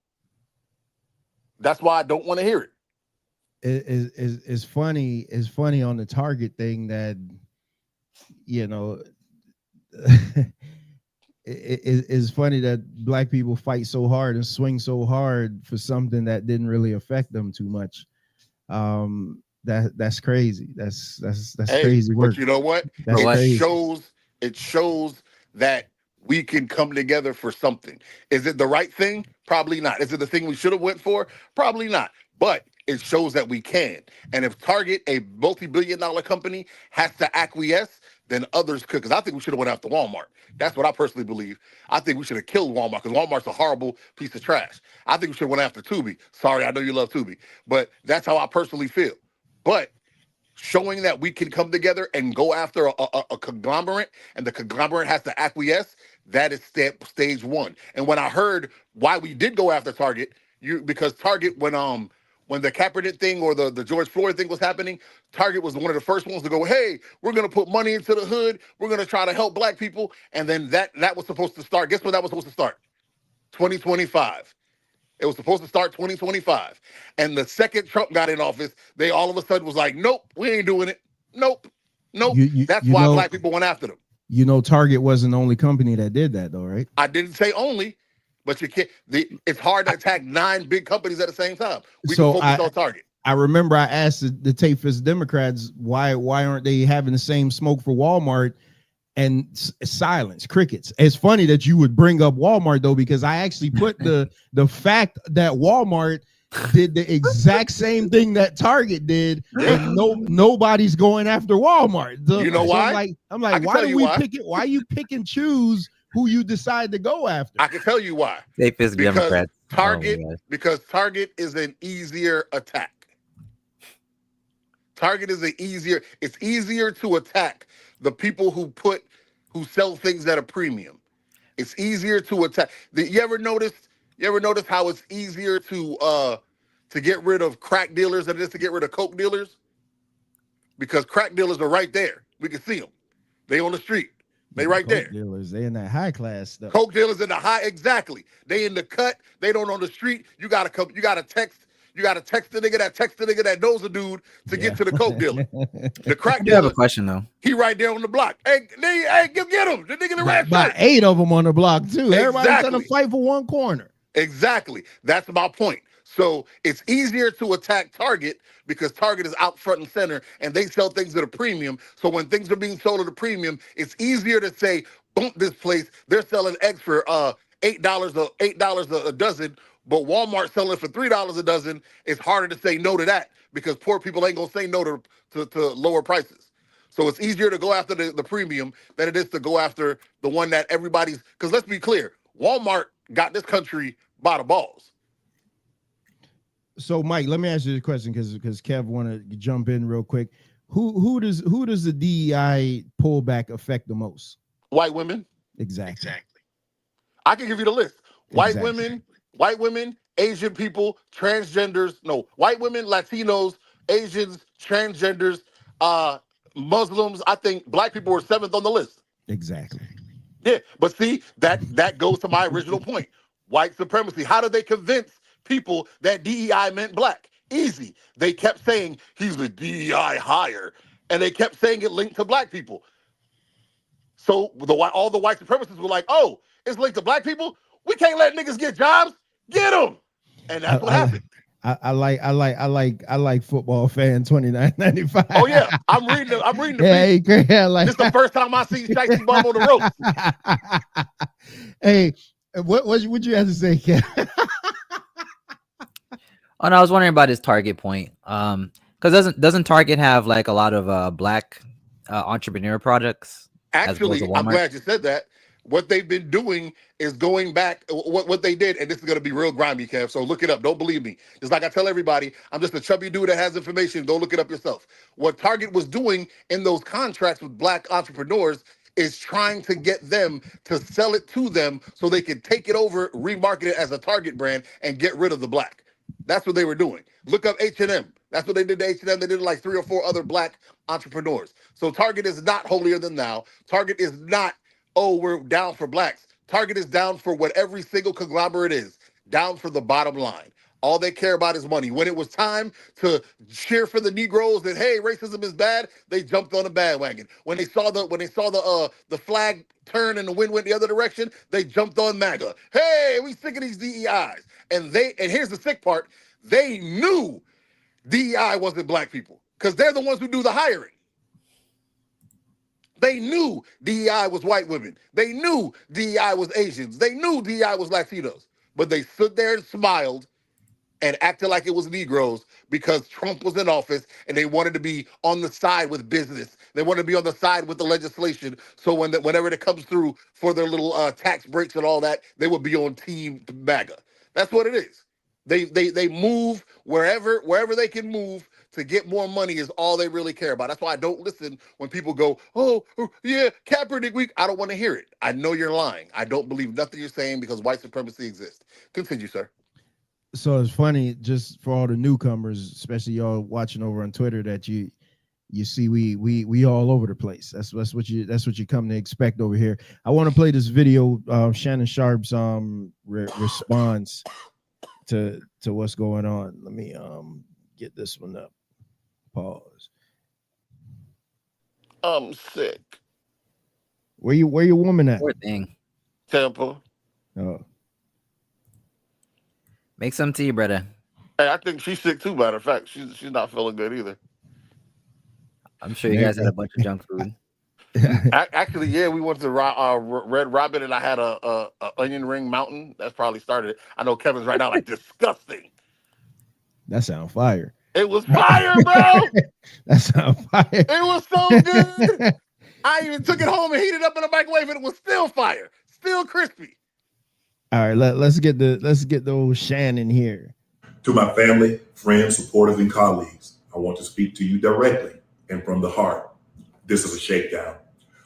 That's why I don't want to hear it. It's funny. It's funny on the Target thing that, you know, it's funny that black people fight so hard and swing so hard for something that didn't really affect them too much. That's crazy. That's crazy work. But you know what? It shows that we can come together for something. Is it the right thing? Probably not. Is it the thing we should have went for? Probably not. But it shows that we can. And if Target, a multi-billion-dollar company, has to acquiesce, then others could. Because I think we should have went after Walmart. That's what I personally believe. I think we should have killed Walmart because Walmart's a horrible piece of trash. I think we should have went after Tubi. Sorry, I know you love Tubi. But that's how I personally feel. But showing that we can come together and go after a conglomerate, and the conglomerate has to acquiesce, that is stage one. And when I heard why we did go after Target, because Target, when the Kaepernick thing or the George Floyd thing was happening, Target was one of the first ones to go, hey, we're going to put money into the hood. We're going to try to help black people. And then that was supposed to start. Guess when that was supposed to start? 2025. It was supposed to start 2025. And the second Trump got in office, they all of a sudden was like, nope, we ain't doing it. Nope. That's why black people went after them. You know, Target wasn't the only company that did that, though, right? I didn't say only, but you can't. It's hard to attack 9 big companies at the same time. We can focus on Target. I remember I asked the Tape-Fist Democrats why aren't they having the same smoke for Walmart, and silence, crickets. It's funny that you would bring up Walmart though, because I actually put the fact that Walmart did the exact same thing that Target did, and nobody's going after Walmart. You know why? I'm like, why you pick and choose who you decide to go after? I can tell you why. Because Target is an easier attack. Target is it's easier to attack the people who sell things at a premium. It's easier to attack. You ever notice how it's easier to get rid of crack dealers than it is to get rid of coke dealers? Because crack dealers are right there. We can see them. They on the street. They right there. Dealers, they in that high class stuff. Coke dealers in the high, exactly. They in the cut. They don't on the street. You gotta text the nigga that knows a dude to get to the coke dealer. The crack dealer. I have a question though. He right there on the block. Hey, get him. The nigga in the red shirt. About 8 of them on the block too. Exactly. Everybody's trying to fight for one corner. Exactly. That's my point. So it's easier to attack Target because Target is out front and center and they sell things at a premium. So when things are being sold at a premium, it's easier to say, boom, this place, they're selling eggs for $8 a dozen, but Walmart selling for $3 a dozen. It's harder to say no to that because poor people ain't gonna say no to lower prices. So it's easier to go after the premium than it is to go after the one that everybody's, because let's be clear, Walmart got this country by the balls. So, Mike, let me ask you a question because Kev want to jump in real quick. Who does the DEI pullback affect the most? White women. Exactly. I can give you the list. White women, Asian people, transgenders. No, white women, Latinos, Asians, transgenders, Muslims. I think black people were 7th on the list. Exactly. Yeah, but see, that goes to my original point. White supremacy. How did they convince people that DEI meant black? Easy. They kept saying he's the DEI hire, and they kept saying it linked to black people. So all the white supremacists were like, oh, it's linked to black people? We can't let niggas get jobs. Get them. And that's what happened. I like football fan 29.95. Oh yeah, I'm reading the Hey, beat. like This is the first time I see Shiesty Bum on the ropes. Hey, what you have to say, Kev? Oh no, I was wondering about his Target point. Because doesn't Target have like a lot of black entrepreneur products? Actually, I'm glad you said that. What they've been doing is going back. What they did, and this is going to be real grimy, Kev. So look it up. Don't believe me. Just like I tell everybody, I'm just a chubby dude that has information. Go look it up yourself. What Target was doing in those contracts with black entrepreneurs is trying to get them to sell it to them so they can take it over, remarket it as a Target brand, and get rid of the black. That's what they were doing. Look up H&M. That's what they did to H&M. They did like 3 or 4 other black entrepreneurs. So Target is not holier than thou. Target is not, oh, we're down for blacks. Target is down for what every single conglomerate is, down for the bottom line. All they care about is money. When it was time to cheer for the Negroes that, hey, racism is bad, they jumped on the bandwagon. When they saw the flag turn and the wind went the other direction, they jumped on MAGA. Hey, we sick of these DEIs. And here's the sick part, they knew DEI wasn't black people because they're the ones who do the hiring. They knew DEI was white women. They knew DEI was Asians. They knew DEI was Latinos. But they stood there and smiled and acted like it was Negroes because Trump was in office and they wanted to be on the side with business. They wanted to be on the side with the legislation. So whenever it comes through for their little tax breaks and all that, they would be on team MAGA. That's what it is. They move wherever they can move to get more money is all they really care about. That's why I don't listen when people go, oh yeah, Kaepernick week. I don't want to hear it. I know you're lying. I don't believe nothing you're saying because white supremacy exists. Continue, sir. So it's funny, just for all the newcomers, especially y'all watching over on Twitter, that you see we all over the place. That's what you come to expect over here. I want to play this video of Shannon Sharpe's response to what's going on. Let me get this one up. Pause. I'm sick. Where your woman at? Poor thing. Tampa. Oh. Make some tea, brother. Hey, I think she's sick too, matter of fact. She's not feeling good either. I'm sure you guys had a bunch of junk food. Actually, yeah, we went to Red Robin and I had a onion ring mountain. That's probably started it. I know Kevin's right now like disgusting. That sounds fire. It was fire, bro. That sounds fire. It was so good. I even took it home and heated it up in the microwave and it was still fire, still crispy. All right, let's get the old Shannon here. To my family, friends, supporters, and colleagues, I want to speak to you directly and from the heart. This is a shakedown.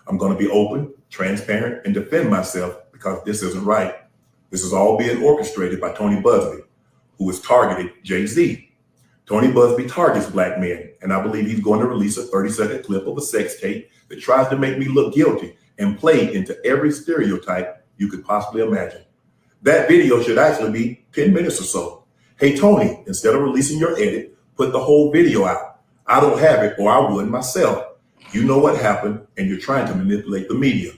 I'm going to be open, transparent, and defend myself because this isn't right. This is all being orchestrated by Tony Busby, who has targeted Jay-Z. Tony Busby targets black men, and I believe he's going to release a 30-second clip of a sex tape that tries to make me look guilty and play into every stereotype you could possibly imagine. That video should actually be 10 minutes or so. Hey, Tony, instead of releasing your edit, put the whole video out. I don't have it, or I would myself. You know what happened, and you're trying to manipulate the media.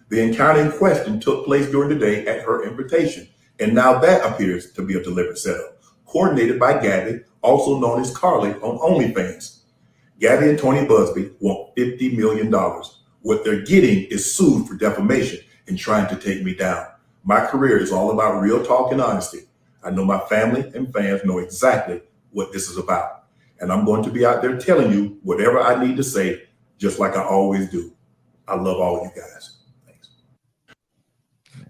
The encounter in question took place during the day at her invitation, and now that appears to be a deliberate setup, coordinated by Gabby, also known as Carly on OnlyFans. Gabby and Tony Busby want $50 million. What they're getting is sued for defamation and trying to take me down. My career is all about real talk and honesty. I know my family and fans know exactly what this is about. And I'm going to be out there telling you whatever I need to say, just like I always do. I love all you guys. Thanks.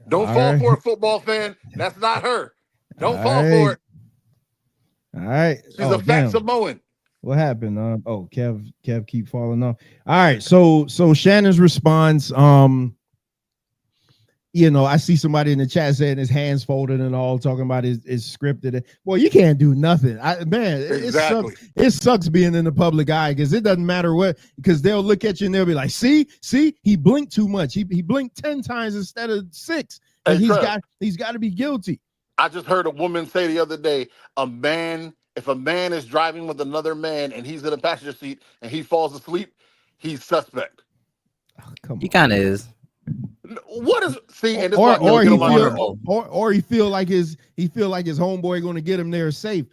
Don't fall for a football fan. That's not her. Don't fall for it. All right. She's a fat Samoan. What happened? Kev keep falling off. All right. So Shannon's response, I see somebody in the chat saying his hands folded and all, talking about his scripted. Well, you can't do nothing. It sucks being in the public eye because it doesn't matter what, because they'll look at you and they'll be like, see, he blinked too much. He blinked 10 times instead of 6. And he's got to be guilty. I just heard a woman say the other day, if a man is driving with another man and he's in the passenger seat and he falls asleep, he's suspect. Oh, he kind of is. What is and this or he feel like his homeboy going to get him there safe.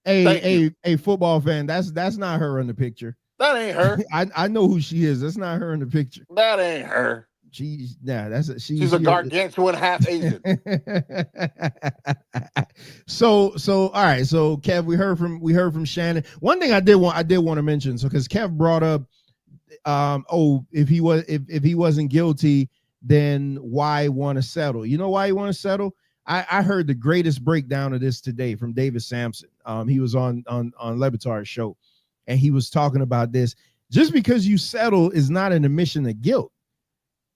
a football fan. That's not her in the picture. That ain't her. I know who she is. That's not her in the picture. That ain't her. She's a gargantuan half Asian. So all right. So Kev, we heard from Shannon. One thing I did want to mention. So because Kev brought up, if he wasn't guilty, then why want to settle? You know why he want to settle? I heard the greatest breakdown of this today from David Sampson. He was on Levitar's show, and he was talking about this. Just because you settle is not an admission of guilt.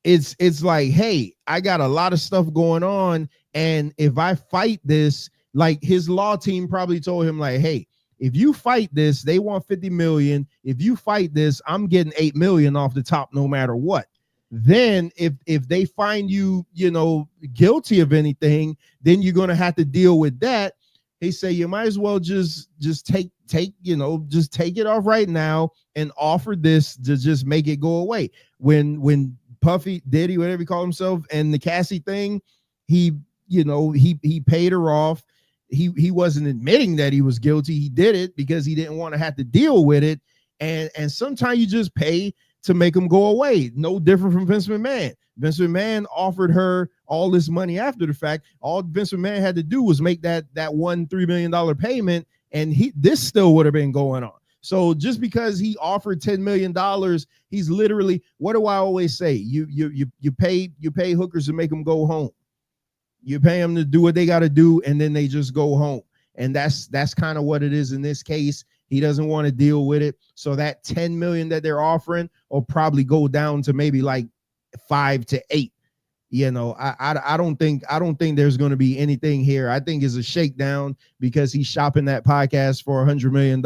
It's like, hey, I got a lot of stuff going on, and if I fight this, like his law team probably told him, like, hey, if you fight this, they want 50 million. If you fight this, I'm getting 8 million off the top no matter what. Then if they find you, guilty of anything, then you're going to have to deal with that. They say you might as well just take it off right now and offer this to just make it go away. When Puffy, Diddy, whatever he called himself, and the Cassie thing, he paid her off. He wasn't admitting that he was guilty. He did it because he didn't want to have to deal with it. And sometimes you just pay to make them go away. No different from Vince McMahon. Vince McMahon offered her all this money after the fact. All Vince McMahon had to do was make that $3 million payment, and this still would have been going on. So just because he offered $10 million, he's literally, what do I always say? You pay hookers to make them go home. You pay them to do what they got to do, and then they just go home. And that's kind of what it is in this case. He doesn't want to deal with it. So that 10 million that they're offering will probably go down to maybe like 5 to 8. I don't think there's going to be anything here. I think it's a shakedown because he's shopping that podcast for $100 million,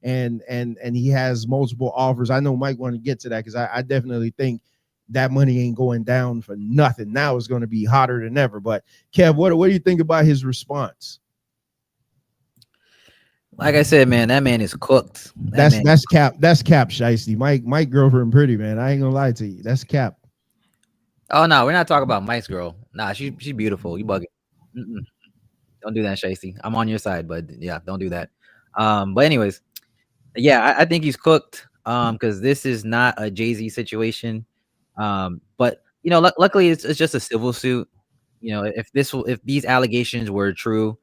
and he has multiple offers. I know Mike want to get to that because I definitely think that money ain't going down for nothing. Now it's going to be hotter than ever. But Kev, what do you think about his response? Like I said, man, that man is cooked. That's cap Shiesty. Mike girlfriend pretty, man. I ain't gonna lie to you. That's cap. Oh no, we're not talking about Mike's girl. Nah, she's beautiful. You bugging. Don't do that, Shiesty. I'm on your side, but yeah, don't do that. But anyways, yeah, I think he's cooked. Because this is not a Jay-Z situation. But luckily it's just a civil suit. If these allegations were true,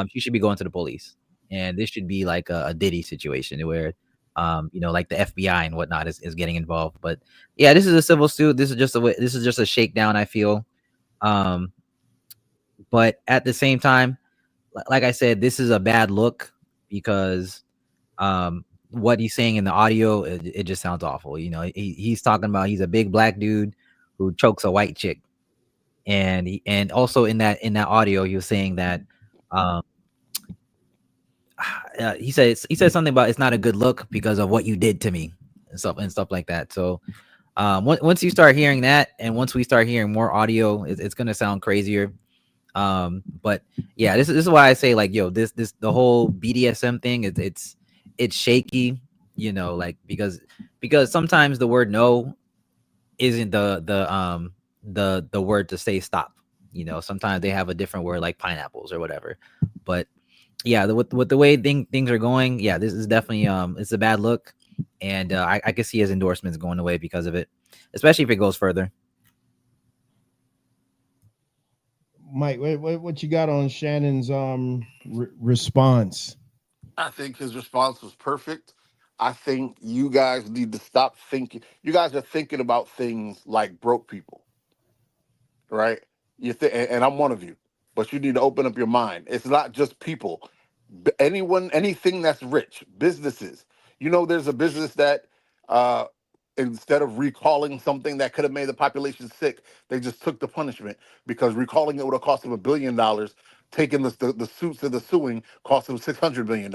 she should be going to the police. And this should be like a Diddy situation where, like the FBI and whatnot is getting involved. But yeah, this is a civil suit. This is just a shakedown, I feel. But at the same time, like I said, this is a bad look because what he's saying in the audio, it just sounds awful. He's talking about he's a big black dude who chokes a white chick, and also in that audio he was saying that. He said something about it's not a good look because of what you did to me and stuff like that. So once you start hearing that, and once we start hearing more audio, it's gonna sound crazier. But yeah, this is why I say, like, yo, this the whole BDSM thing, it's shaky, like because sometimes the word no isn't the word to say stop. Sometimes they have a different word like pineapples or whatever. But yeah, with the way things are going, yeah, this is definitely it's a bad look, and I can see his endorsements going away because of it, especially if it goes further. Mike, what you got on Shannon's response? I think his response was perfect. I think you guys need to stop thinking. You guys are thinking about things like broke people, right? And I'm one of you. But you need to open up your mind. It's not just people. Anything that's rich, businesses. There's a business that instead of recalling something that could have made the population sick, they just took the punishment because recalling it would have cost them $1 billion. Taking the suits and the suing cost them $600 million.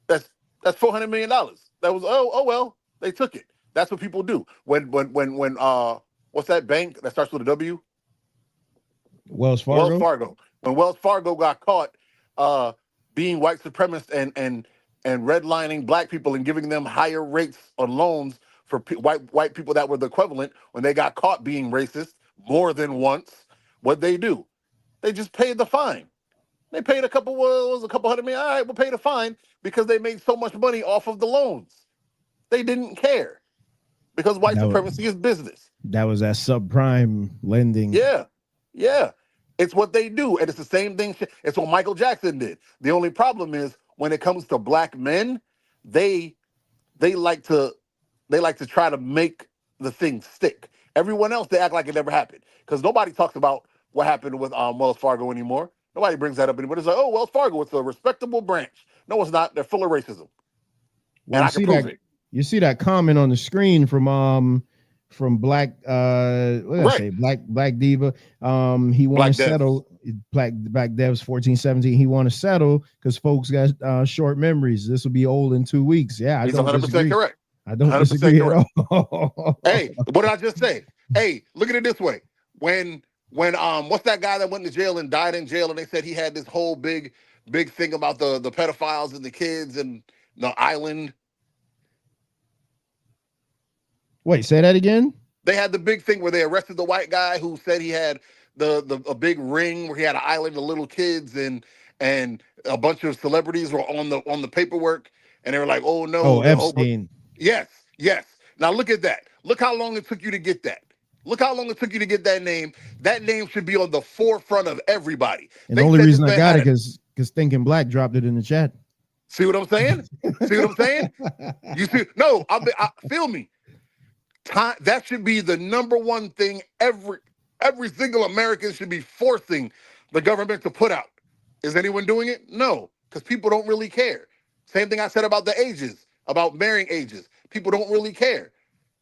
That's $400 million. That was well, they took it. That's what people do. When what's that bank that starts with a W? Wells Fargo. Wells Fargo. When Wells Fargo got caught being white supremacist and redlining black people and giving them higher rates on loans for white people that were the equivalent, when they got caught being racist more than once, what'd they do? They just paid the fine. They paid a couple $100 million. All right, we'll pay the fine because they made so much money off of the loans. They didn't care because white supremacy is business. That was that subprime lending. Yeah, yeah. It's what they do, and it's the same thing. It's what Michael Jackson did. The only problem is when it comes to black men, they like to try to make the thing stick. Everyone else, they act like it never happened because nobody talks about what happened with Wells Fargo anymore. Nobody brings that up anymore. It's like, oh, Wells Fargo, it's a respectable branch. No, it's not. They're full of racism, and I can prove it. You see that comment on the screen from Black what did I say? Black Diva. He want to settle. Black Devs 1417. He want to settle because folks got short memories. This will be old in 2 weeks. Yeah, He's 100% correct. I don't disagree at all. Hey, what did I just say? Hey, look at it this way. When what's that guy that went to jail and died in jail, and they said he had this whole big thing about the pedophiles and the kids and the island. Wait, say that again? They had the big thing where they arrested the white guy who said he had a big ring where he had an island of little kids and a bunch of celebrities were on the paperwork, and they were like, oh no. Oh, Epstein. Yes. Now look at that. Look how long it took you to get that. Look how long it took you to get that name. That name should be on the forefront of everybody. And the only reason I got it because Thinking Black dropped it in the chat. See what I'm saying? You see? No, feel me. That should be the number one thing every single American should be forcing the government to put out. Is anyone doing it? No, because people don't really care. Same thing I said about the ages, about marrying ages. People don't really care.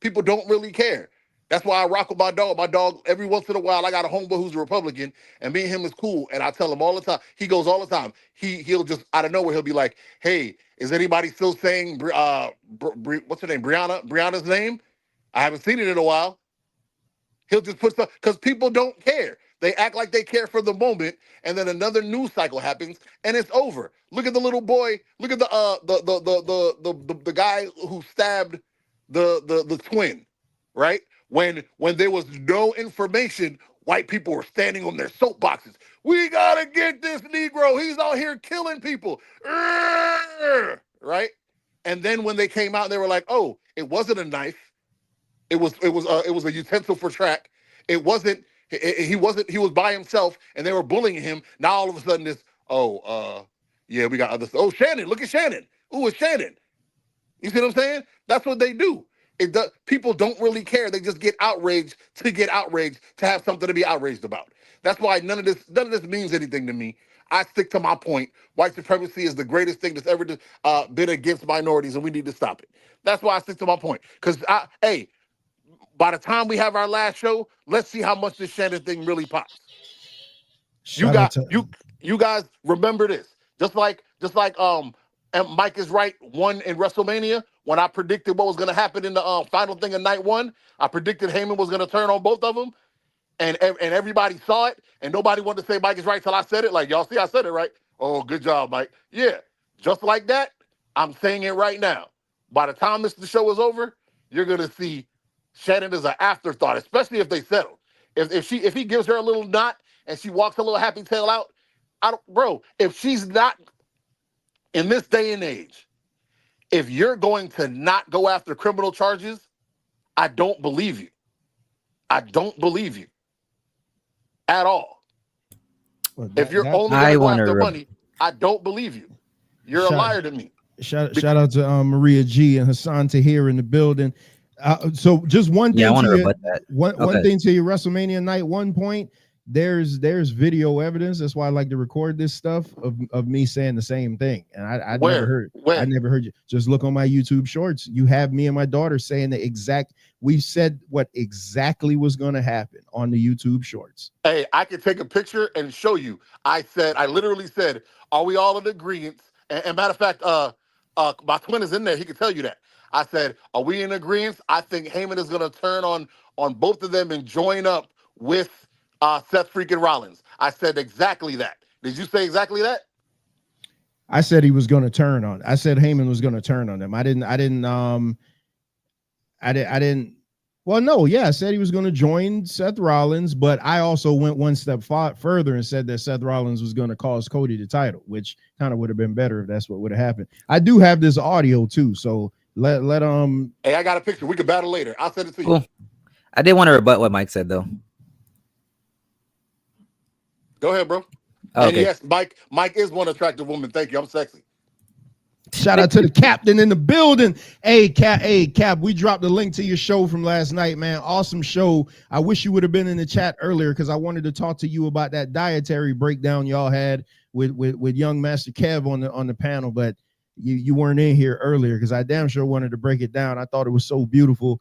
People don't really care. That's why I rock with my dog. My dog, every once in a while, I got a homeboy who's a Republican, and me and him is cool. And I tell him all the time. He goes all the time. He'll just out of nowhere, he'll be like, "Hey, is anybody still saying what's her name? Brianna's name? I haven't seen it in a while." He'll just put stuff because people don't care. They act like they care for the moment, and then another news cycle happens, and it's over. Look at the little boy. Look at the guy who stabbed the twin, right? When there was no information, white people were standing on their soapboxes. We gotta get this Negro. He's out here killing people, right? And then when they came out, they were like, "Oh, it wasn't a knife. It was a utensil for track. It wasn't. He wasn't. He was by himself, and they were bullying him. Now all of a sudden, yeah, we got other. Oh, Shannon, look at Shannon. Ooh, it's Shannon. You see what I'm saying? That's what they do. People don't really care. They just get outraged to have something to be outraged about. That's why none of this means anything to me. I stick to my point. White supremacy is the greatest thing that's ever been against minorities, and we need to stop it. That's why I stick to my point. Because by the time we have our last show, let's see how much this Shannon thing really pops. You guys remember this. Just like and Mike is right, won in WrestleMania. When I predicted what was going to happen in the final thing of night one, I predicted Heyman was going to turn on both of them, and everybody saw it, and nobody wanted to say Mike is right till I said it. Like, y'all see, I said it right. Oh, good job, Mike. Yeah, just like that. I'm saying it right now. By the time the show is over, you're going to see Shannon as an afterthought, especially if they settle. If he gives her a little knot and she walks a little happy tail out, if she's not in this day and age, if you're going to not go after criminal charges, I don't believe you. I don't believe you at all. If you're only going to go after money, I don't believe you. You're a liar to me. Shout out to Maria G and Hassan Tahir in the building. So just one thing. Yeah, I want to rebut that. One thing to your WrestleMania night 1 point. There's video evidence. That's why I like to record this stuff of me saying the same thing. And I never heard you. Just look on my YouTube shorts. You have me and my daughter saying the exact. We said what exactly was going to happen on the YouTube shorts. Hey, I could take a picture and show you. I literally said, "Are we all in agreement?" And matter of fact, my twin is in there. He can tell you that. I said, "Are we in agreement?" I think Heyman is going to turn on both of them and join up with Seth freaking Rollins. I said exactly that. Did you say exactly that? I said he was going to turn on. I said Heyman was going to turn on them. I didn't. Well, no, yeah, I said he was going to join Seth Rollins, but I also went one step further and said that Seth Rollins was going to cost Cody the title, which kind of would have been better if that's what would have happened. I do have this audio too, so let Hey, I got a picture. We can battle later. I'll send it to you. Cool. I did want to rebut what Mike said though. Go ahead, bro. Oh, And okay. yes, Mike is one attractive woman. Thank you. I'm sexy. Shout out to the captain in the building. Hey, Cap, we dropped the link to your show from last night, man. Awesome show. I wish you would have been in the chat earlier because I wanted to talk to you about that dietary breakdown y'all had with young Master Kev on the panel, but you weren't in here earlier because I damn sure wanted to break it down. I thought it was so beautiful.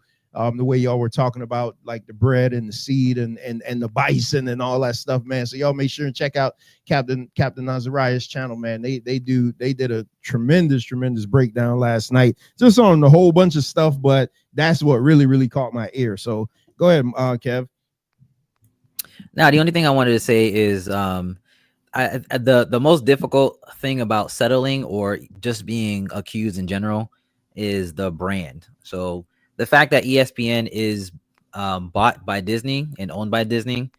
The way y'all were talking about like the bread and the seed and the bison and all that stuff, man. So y'all make sure and check out Captain Azariah's channel, man. They did a tremendous breakdown last night, just on a whole bunch of stuff, but that's what really caught my ear. So go ahead, Kev. Now, the only thing I wanted to say is the most difficult thing about settling or just being accused in general is the brand. So the fact that ESPN is bought by Disney and owned by Disney,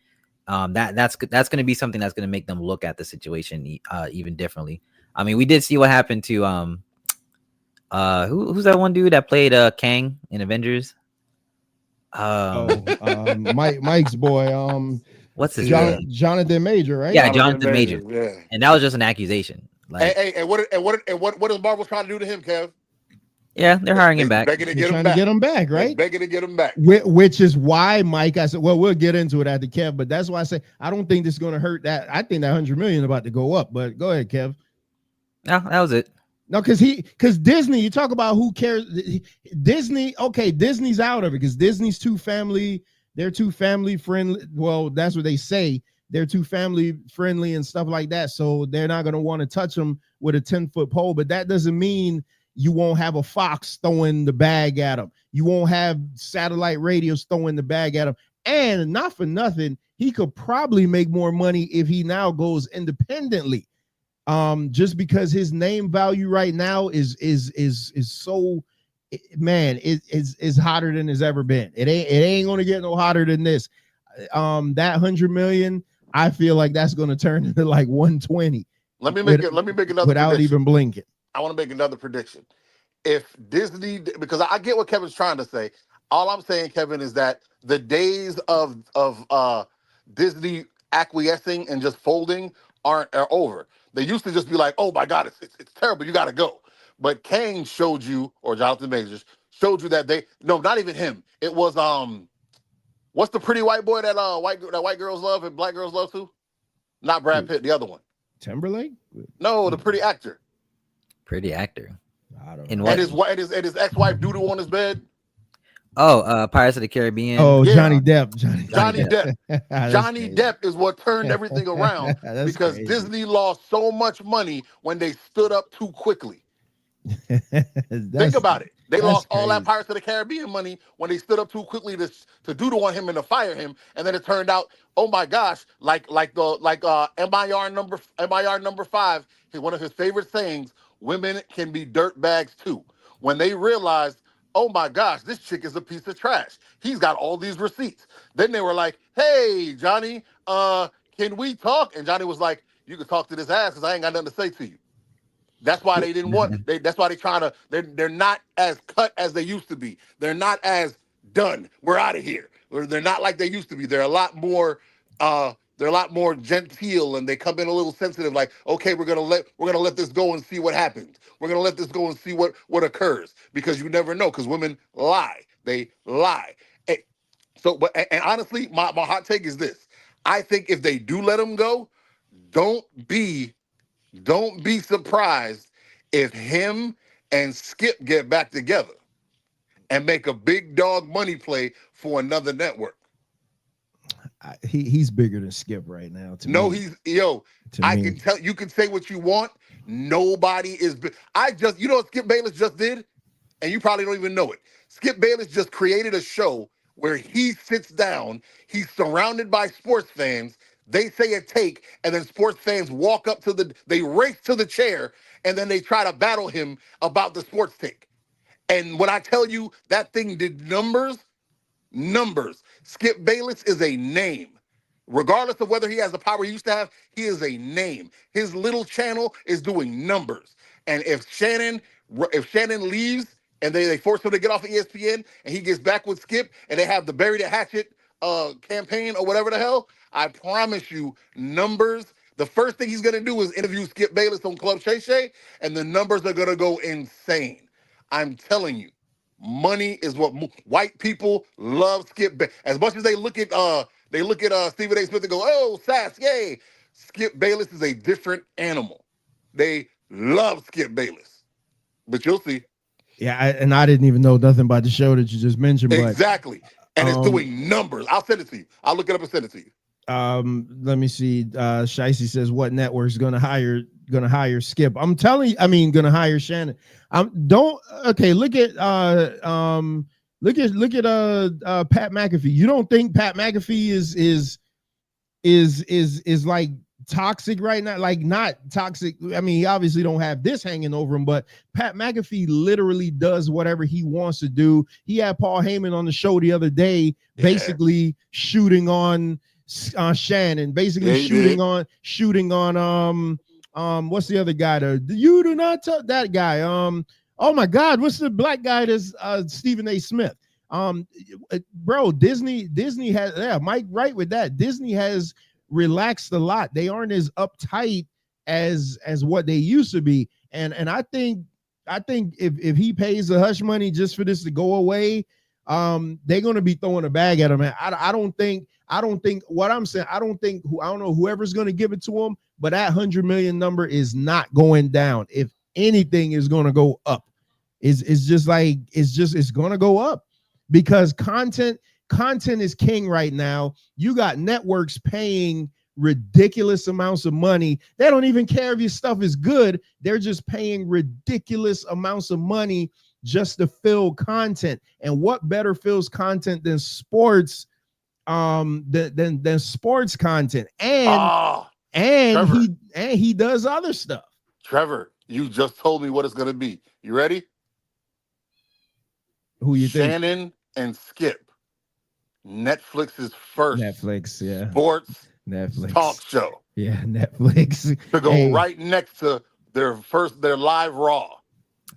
that's going to be something that's going to make them look at the situation even differently. I mean, we did see what happened to who's that one dude that played Kang in Avengers? Mike's boy. What's his name? Jonathan Major, right? Yeah, Jonathan Major. Yeah. And that was just an accusation. Like, hey, what is Marvel trying to do to him, Kev? Yeah, they're hiring him back. Begging to get him back, right? Begging to get him back. Which is why, Mike, I said, well, we'll get into it after Kev, but that's why I say I don't think this is going to hurt that. I think that 100 million about to go up, but go ahead, Kev. No, that was it. No, because Disney, you talk about who cares. Disney, okay, Disney's out of it because Disney's they're too family friendly. Well, that's what they say. They're too family friendly and stuff like that. So they're not going to want to touch them with a 10-foot pole, but that doesn't mean you won't have a Fox throwing the bag at them. You won't have satellite radios throwing the bag at him. And not for nothing, he could probably make more money if he now goes independently. Just because his name value right now is so, man, is hotter than it's ever been. It ain't gonna get no hotter than this. That 100 million, I feel like that's gonna turn into like 120. Let me make another without prediction. even blinking. I want to make another prediction. If Disney, because I get what Kevin's trying to say. All I'm saying, Kevin, is that the days of Disney acquiescing and just folding are over. They used to just be like, "Oh my God, it's terrible. You got to go." But Kane showed you, or Jonathan Majors showed you that not even him. It was what's the pretty white boy that white girls love and black girls love too? Not Brad Pitt, the other one. Timberlake? No, the pretty actor. Pretty actor. I don't know. And his ex-wife doodle on his bed. Oh, Pirates of the Caribbean. Oh, yeah. Johnny Depp. Johnny Depp is what turned everything around because crazy. Disney lost so much money when they stood up too quickly. Think about it. They lost all that Pirates of the Caribbean money when they stood up too quickly to doodle on him and to fire him, and then it turned out, oh my gosh, like MIR number 5, one of his favorite sayings, women can be dirt bags too. When they realized, oh my gosh, this chick is a piece of trash. He's got all these receipts. Then they were like, hey, Johnny, can we talk? And Johnny was like, you can talk to this ass because I ain't got nothing to say to you. That's why they didn't want. That's why they're not as cut as they used to be. They're not as done. We're out of here. Or they're not like they used to be. They're a lot more. They're a lot more genteel, and they come in a little sensitive. Like, okay, we're gonna let this go and see what happens. We're gonna let this go and see what occurs because you never know. Because women lie. They lie. And honestly, my hot take is this: I think if they do let him go, don't be surprised if him and Skip get back together and make a big dog money play for another network. He's bigger than Skip right now. Can tell you can say what you want. Nobody is. You know what Skip Bayless just did, and you probably don't even know it. Skip Bayless just created a show where he sits down. He's surrounded by sports fans. They say a take, and then sports fans walk up they race to the chair, and then they try to battle him about the sports take. And when I tell you that thing did numbers, numbers. Skip Bayless is a name. Regardless of whether he has the power he used to have, he is a name. His little channel is doing numbers. And if Shannon leaves and they force him to get off of ESPN and he gets back with Skip and they have the Bury the Hatchet campaign or whatever the hell, I promise you, numbers. The first thing he's gonna do is interview Skip Bayless on Club Shay Shay, and the numbers are gonna go insane. I'm telling you, money is what white people love. As much as they look at Stephen A. Smith and go, oh, sass, yay. Skip Bayless is a different animal. They love Skip Bayless, but you'll see. Yeah, I didn't even know nothing about the show that you just mentioned. Exactly, and it's doing numbers. I'll send it to you. I'll look it up and send it to you. Let me see. Shicey says, what network's gonna hire Skip? I'm telling you, gonna hire Shannon. Look at Pat McAfee. You don't think Pat McAfee is like toxic right now? Like, not toxic. I mean, he obviously don't have this hanging over him, but Pat McAfee literally does whatever he wants to do. He had Paul Heyman on the show the other day, basically shooting on Shannon, basically shooting on what's the other guy? You do not tell that guy. Oh my God, what's the black guy that's Stephen A. Smith? Bro, Disney has Mike right with that. Disney has relaxed a lot. They aren't as uptight as what they used to be. And I think if he pays the hush money just for this to go away, they're gonna be throwing a bag at him. I don't think what I'm saying, I don't know whoever's gonna give it to him, but that 100 million number is not going down. If anything is gonna go up, it's gonna go up, because content is king right now. You got networks paying ridiculous amounts of money. They don't even care if your stuff is good. They're just paying ridiculous amounts of money just to fill content. And what better fills content than sports, than sports content? And he does other stuff. Trevor, you just told me what it's gonna be. You ready? Who you think? Shannon and Skip. Netflix's first sports talk show. Yeah, Netflix. To go right next to their live Raw.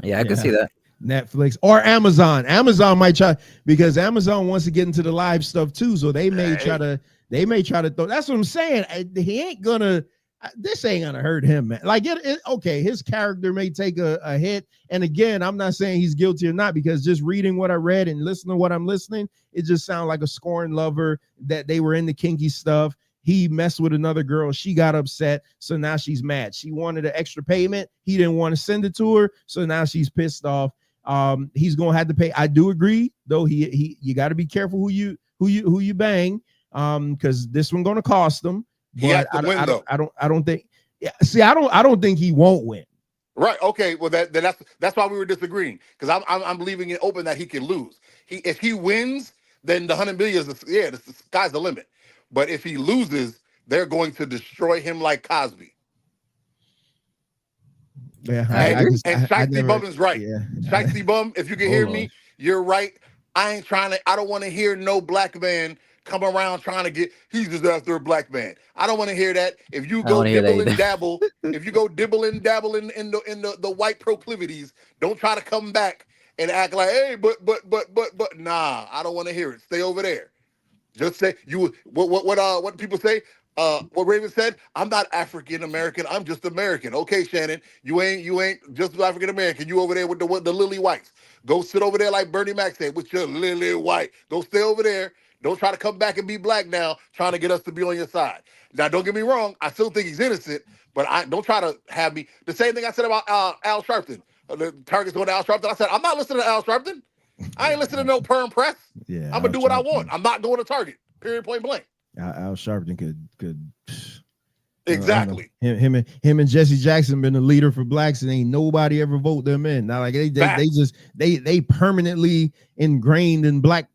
Yeah, I can see that. Netflix or Amazon. Amazon might try, because Amazon wants to get into the live stuff too. So they may try to throw. That's what I'm saying. This ain't gonna hurt him, man. Like okay, his character may take a hit. And again, I'm not saying he's guilty or not, because just reading what I read and listening to what I'm listening, it just sounds like a scorned lover, that they were into kinky stuff. He messed with another girl. She got upset. So now she's mad. She wanted an extra payment. He didn't want to send it to her. So now she's pissed off. He's gonna have to pay. I do agree, though. You got to be careful who you bang, because this one gonna cost them. But I don't think. Yeah, see, I don't think he won't win. Right. Okay. Well, that's why we were disagreeing, because I'm leaving it open that he can lose. If he wins, then the 100 million is the sky's the limit. But if he loses, they're going to destroy him like Cosby. Yeah, and Shiesty Bum is right. Yeah. Shiesty Bum, if you can hear me, you're right. I don't want to hear no black man come around trying to he's just after a black man. I don't want to hear that. If you go dibble and dabble, if you go dibble and dabble in the white proclivities, don't try to come back and act like, hey, but nah, I don't want to hear it. Stay over there. Just say what people say. What Raven said, I'm not African American, I'm just American. Okay, Shannon, you ain't just African American. You over there with the lily whites. Go sit over there like Bernie Mac said, with your lily white. Go stay over there. Don't try to come back and be black now, trying to get us to be on your side. Now, don't get me wrong, I still think he's innocent, but don't try to have me. The same thing I said about Al Sharpton. The Target's going to Al Sharpton. I said, I'm not listening to Al Sharpton. I ain't listening to no perm press. Yeah, I'm going to do what I want. I'm not going to Target, period, point blank. Al Sharpton could exactly. Him and Jesse Jackson been the leader for blacks, and ain't nobody ever vote them in. Now, like they permanently ingrained in black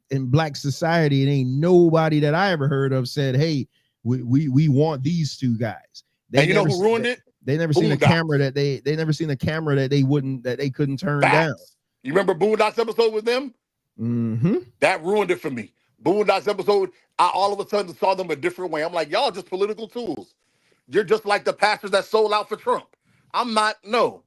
society. It ain't nobody that I ever heard of said, "Hey, we want these two guys." And you know who ruined it? They never seen a camera that they never seen a camera that they couldn't turn down. You remember Boondocks episode with them? Mm-hmm. That ruined it for me. Boondocks episode, I all of a sudden saw them a different way. I'm like, y'all just political tools. You're just like the pastors that sold out for Trump. I'm not, no.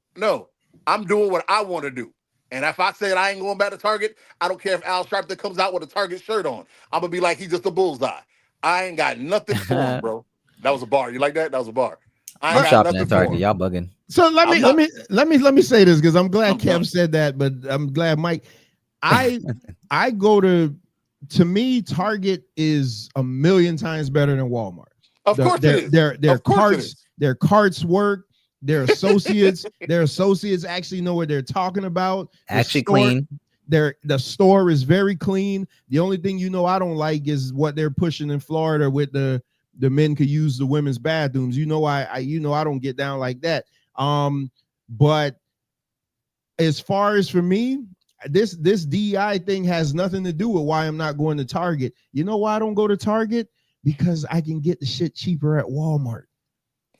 I'm doing what I want to do. And if I said I ain't going back to Target, I don't care if Al Sharpton comes out with a Target shirt on. I'm going to be like, he's just a bullseye. I ain't got nothing for him, bro. That was a bar. You like that? That was a bar. I ain't I'm got shopping nothing at for Target. him. Y'all bugging. So let me say this because I'm glad Kev done. said that, but I'm glad Mike. I go to me, Target is a million times better than Walmart. Of course it is. Their Of course it carts, is. their carts work. Their associates, actually know what they're talking about. Actually clean. The store is very clean. The only thing I don't like is what they're pushing in Florida with the men could use the women's bathrooms. I don't get down like that. But as far as for me, this DEI thing has nothing to do with why I'm not going to Target. You know why I don't go to Target? Because I can get the shit cheaper at Walmart.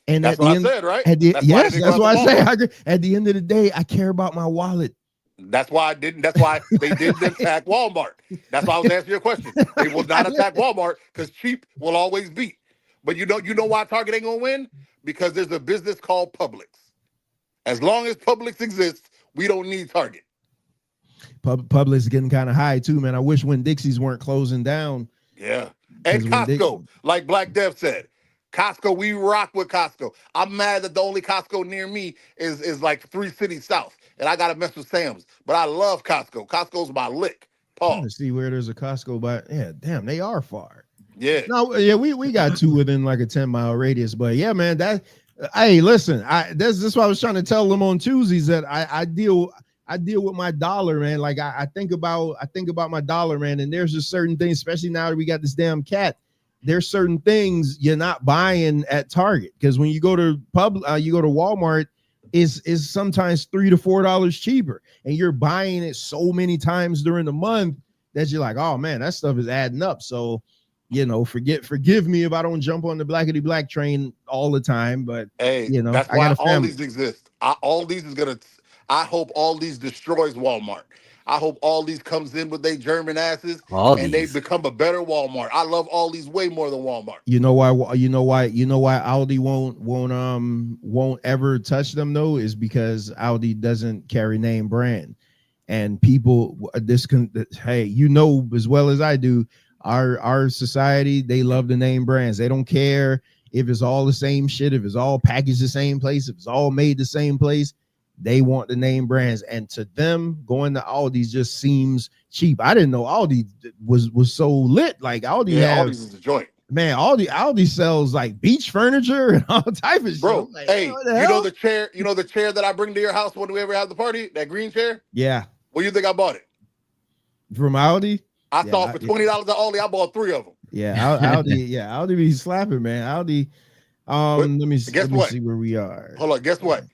And that's what I said, right? That's why I say I agree. At the end of the day, I care about my wallet. That's why they didn't attack Walmart. That's why I was answering your question. They will not attack Walmart because cheap will always beat. But you know why Target ain't gonna win? Because there's a business called Publix. As long as Publix exists, we don't need Target. Publix is getting kind of high too, man. I wish Winn-Dixie's weren't closing down. Yeah. And Costco, like Black Dev said. Costco, we rock with Costco. I'm mad that the only Costco near me is like 3 cities south, and I gotta mess with Sam's. But I love Costco. Costco's my lick. Trying to see where there's a Costco, but yeah, damn, they are far. Yeah. No, yeah, we got 2 within like a 10-mile radius, but yeah, man, hey, listen, this is what I was trying to tell them on Tuesdays that I deal with my dollar, man. Like I think about my dollar, man, and there's just certain things, especially now that we got this damn cat. There's certain things you're not buying at Target because when you go to Walmart, is sometimes $3 to $4 cheaper, and you're buying it so many times during the month that you're like, oh man, that stuff is adding up. So, forgive me if I don't jump on the blackety black train all the time, but hey, that's why all these exist. I hope all these destroys Walmart. I hope all these comes in with their German asses they become a better Walmart. I love all these way more than Walmart. You know why Aldi won't ever touch them though is because Aldi doesn't carry name brand, and people hey, as well as I do, our society, they love the name brands. They don't care if it's all the same shit, if it's all packaged the same place, if it's all made the same place. They want the name brands, and to them, going to Aldi just seems cheap. I didn't know Aldi was so lit. Like Aldi Aldi's is a joint. Man, Aldi sells like beach furniture and all type of shit. Bro, like, hey, you know the chair that I bring to your house when we ever have the party? That green chair? Yeah. Where you think I bought it? From Aldi? I saw it for $20 at Aldi. I bought 3 of them. Yeah, Aldi. Yeah, Aldi be slapping, man. Aldi. Let me see where we are. Hold on. Guess what?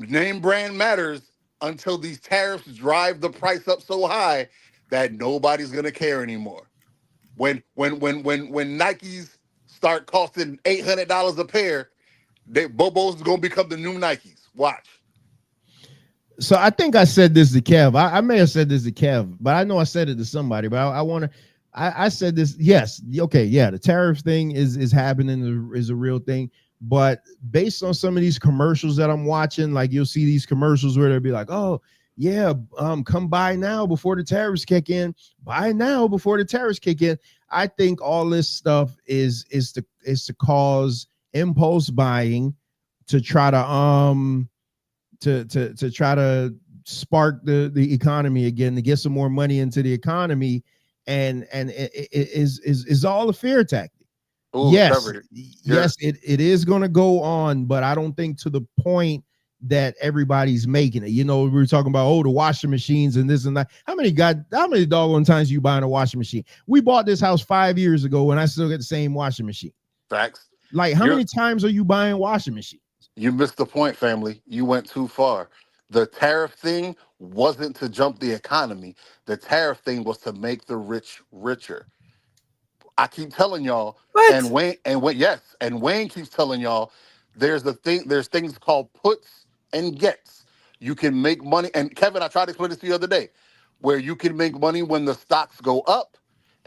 Name brand matters until these tariffs drive the price up so high that nobody's gonna care anymore. When Nikes start costing $800 a pair, Bobo's is gonna become the new Nikes. Watch. So I think I said this to Kev. I may have said this to Kev, but I know I said it to somebody. But I said this. Yes, okay, yeah. The tariff thing is happening, is a real thing. But based on some of these commercials that I'm watching, like you'll see these commercials where they'll be like, oh, yeah, come buy now before the tariffs kick in. Buy now before the tariffs kick in. I think all this stuff is to cause impulse buying to try to try to spark the economy again, to get some more money into the economy, and it is all a fear tactic. Ooh, yes, Trevor, yes, it is going to go on, but I don't think to the point that everybody's making it. We were talking about the washing machines and this and that. How many doggone times you buying a washing machine? We bought this house 5 years ago, and I still get the same washing machine. Facts. Like, how many times are you buying washing machines? You missed the point, family. You went too far. The tariff thing wasn't to jump the economy. The tariff thing was to make the rich richer. I keep telling y'all, and Wayne keeps telling y'all, there's things called puts and gets. You can make money, and Kevin, I tried to explain this to you the other day, where you can make money when the stocks go up,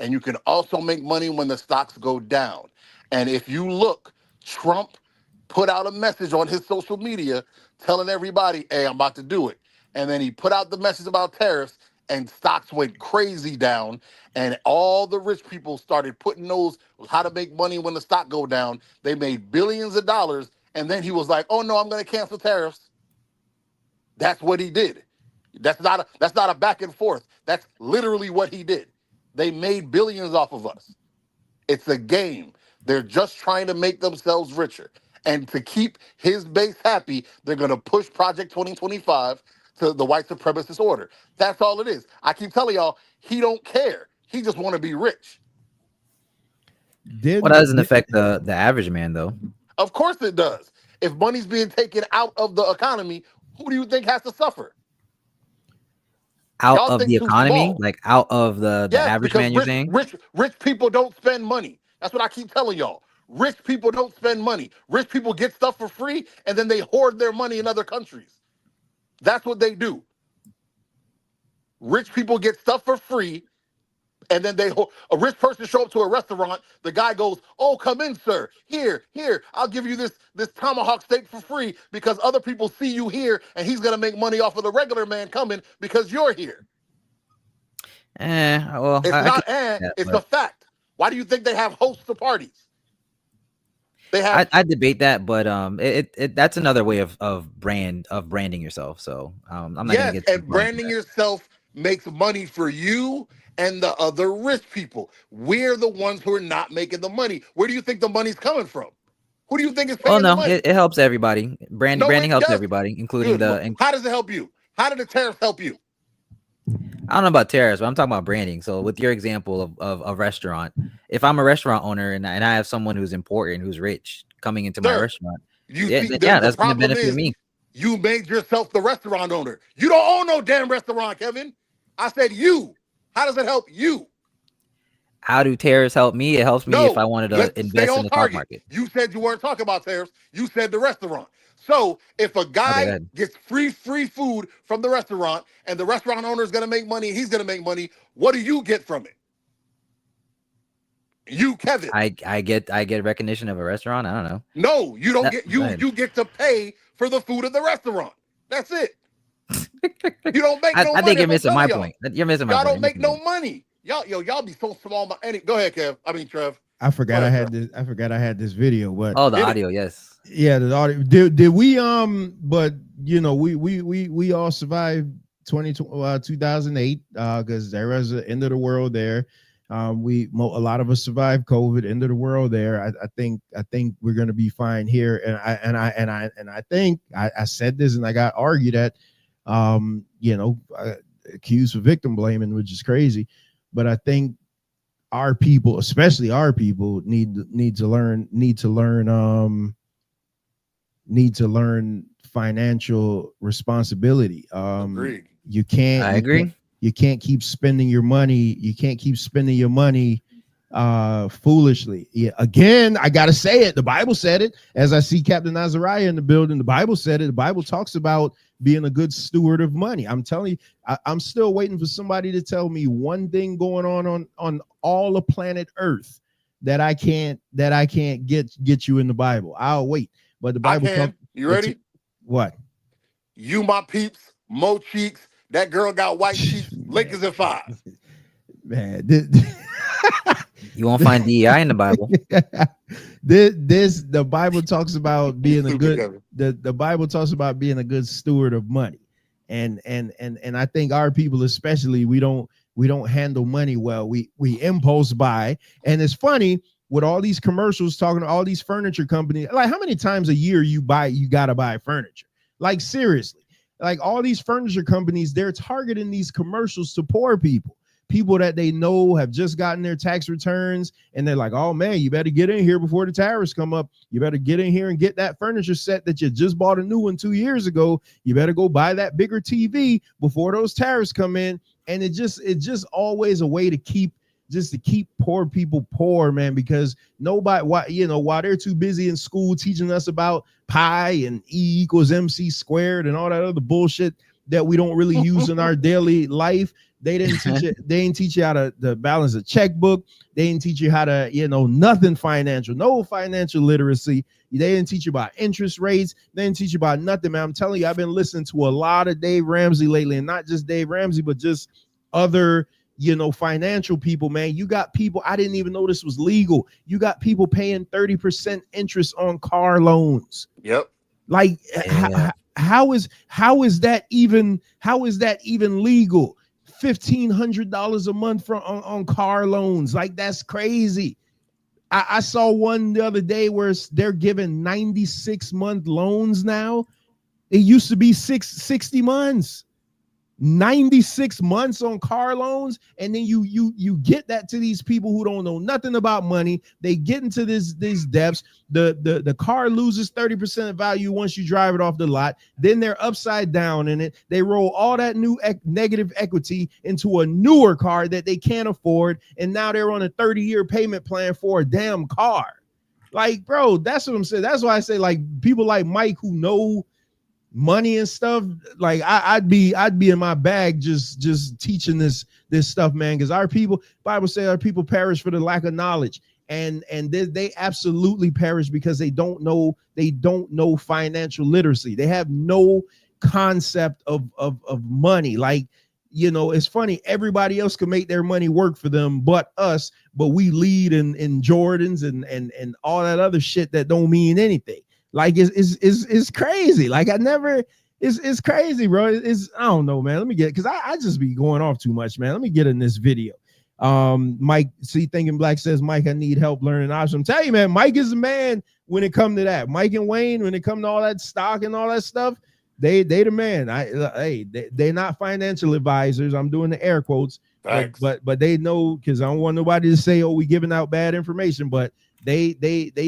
and you can also make money when the stocks go down. And if you look, Trump put out a message on his social media telling everybody, hey, I'm about to do it. And then he put out the message about tariffs, and stocks went crazy down. And all the rich people started putting those how to make money when the stock go down. They made billions of dollars. And then he was like, oh no, I'm going to cancel tariffs. That's what he did. That's not a back and forth. That's literally what he did. They made billions off of us. It's a game. They're just trying to make themselves richer. And to keep his base happy, they're going to push Project 2025 to the white supremacist order. That's all it is. I keep telling y'all, he don't care. He just want to be rich. Well, that doesn't affect the average man, though. Of course it does. If money's being taken out of the economy, who do you think has to suffer? Out Y'all of think the too economy, small. like out of the Yes, average because man, you're saying? rich people don't spend money. That's what I keep telling y'all. Rich people don't spend money. Rich people get stuff for free, and then they hoard their money in other countries. That's what they do. Rich people get stuff for free, and then a rich person show up to a restaurant. The guy goes, "Oh, come in, sir. Here, I'll give you this tomahawk steak for free because other people see you here, and he's gonna make money off of the regular man coming because you're here." Well, It's a fact. Why do you think they have hosts to parties? They have. I debate that, but that's another way of branding yourself. So I'm not gonna get. And branding yourself makes money for you and the other rich people. We're the ones who are not making the money. Where do you think the money's coming from? Who do you think is paying the money? It helps everybody. Branding helps everybody, including How does it help you? How did the tariffs help you? I don't know about tariffs, but I'm talking about branding. So with your example of a restaurant, if I'm a restaurant owner and I have someone who's important, who's rich coming into my restaurant, that's going to benefit me. You made yourself the restaurant owner. You don't own no damn restaurant, Kevin. I said you. How does it help you? How do tariffs help me? It helps me if I wanted to invest in the stock market. You said you weren't talking about tariffs. You said the restaurant. So if a guy gets free food from the restaurant and the restaurant owner is going to make money, he's going to make money. What do you get from it? You, Kevin. I get recognition of a restaurant. I don't know. No, you don't get you get to pay for the food of the restaurant. That's it. You don't make no money. I think you're missing my point. You're missing my point. Y'all don't make no money. Y'all be so small. Go ahead, Kev. I mean, Trev. I forgot I had this video. But the audio, yes. Yeah, the audio. Did we but you know, we all survived 2008 because there was an end of the world there. A lot of us survived COVID, end of the world there. I think we're gonna be fine here. And I think I said this and I got argued at accused of victim blaming, which is crazy. But I think our people, especially our people, need to learn financial responsibility. Agreed. You can't. I agree. You can't keep spending your money. You can't keep spending your money foolishly. Yeah. Again, I gotta say it. The Bible said it. As I see Captain Azariah in the building, the Bible said it. The Bible talks about being a good steward of money. I'm telling you, I'm still waiting for somebody to tell me one thing going on all the planet Earth that I can't get you in the Bible. I'll wait. But the Bible talks. You ready? What? You my peeps, Mo Cheeks. That girl got white cheeks. Lakers at 5. Man, you won't find DEI in the Bible. The Bible talks about being a good. The Bible talks about being a good steward of money, and I think our people, especially, we don't handle money well. We impulse buy, and it's funny with all these commercials talking to all these furniture companies. Like, how many times a year you gotta buy furniture? Like, seriously. Like, all these furniture companies, they're targeting these commercials to poor people that they know have just gotten their tax returns, and they're like, oh man, you better get in here before the tariffs come up. You better get in here and get that furniture set that you just bought a new one 2 years ago. You better go buy that bigger TV before those tariffs come in. And it's just always a way to keep poor people poor, man, because nobody, while they're too busy in school teaching us about pi and E = MC² and all that other bullshit, that we don't really use in our daily life. They didn't teach it. They didn't teach you how to balance a checkbook. They didn't teach you how to, nothing financial, no financial literacy. They didn't teach you about interest rates. They didn't teach you about nothing, man. I'm telling you, I've been listening to a lot of Dave Ramsey lately, and not just Dave Ramsey, but just other, financial people, man. You got people, I didn't even know this was legal. You got people paying 30% interest on car loans. Yep. Like, how is that even legal? $1,500 a month on car loans. Like, that's crazy. I saw one the other day where they're giving 96-month loans now. It used to be 60 months. 96 months on car loans, and then you get that to these people who don't know nothing about money. They get into these debts. The car loses 30% of value once you drive it off the lot. Then they're upside down in it. They roll all that new negative equity into a newer car that they can't afford, and now they're on a 30-year payment plan for a damn car. Like, bro, that's what I'm saying. That's why I say, like, people like Mike who know money and stuff, like I'd be in my bag just teaching this stuff, man, because our people, Bible says our people perish for the lack of knowledge, and they absolutely perish because they don't know financial literacy. They have no concept of money. Like, it's funny, everybody else can make their money work for them but us, but we lead in Jordans and all that other shit that don't mean anything. Like, it's crazy. Like, it's crazy, bro. I don't know, man. Let me get, because I just be going off too much, man. Let me get in this video. Mike, Thinking Black says, Mike, I need help learning options. I'm telling you, man, Mike is the man when it comes to that. Mike and Wayne, when it comes to all that stock and all that stuff, they the man. They're not financial advisors. I'm doing the air quotes, but they know, because I don't want nobody to say, oh, we giving out bad information, but they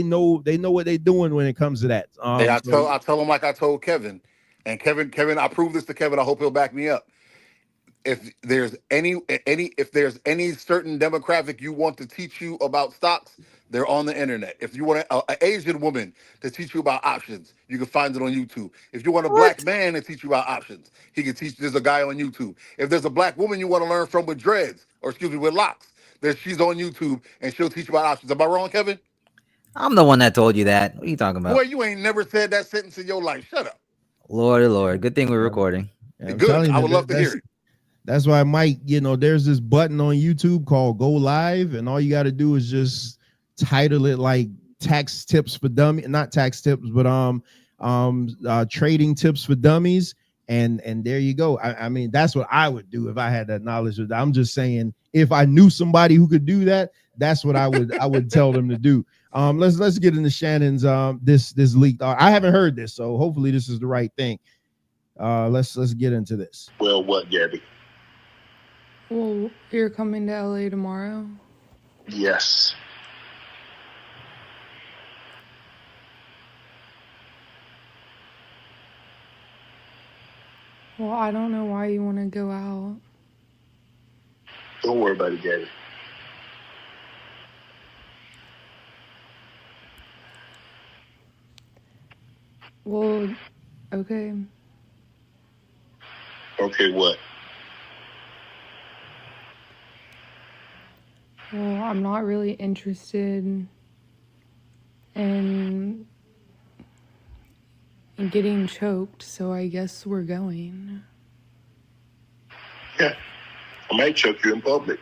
know what they're doing when it comes to that. I tell them like I told Kevin, and Kevin, I proved this to Kevin. I hope he'll back me up. If there's any certain demographic you want to teach you about stocks, they're on the internet. If you want an Asian woman to teach you about options, you can find it on YouTube. If you want a black man to teach you about options, he can teach. There's a guy on YouTube. If there's a black woman you want to learn from with dreads, with locks, she's on YouTube and she'll teach you about options. Am I wrong, Kevin? I'm the one that told you that. What are you talking about? Boy, you ain't never said that sentence in your life. Shut up. Lord. Good thing we're recording. Yeah, good. I would love to hear it. That's why, Mike, there's this button on YouTube called Go Live, and all you got to do is just title it like tax tips for dummies, not tax tips, but trading tips for dummies. And there you go. I mean, that's what I would do if I had that knowledge. I'm just saying, if I knew somebody who could do that, that's what I would tell them to do. Let's get into Shannon's this leaked. I haven't heard this, so hopefully this is the right thing. Let's get into this. Well, what, Gabby? Well, you're coming to LA tomorrow? Yes. Well, I don't know why you want to go out. Don't worry about it, Gabby. Well, okay. Okay, what? Well, I'm not really interested in getting choked, so I guess we're going. Yeah, I might choke you in public.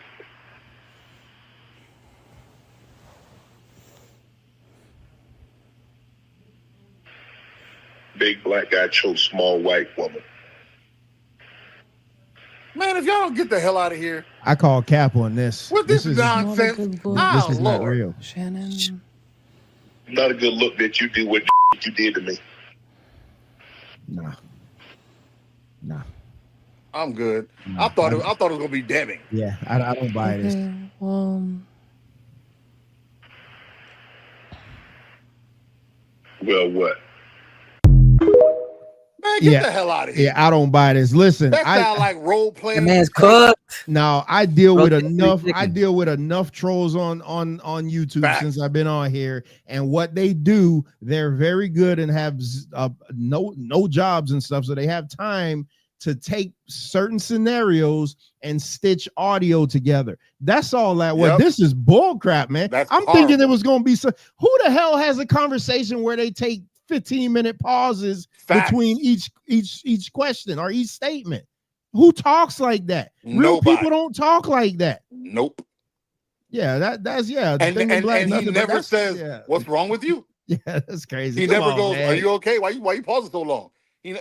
Big black guy chokes small white woman. Man, if y'all don't get the hell out of here. I call cap on this. What this nonsense? This is not real. Shannon. Not a good look that you do what you did to me. Nah. I'm good. I thought it was gonna be damning. Yeah, I don't buy this. Well, what? Man, get the hell out of here. Yeah, I don't buy this. Listen, that sound like role playing. The man's cooked. Now I deal with enough. I deal with enough trolls on YouTube since I've been on here, and what they do, they're very good and have no jobs and stuff, so they have time to take certain scenarios and stitch audio together. That's all that was. Yep. This is bull crap, man. I'm horrible. thinking it was going to be some. Who the hell has a conversation where they take 15-minute pauses between each question or each statement? Who talks like that? Real Nobody. people don't talk like that. Nope. Yeah, that's yeah. And Thing in black, he nothing, but never that's- says, yeah. "What's wrong with you?" Yeah, that's crazy. He Come never on, goes, man. "Are you okay? Why you pausing so long?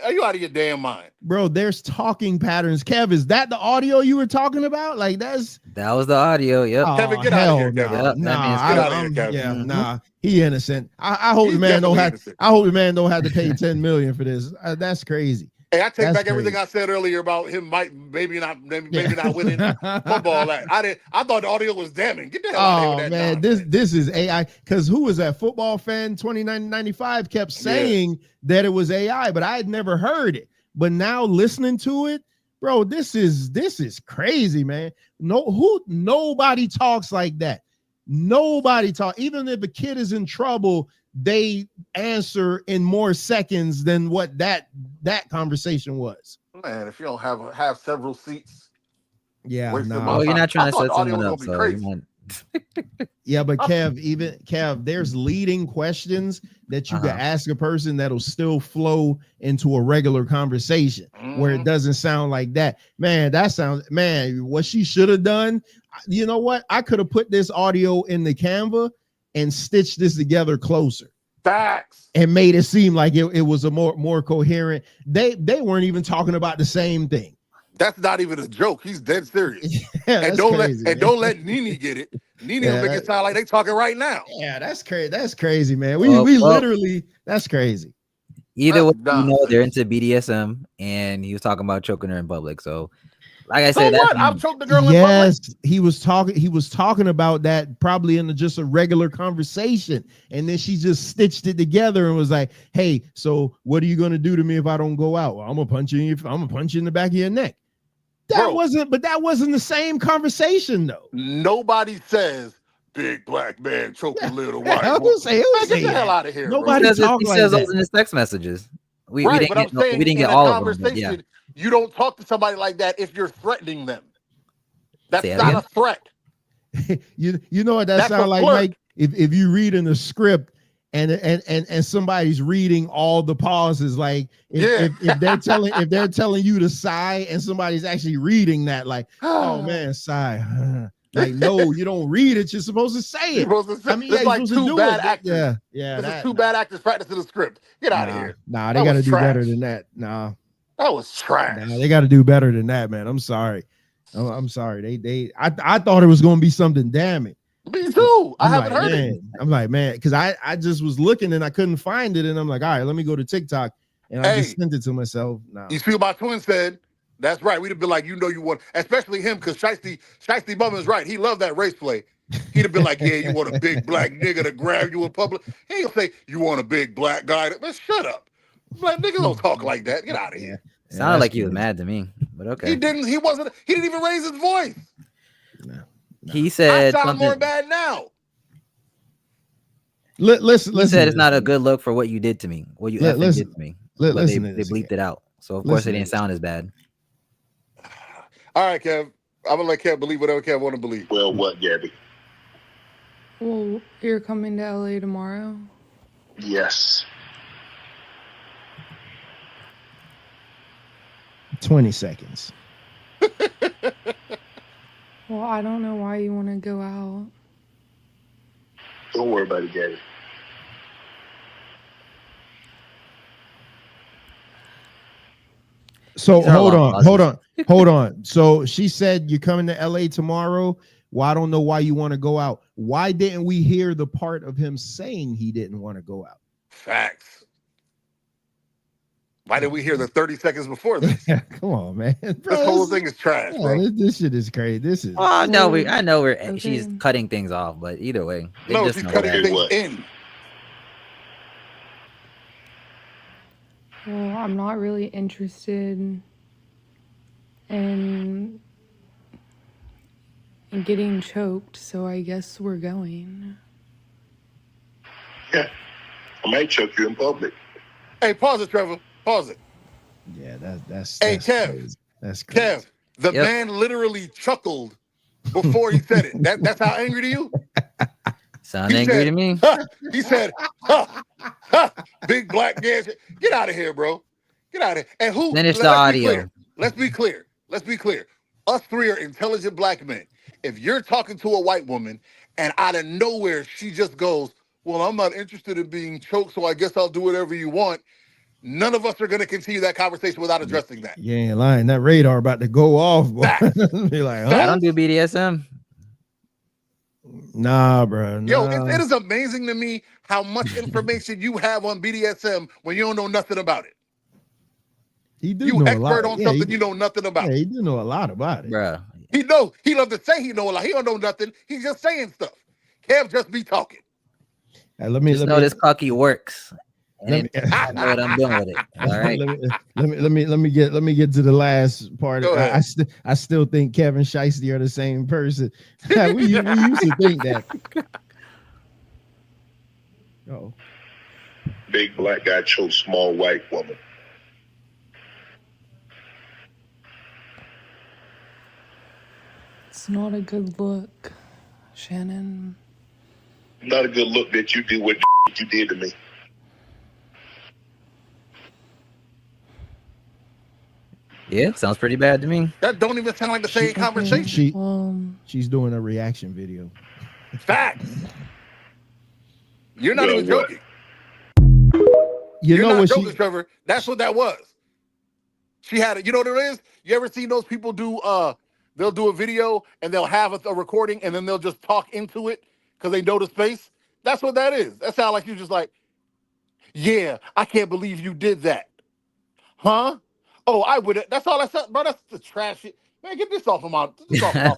Are you out of your damn mind?" Bro, there's talking patterns. Kev, is that the audio you were talking about? Like That was the audio. Yep. Kevin, get out of here, Kevin. Yep, Get out of here, Kevin. Yeah, Mhm. nah, he innocent. I hope He's the man don't definitely have. innocent. I hope the man don't have to pay 10 million for this. That's crazy. Hey, I take That's back everything crazy. I said earlier about him maybe not winning. Fuck all that. I thought the audio was damning. Get the hell out of here Oh with that man, nonsense. this is AI. Because who was that football fan 2995 kept saying that it was AI, but I had never heard it. But now listening to it, bro, this is crazy, man. Nobody talks like that. Nobody talk. Even if a kid is in trouble, they answer in more seconds than what that conversation was. Man, if you don't have several seats, Yeah, wasting nah. my Oh, you're time. not trying I to thought set the audio someone was up, gonna so be you crazy. might. Yeah, but Kev, there's leading questions that you can ask a person that'll still flow into a regular conversation where it doesn't sound like that. Man, what she should have done, you know what? I could have put this audio in the Canva and stitched this together closer. Facts. And made it seem like it was a more coherent. They weren't even talking about the same thing. That's not even a joke. He's dead serious. Yeah, and don't let Nene get it. Nene will make it sound like they talking right now. Yeah, that's crazy. That's crazy, man. We Well, literally, that's crazy. Either way, That's you know they're into nonsense. BDSM, and he was talking about choking her in public. So, like I So said, what? I've choked the girl in public. Yes, he was talking about that probably in just a regular conversation, and then she just stitched it together and was like, "Hey, so what are you gonna do to me if I don't go out? Well, I'm gonna punch you. I'm gonna punch you in the back of your neck." That wasn't the same conversation though. Nobody says big black man choking little white I woman. was saying, Man, get the hell out of here. Nobody bro. talk he like says that. those in his text messages. We Right, didn't but I'm get saying we didn't in get a all of them. But conversation, yeah, you don't talk to somebody like that if you're threatening them. That's Say it not again? a threat. you know what that That's a sounds like, flirt. Mike? If you read in a script and somebody's reading all the pauses, like if they're telling you to sigh and somebody's actually reading that, like, oh man, sigh. Like, no, you don't read it. You're supposed to say it. You're supposed to say, I mean, it's yeah, like you're supposed to two do bad it. actors. Yeah. This is two bad actors practicing the script. Get out of here. Nah, That they got to was do better trash. than that. Nah, That was trash. they got to do better than that, man. I'm sorry. I'm sorry. I thought it was going to be something damning. Me too. I haven't heard it. I'm like, man, because I just was looking and I couldn't find it, and I'm like, all right, let me go to TikTok, and I just sent it to myself. Nah. You see what my twin said? That's right. We'd have been like, you know, you want, especially him, because Shiesty Bum is right. He loved that race play. He'd have been like, yeah, you want a big black nigga to grab you in public? He'll say, you want a big black guy to, man, shut up. Black niggas don't talk like that. Get out of here. sounded like he was mad to me. But okay, He didn't even raise his voice. he said I sound more something. bad now. Listen. He said it's not a good look for what you did to me. What you effing did to me. But listen they to this, bleeped it out. So of Listen course it to didn't this. sound as bad. All right, Kev. I'm gonna let Kev believe whatever Kev want to believe. Well, what, Gabby? Well, you're coming to LA tomorrow? Yes. 20 seconds. Well, I don't know why you want to go out. Don't worry about it, Gabby. So These are hold long on. Hold on. So she said you're coming to LA tomorrow. Well, I don't know why you want to go out. Why didn't we hear the part of him saying he didn't want to go out? Facts. Why didn't we hear the 30 seconds before this? Come on, man. Bro, This whole thing is trash, bro. This shit is crazy. This is. Well, I know we're Okay. she's cutting things off, but either way, they No, just she's know cutting that. things in. Well, I'm not really interested in getting choked, so I guess we're going. Yeah. I might choke you in public. Hey, pause it, Trevor. Pause it. Yeah, that's Hey, that's Kev. crazy. That's crazy. Kev, the man literally chuckled before he said it. That's how angry to you? Sound angry to me. Huh. He said, huh, huh, big black gas. Get out of here, bro. Get out of here. And who? Finish the Let's be audio. clear. Let's be clear. Let's be clear. Us three are intelligent black men. If you're talking to a white woman and out of nowhere she just goes, well, I'm not interested in being choked, so I guess I'll do whatever you want. None of us are going to continue that conversation without addressing that. You ain't lying. That radar about to go off. Boy. Be like, huh? I don't do BDSM. Nah, bro. Nah. Yo, it is amazing to me how much information you have on BDSM when you don't know nothing about it. He do You know a expert lot. on something you know nothing about. Yeah, he do know a lot about it. Bro. He love to say he know a lot. He don't know nothing. He's just saying stuff. Kev just be talking. Let me this cocky works. And I know what I'm doing with it. All right. let me get to the last part. Go ahead. I still think Kevin Shiesty are the same person. we used to think that. Oh. Big black guy chose small white woman. It's not a good look, Shannon. Not a good look that you did what you did to me. Yeah, sounds pretty bad to me. That don't even sound like the same conversation. She's doing a reaction video. Facts. You're not even joking. You're not joking, Trevor. That's what that was. She had it. You know what it is? You ever seen those people do? They'll do a video and they'll have a recording and then they'll just talk into it because they know the space. That's what that is. That sounds like you just like, yeah, I can't believe you did that, huh? Oh, I would. That's all I said, bro. That's the trash shit. Man, get this off of my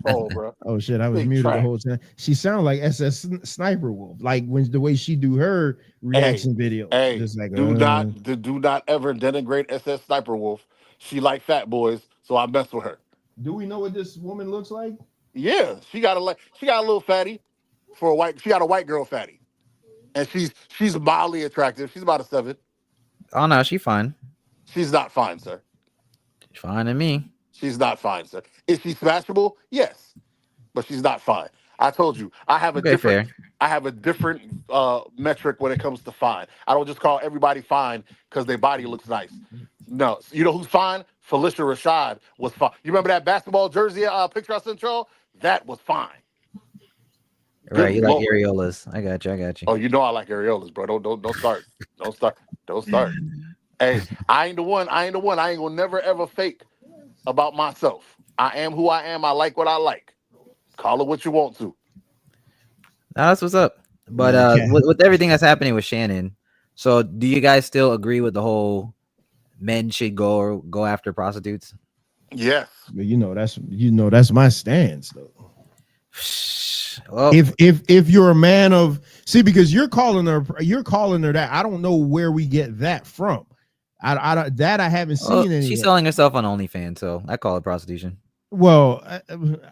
phone, bro. Oh shit, I was Big muted trash. the whole time. She sounded like SS Sniper Wolf, like when the way she do her reaction video. Hey, just like, do not ever denigrate SS Sniper Wolf. She like fat boys, so I mess with her. Do we know what this woman looks like? Yeah, she got a little fatty for a white. She got a white girl fatty, and she's mildly attractive. She's about a 7. Oh no, she's fine. She's not fine, sir. She's fine to me. She's not fine, sir. Is she smashable? Yes, but she's not fine. I told you I have a different. Fair. I have a different metric when it comes to fine. I don't just call everybody fine because their body looks nice. No, you know who's fine? Felicia Rashad was fine. You remember that basketball jersey picture I sent y'all? That was fine. Right, you like areolas. I got you. Oh, you know I like areolas, bro. Don't start. Don't start. Hey, I ain't the one. I ain't gonna never ever fake about myself. I am who I am. I like what I like. Call it what you want to. That's what's up. But with everything that's happening with Shannon, so do you guys still agree with the whole men should go after prostitutes? Yes. But that's my stance though. Well, if you're a man of because you're calling her that. I don't know where we get that from. I haven't seen any. She's selling herself on OnlyFans, so I call it prostitution. Well,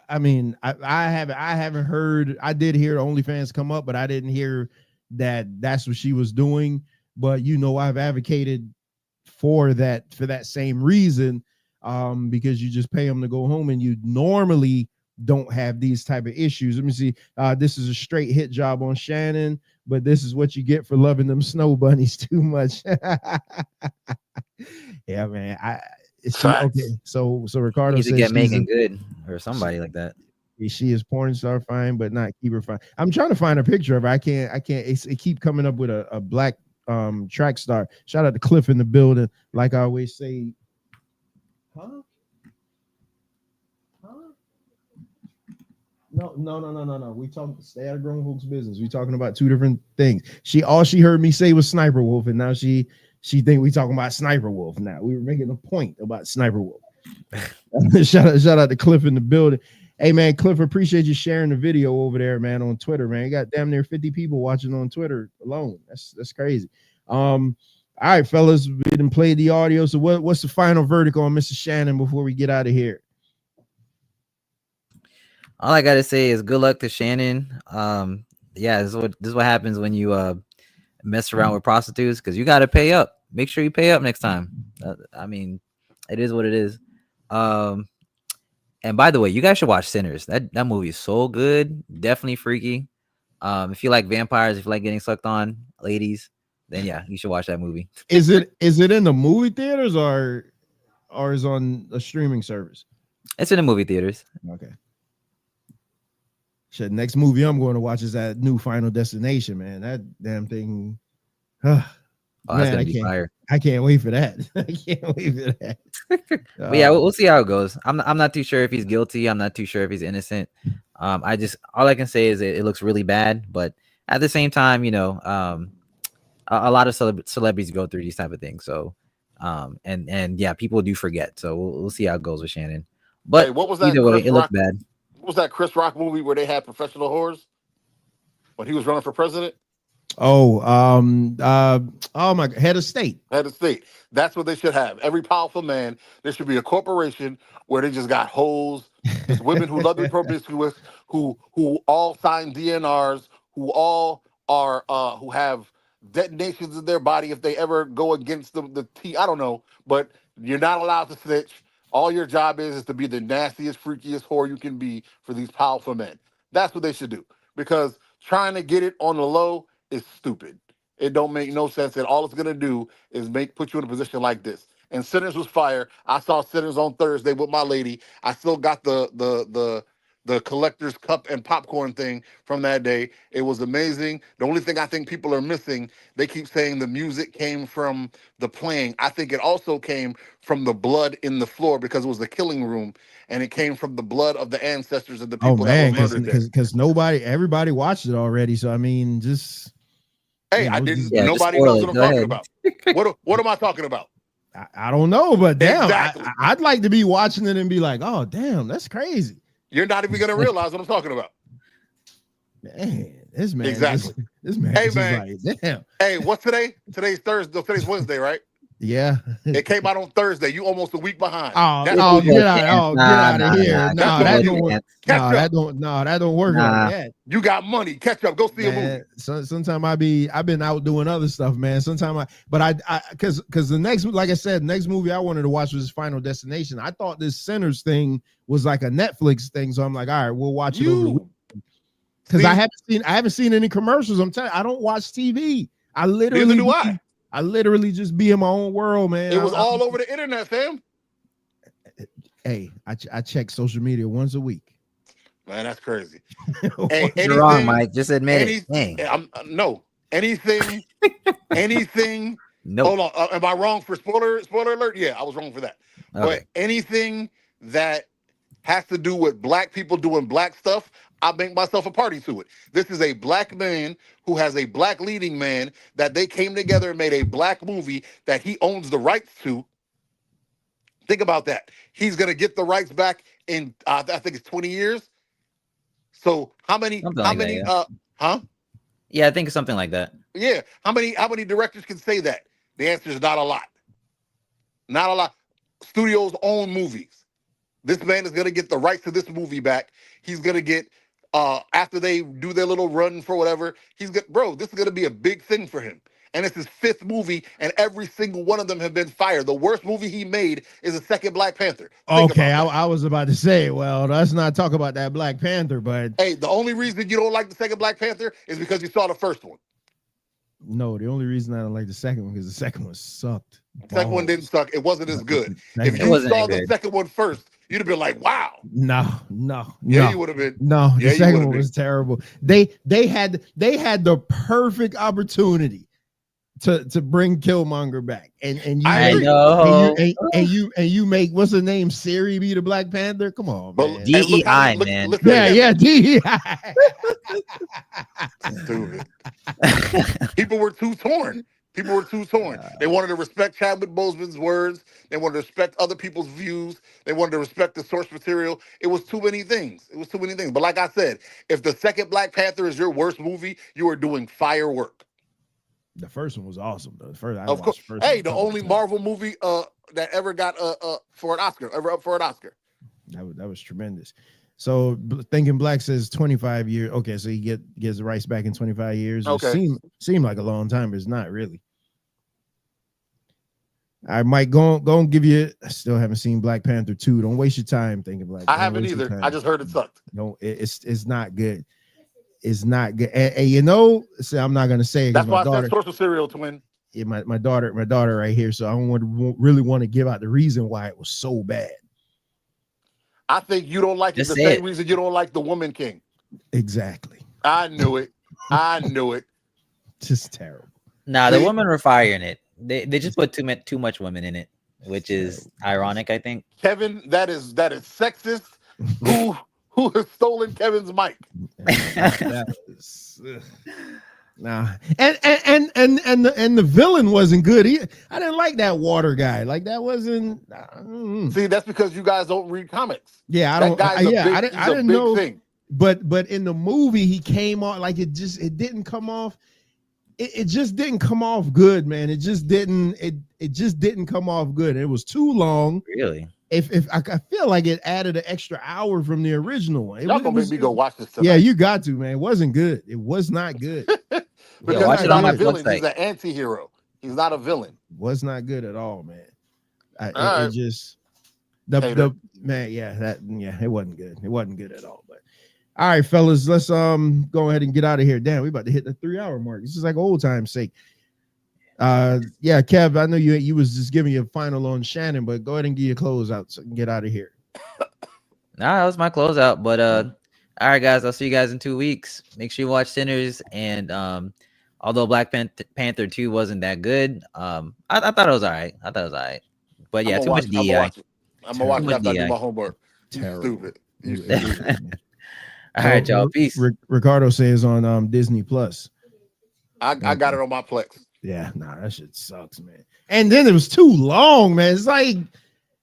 I mean, I haven't heard. I did hear OnlyFans come up, but I didn't hear that's what she was doing. But I've advocated for that same reason, because you just pay them to go home, and you normally don't have these type of issues. Let me see. This is a straight hit job on Shannon, but this is what you get for loving them snow bunnies too much. Yeah, man. Okay. So Ricardo needs to says get Megan Good or somebody like that. She is porn star fine, but not keep her fine. I'm trying to find a picture of her. I can't. It keep coming up with a black track star. Shout out to Cliff in the building. Like I always say, huh? No. We talking stay out of grown folks' business. We talking about two different things. All she heard me say was Sniper Wolf, and now she think we talking about Sniper Wolf. Now we were making a point about Sniper Wolf. shout out to Cliff in the building. Hey man, Cliff, appreciate you sharing the video over there, man, on Twitter, man. You got damn near 50 people watching on Twitter alone. That's crazy. All right, fellas, we didn't play the audio. So what's the final verdict on Mr. Shannon before we get out of here? All I gotta say is good luck to Shannon. Yeah, this is what happens when you mess around with prostitutes, because you gotta pay up. Make sure you pay up next time. I mean, it is what it is. And by the way, you guys should watch Sinners. That movie is so good, definitely freaky. If you like vampires, if you like getting sucked on, ladies, then yeah, you should watch that movie. Is it in the movie theaters or is on a streaming service? It's in the movie theaters. Okay. Shit, next movie I'm going to watch is that new Final Destination, man. That damn thing. Man, that's gonna be fire. I can't wait for that. I can't wait for that. But yeah, we'll see how it goes. I'm not too sure if he's guilty. I'm not too sure if he's innocent. All I can say is it looks really bad, but at the same time, you know, a lot of celebrities go through these type of things. So, and yeah, people do forget. So we'll see how it goes with Shannon. But hey, what was that? Either way, Chris it Rock, looks bad. What was that Chris Rock movie where they had professional whores when he was running for president? Oh my God, head of state. Head of state. That's what they should have. Every powerful man, there should be a corporation where they just got hoes, just women who love to be promiscuous, who all sign DNRs, who all are who have detonations in their body if they ever go against the T. I don't know, but you're not allowed to snitch. All your job is to be the nastiest, freakiest whore you can be for these powerful men. That's what they should do. Because trying to get it on the low is stupid. It don't make no sense. And all it's gonna do is put you in a position like this. And Sinners was fire. I saw Sinners on Thursday with my lady. I still got the collector's cup and popcorn thing from that day. It was amazing. The only thing I think people are missing, they keep saying the music came from the playing. I think it also came from the blood in the floor because it was the killing room, and it came from the blood of the ancestors of the people that were murdered there. Because everybody watched it already. So I mean, just hey, I didn't. Nobody knows what I'm talking about. What am I talking about? I don't know, but damn, Exactly. I'd like to be watching it and be like, oh damn, that's crazy. You're not even gonna realize what I'm talking about. Man, this man, exactly. This man, hey is man, like, damn. Hey, what's today? Today's Thursday. Today's Wednesday, right? Yeah. It came out on Thursday. You almost a week behind. Get out of here. That don't work like that. You got money. Catch up. Go see a movie. Sometimes I've been out doing other stuff, man. Sometimes because the next, like I said, next movie I wanted to watch was Final Destination. I thought this Sinners thing was like a Netflix thing, so I'm like, all right, we'll watch it over the weekend. Because I haven't seen any commercials. I'm telling you, I don't watch TV. Neither do I. I literally just be in my own world, man. It was all over the internet, fam. Hey, I check social media once a week. Man, that's crazy. Hey, you're wrong, Mike. Just admit it. No, anything. No. Hold on. Am I wrong for spoiler alert? Yeah, I was wrong for that. Okay. But anything that has to do with black people doing black stuff, I make myself a party to it. This is a black man who has a black leading man that they came together and made a black movie that he owns the rights to. Think about that. He's going to get the rights back in, I think it's 20 years. So how many, Yeah, I think it's something like that. Yeah. How many directors can say that? The answer is not a lot. Not a lot. Studios own movies. This man is going to get the rights to this movie back. He's going to get, after they do their little run for whatever, this is going to be a big thing for him. And it's his 5th movie, and every single one of them have been fired. The worst movie he made is the second Black Panther. Okay, I was about to say, well, let's not talk about that Black Panther, but... Hey, the only reason you don't like the second Black Panther is because you saw the first one. No, the only reason I don't like the second one is the second one sucked. The second one didn't suck. It wasn't as good. If you saw the second one first, you'd have been like, wow. No. Yeah, you would have been. No, the second one was terrible. They had the perfect opportunity to bring Killmonger back, and you make what's the name, Siri be the Black Panther? Come on, man. DEI, man. Yeah, DEI. Stupid. People were too torn. They wanted to respect Chadwick Boseman's words. They wanted to respect other people's views. They wanted to respect the source material. It was too many things. But like I said, if the second Black Panther is your worst movie, you are doing firework. The first one was awesome, though. Of course. Hey, the only Marvel movie that ever got for an Oscar, up for an Oscar. That was tremendous. So Thinking Black says 25 years. Okay, so he gets the rights back in 25 years. Okay. It seemed like a long time, but it's not really. I might go and give you. I still haven't seen Black Panther 2. Don't waste your time thinking like. I haven't either. I just heard it sucked. No, it's not good. It's not good. And you know, so I'm not gonna say it because That's my why I daughter. said source of cereal, twin. Yeah, my daughter right here. So I don't really want to give out the reason why it was so bad. I think you don't like it the same reason you don't like the Woman King. Exactly. I knew it. I knew it. Just terrible. Nah, the women were fire in it. They just put too much women in it, which is ironic, I think. Kevin, that is sexist. Who has stolen Kevin's mic? Nah, and the villain wasn't good. I didn't like that water guy. Like that wasn't. See, that's because you guys don't read comics. Yeah, I That don't. guy's a I big didn't know. thing. But in the movie, he came off like it didn't come off. It just didn't come off good, man. It just didn't come off good. It was too long. Really? If I feel like it added an extra hour from the original one. Y'all gonna make me go watch this tonight. Yeah, you got to, man. It wasn't good. It was not good. Because watch he's it on not a my villain. website. He's an anti-hero. He's not a villain. Was not good at all, man. All it just man, it wasn't good. It wasn't good at all. But all right, fellas, let's go ahead and get out of here. Damn, we about to hit the 3-hour mark. This is like old time's sake. Yeah, Kev, I know you was just giving your final on Shannon, but go ahead and give your close out so we can get out of here. Nah, that was my closeout. But all right, guys, I'll see you guys in 2 weeks. Make sure you watch Sinners. And although Black Panther 2 wasn't that good, I thought it was all right. But yeah, too much DEI. I'm gonna watch it after I do my homework. You stupid. You stupid. All right, y'all. Peace. Ricardo says on Disney Plus. I got it on my Plex. Yeah, that shit sucks, man. And then it was too long, man. It's like,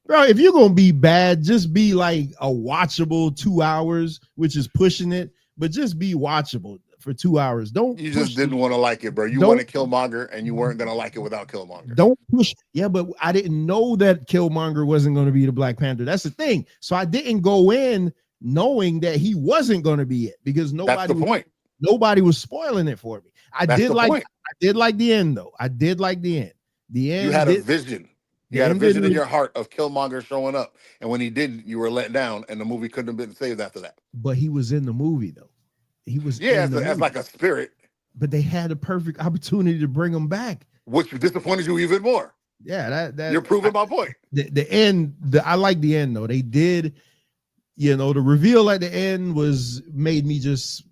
bro, if you're gonna be bad, just be like a watchable 2 hours, which is pushing it, but just be watchable for 2 hours. You just didn't want to like it, bro. You wanted Killmonger, and you weren't gonna like it without Killmonger. Don't push. Yeah, but I didn't know that Killmonger wasn't going to be the Black Panther. That's the thing. So I didn't go in knowing that he wasn't going to be it because nobody was spoiling it for me. I did like the end though. I did like the end. The end. You had a vision. You had a vision in your heart of Killmonger showing up, and when he didn't, you were let down, and the movie couldn't have been saved after that. But he was in the movie though. He was as like a spirit. But they had a perfect opportunity to bring him back, which disappointed you even more. Yeah, that you're proving my point. The end. I like the end though. They did. The reveal at the end made me just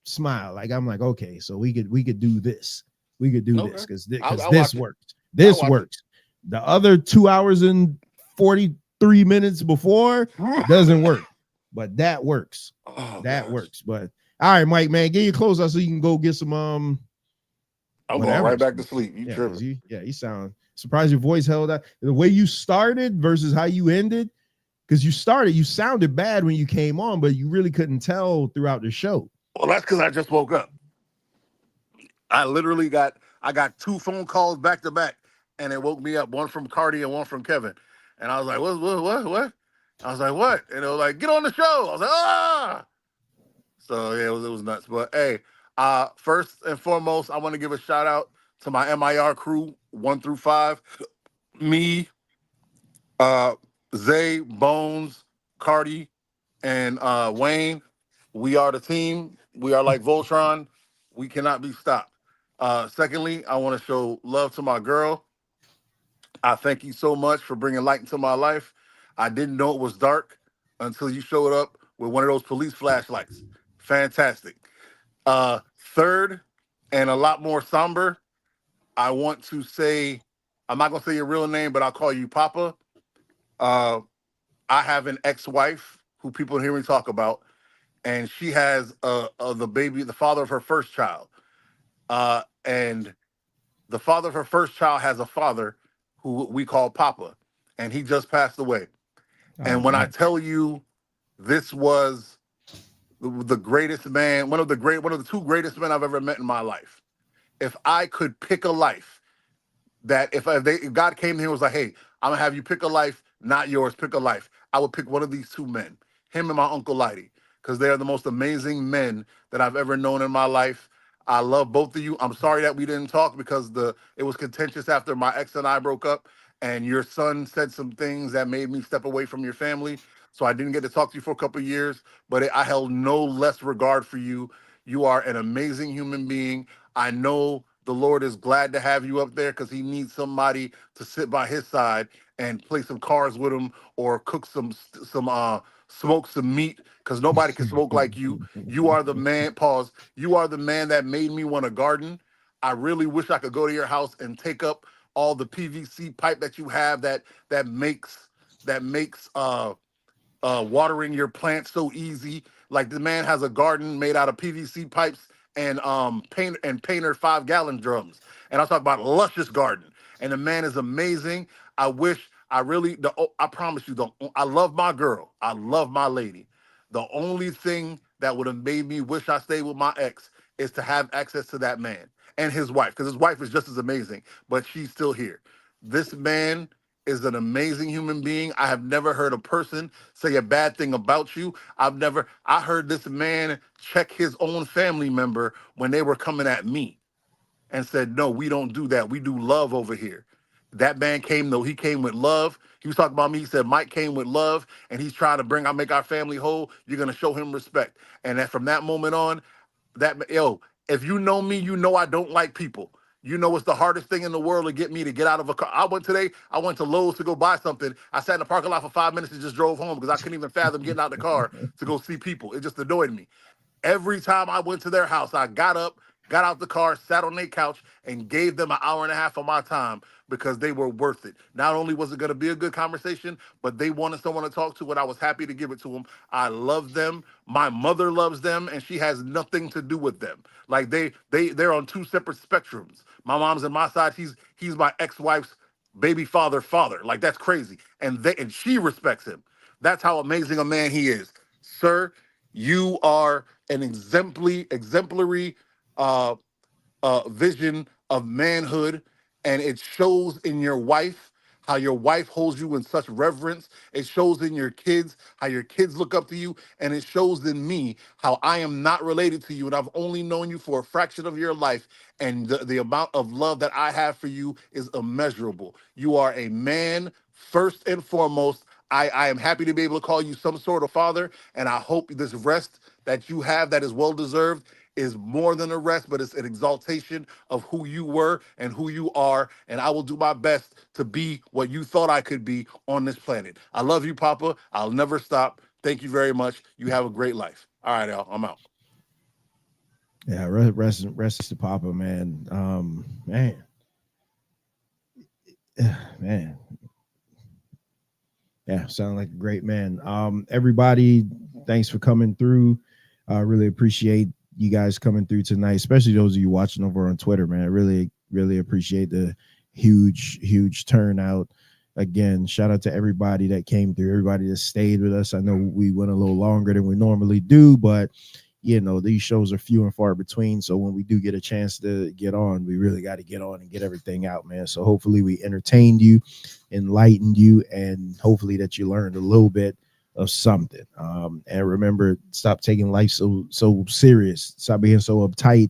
smile. Like I'm like, okay, so we could do this. We could do this because this works. This works. The other 2 hours and 43 minutes before doesn't work, but that works. That works. But all right, Mike, man, get your clothes out so you can go get some. I'm going right back to sleep. You sound surprised your voice held out. The way you started versus how you ended, because you sounded bad when you came on, but you really couldn't tell throughout the show. Well, that's because I just woke up. I literally got 2 phone calls back to back, and it woke me up. One from Cardi and one from Kevin, and I was like, "What?" I was like, "What?" And it was like, "Get on the show." I was like, "Ah!" So yeah, it was nuts. But hey, first and foremost, I want to give a shout out to my MIR crew 1 through 5. Me, Zay, Bones, Cardi, and Wayne. We are the team. We are like Voltron. We cannot be stopped. Secondly, I want to show love to my girl. I thank you so much for bringing light into my life. I didn't know it was dark until you showed up with one of those police flashlights. Fantastic. Third, and a lot more somber, I want to say, I'm not going to say your real name, but I'll call you Papa. I have an ex-wife who people hear me talk about, and she has the father of her first child. And the father of her first child has a father who we call Papa, and he just passed away. And when I tell you this was the greatest man, one of the 2 greatest men I've ever met in my life. If I could pick a life, that if God came here and was like, "Hey, I'm gonna have you pick a life, not yours, pick a life," I would pick one of these 2 men, him and my Uncle Lighty, because they are the most amazing men that I've ever known in my life. I love both of you. I'm sorry that we didn't talk because it was contentious after my ex and I broke up, and your son said some things that made me step away from your family. So I didn't get to talk to you for a couple of years, but I held no less regard for you. You are an amazing human being. I know the Lord is glad to have you up there because he needs somebody to sit by his side and play some cards with him or cook some smoke some meat because nobody can smoke like you. You are the man. Pause. You are the man that made me want a garden. I really wish I could go to your house and take up all the PVC pipe that you have that makes watering your plants so easy. Like the man has a garden made out of PVC pipes and painter 5-gallon drums. And I'm talking about a luscious garden. And the man is amazing. I promise you, I love my girl. I love my lady. The only thing that would have made me wish I stayed with my ex is to have access to that man and his wife, because his wife is just as amazing, but she's still here. This man is an amazing human being. I have never heard a person say a bad thing about you. I heard this man check his own family member when they were coming at me and said, no, we don't do that. We do love over here. That man came, though. He came with love. He was talking about me. He said, Mike came with love, and he's trying to make our family whole. You're going to show him respect. And that from that moment on, if you know me, you know I don't like people. You know it's the hardest thing in the world to get me to get out of a car. I went to Lowe's to go buy something. I sat in the parking lot for 5 minutes and just drove home because I couldn't even fathom getting out of the car to go see people. It just annoyed me. Every time I went to their house, I got up, got out the car, sat on their couch, and gave them an hour and a half of my time because they were worth it. Not only was it going to be a good conversation, but they wanted someone to talk to, and I was happy to give it to them. I love them. My mother loves them, and she has nothing to do with them. Like they're on two separate spectrums. My mom's on my side. He's my ex-wife's baby father. Like that's crazy. And she respects him. That's how amazing a man he is. Sir, you are an exemplary vision of manhood, and it shows in your wife, how your wife holds you in such reverence. It shows in your kids, how your kids look up to you, and it shows in me how I am not related to you, and I've only known you for a fraction of your life, and the amount of love that I have for you is immeasurable. You are a man, first and foremost. I am happy to be able to call you some sort of father, and I hope this rest that you have that is well-deserved is more than a rest, but it's an exaltation of who you were and who you are, and I will do my best to be what you thought I could be on this planet. I love you, Papa. I'll never stop. Thank you very much. You have a great life. All right, Al, I'm out. Yeah, rest to Papa, man. Man. Yeah, sound like a great man. Everybody, thanks for coming through. I really appreciate you guys coming through tonight, especially those of you watching over on Twitter, man. I really appreciate the huge turnout. Again, shout out to everybody that came through, everybody that stayed with us. I know we went a little longer than we normally do, but you know, these shows are few and far between. So when we do get a chance to get on, we really got to get on and get everything out, man. So hopefully we entertained you, enlightened you, and hopefully that you learned a little bit of something. And remember, stop taking life so serious. Stop being so uptight.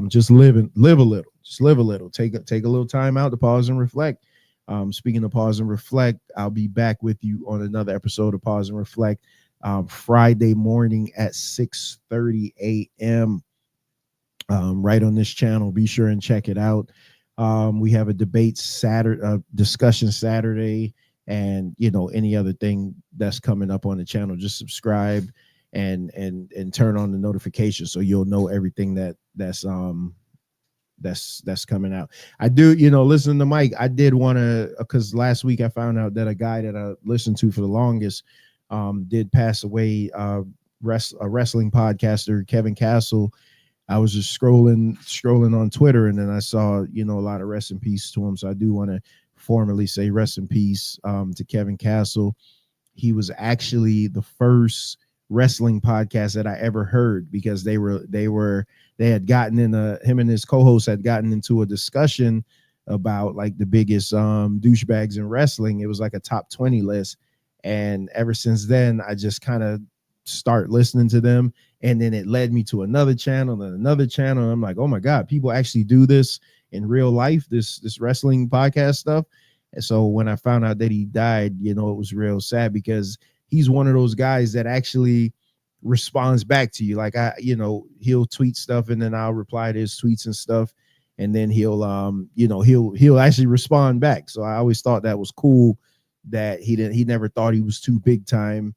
Just live a little. Just live a little. Take a little time out to pause and reflect. Speaking of pause and reflect, I'll be back with you on another episode of Pause and Reflect. Friday morning at 6:30 a.m. Right on this channel. Be sure and check it out. We have a debate Saturday, discussion Saturday, and you know, any other thing that's coming up on the channel. Just subscribe and turn on the notifications so you'll know everything that's coming out. I do, you know, listen to Mike. I did want to, because last week I found out that a guy that I listened to for the longest did pass away. A wrestling podcaster, Kevin Castle. I was just scrolling on Twitter, and then I saw, you know, a lot of rest in peace to him. So I do want to formally say rest in peace to Kevin Castle. He was actually the first wrestling podcast that I ever heard, because they had gotten in him and his co-host had gotten into a discussion about like the biggest douchebags in wrestling. It was like a top 20 list. And ever since then, I just kind of start listening to them. And then it led me to another channel and another channel. And I'm like, oh my God, people actually do this in real life, this wrestling podcast stuff. And so when I found out that he died, you know, it was real sad because he's one of those guys that actually responds back to you. Like you know, he'll tweet stuff and then I'll reply to his tweets and stuff. And then he'll you know, he'll actually respond back. So I always thought that was cool that he never thought he was too big time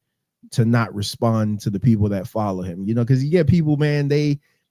to not respond to the people that follow him, you know, because you get people, man,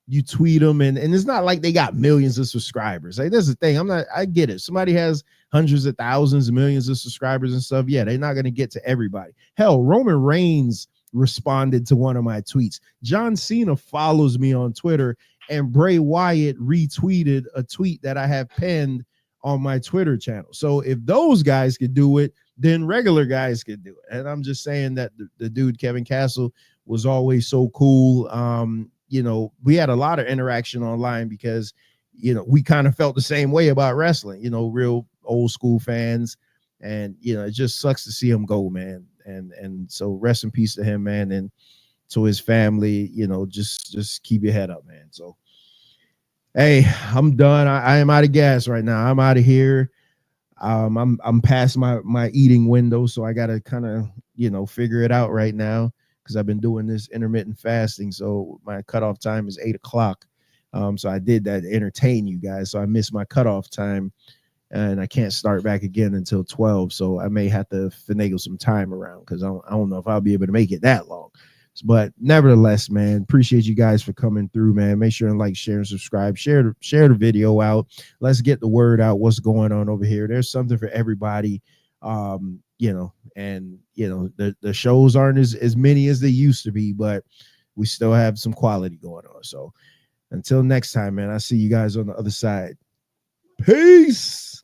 you tweet them and it's not like they got millions of subscribers. Like, that's the thing. I get it. Somebody has hundreds of thousands, millions of subscribers and stuff. Yeah, they're not going to get to everybody. Hell, Roman Reigns responded to one of my tweets. John Cena follows me on Twitter, and Bray Wyatt retweeted a tweet that I have pinned on my Twitter channel. So if those guys could do it, then regular guys could do it. And I'm just saying that the dude, Kevin Castle, was always so cool. You know, we had a lot of interaction online because, you know, we kind of felt the same way about wrestling, you know, real old school fans. And, you know, it just sucks to see him go, man. And so rest in peace to him, man. And to his family, you know, just keep your head up, man. So, hey, I'm done. I am out of gas right now. I'm out of here. I'm past my eating window, so I gotta kind of, you know, figure it out right now because I've been doing this intermittent fasting. So my cutoff time is 8 o'clock. So I did that to entertain you guys. So I missed my cutoff time, and I can't start back again until 12. So I may have to finagle some time around because I don't know if I'll be able to make it that long. But nevertheless, man, appreciate you guys for coming through, man. Make sure and like, share, and subscribe. Share the video out. Let's get the word out. What's going on over here? There's something for everybody. You know, and you know, the shows aren't as many as they used to be, but we still have some quality going on. So until next time, man, I'll see you guys on the other side. Peace.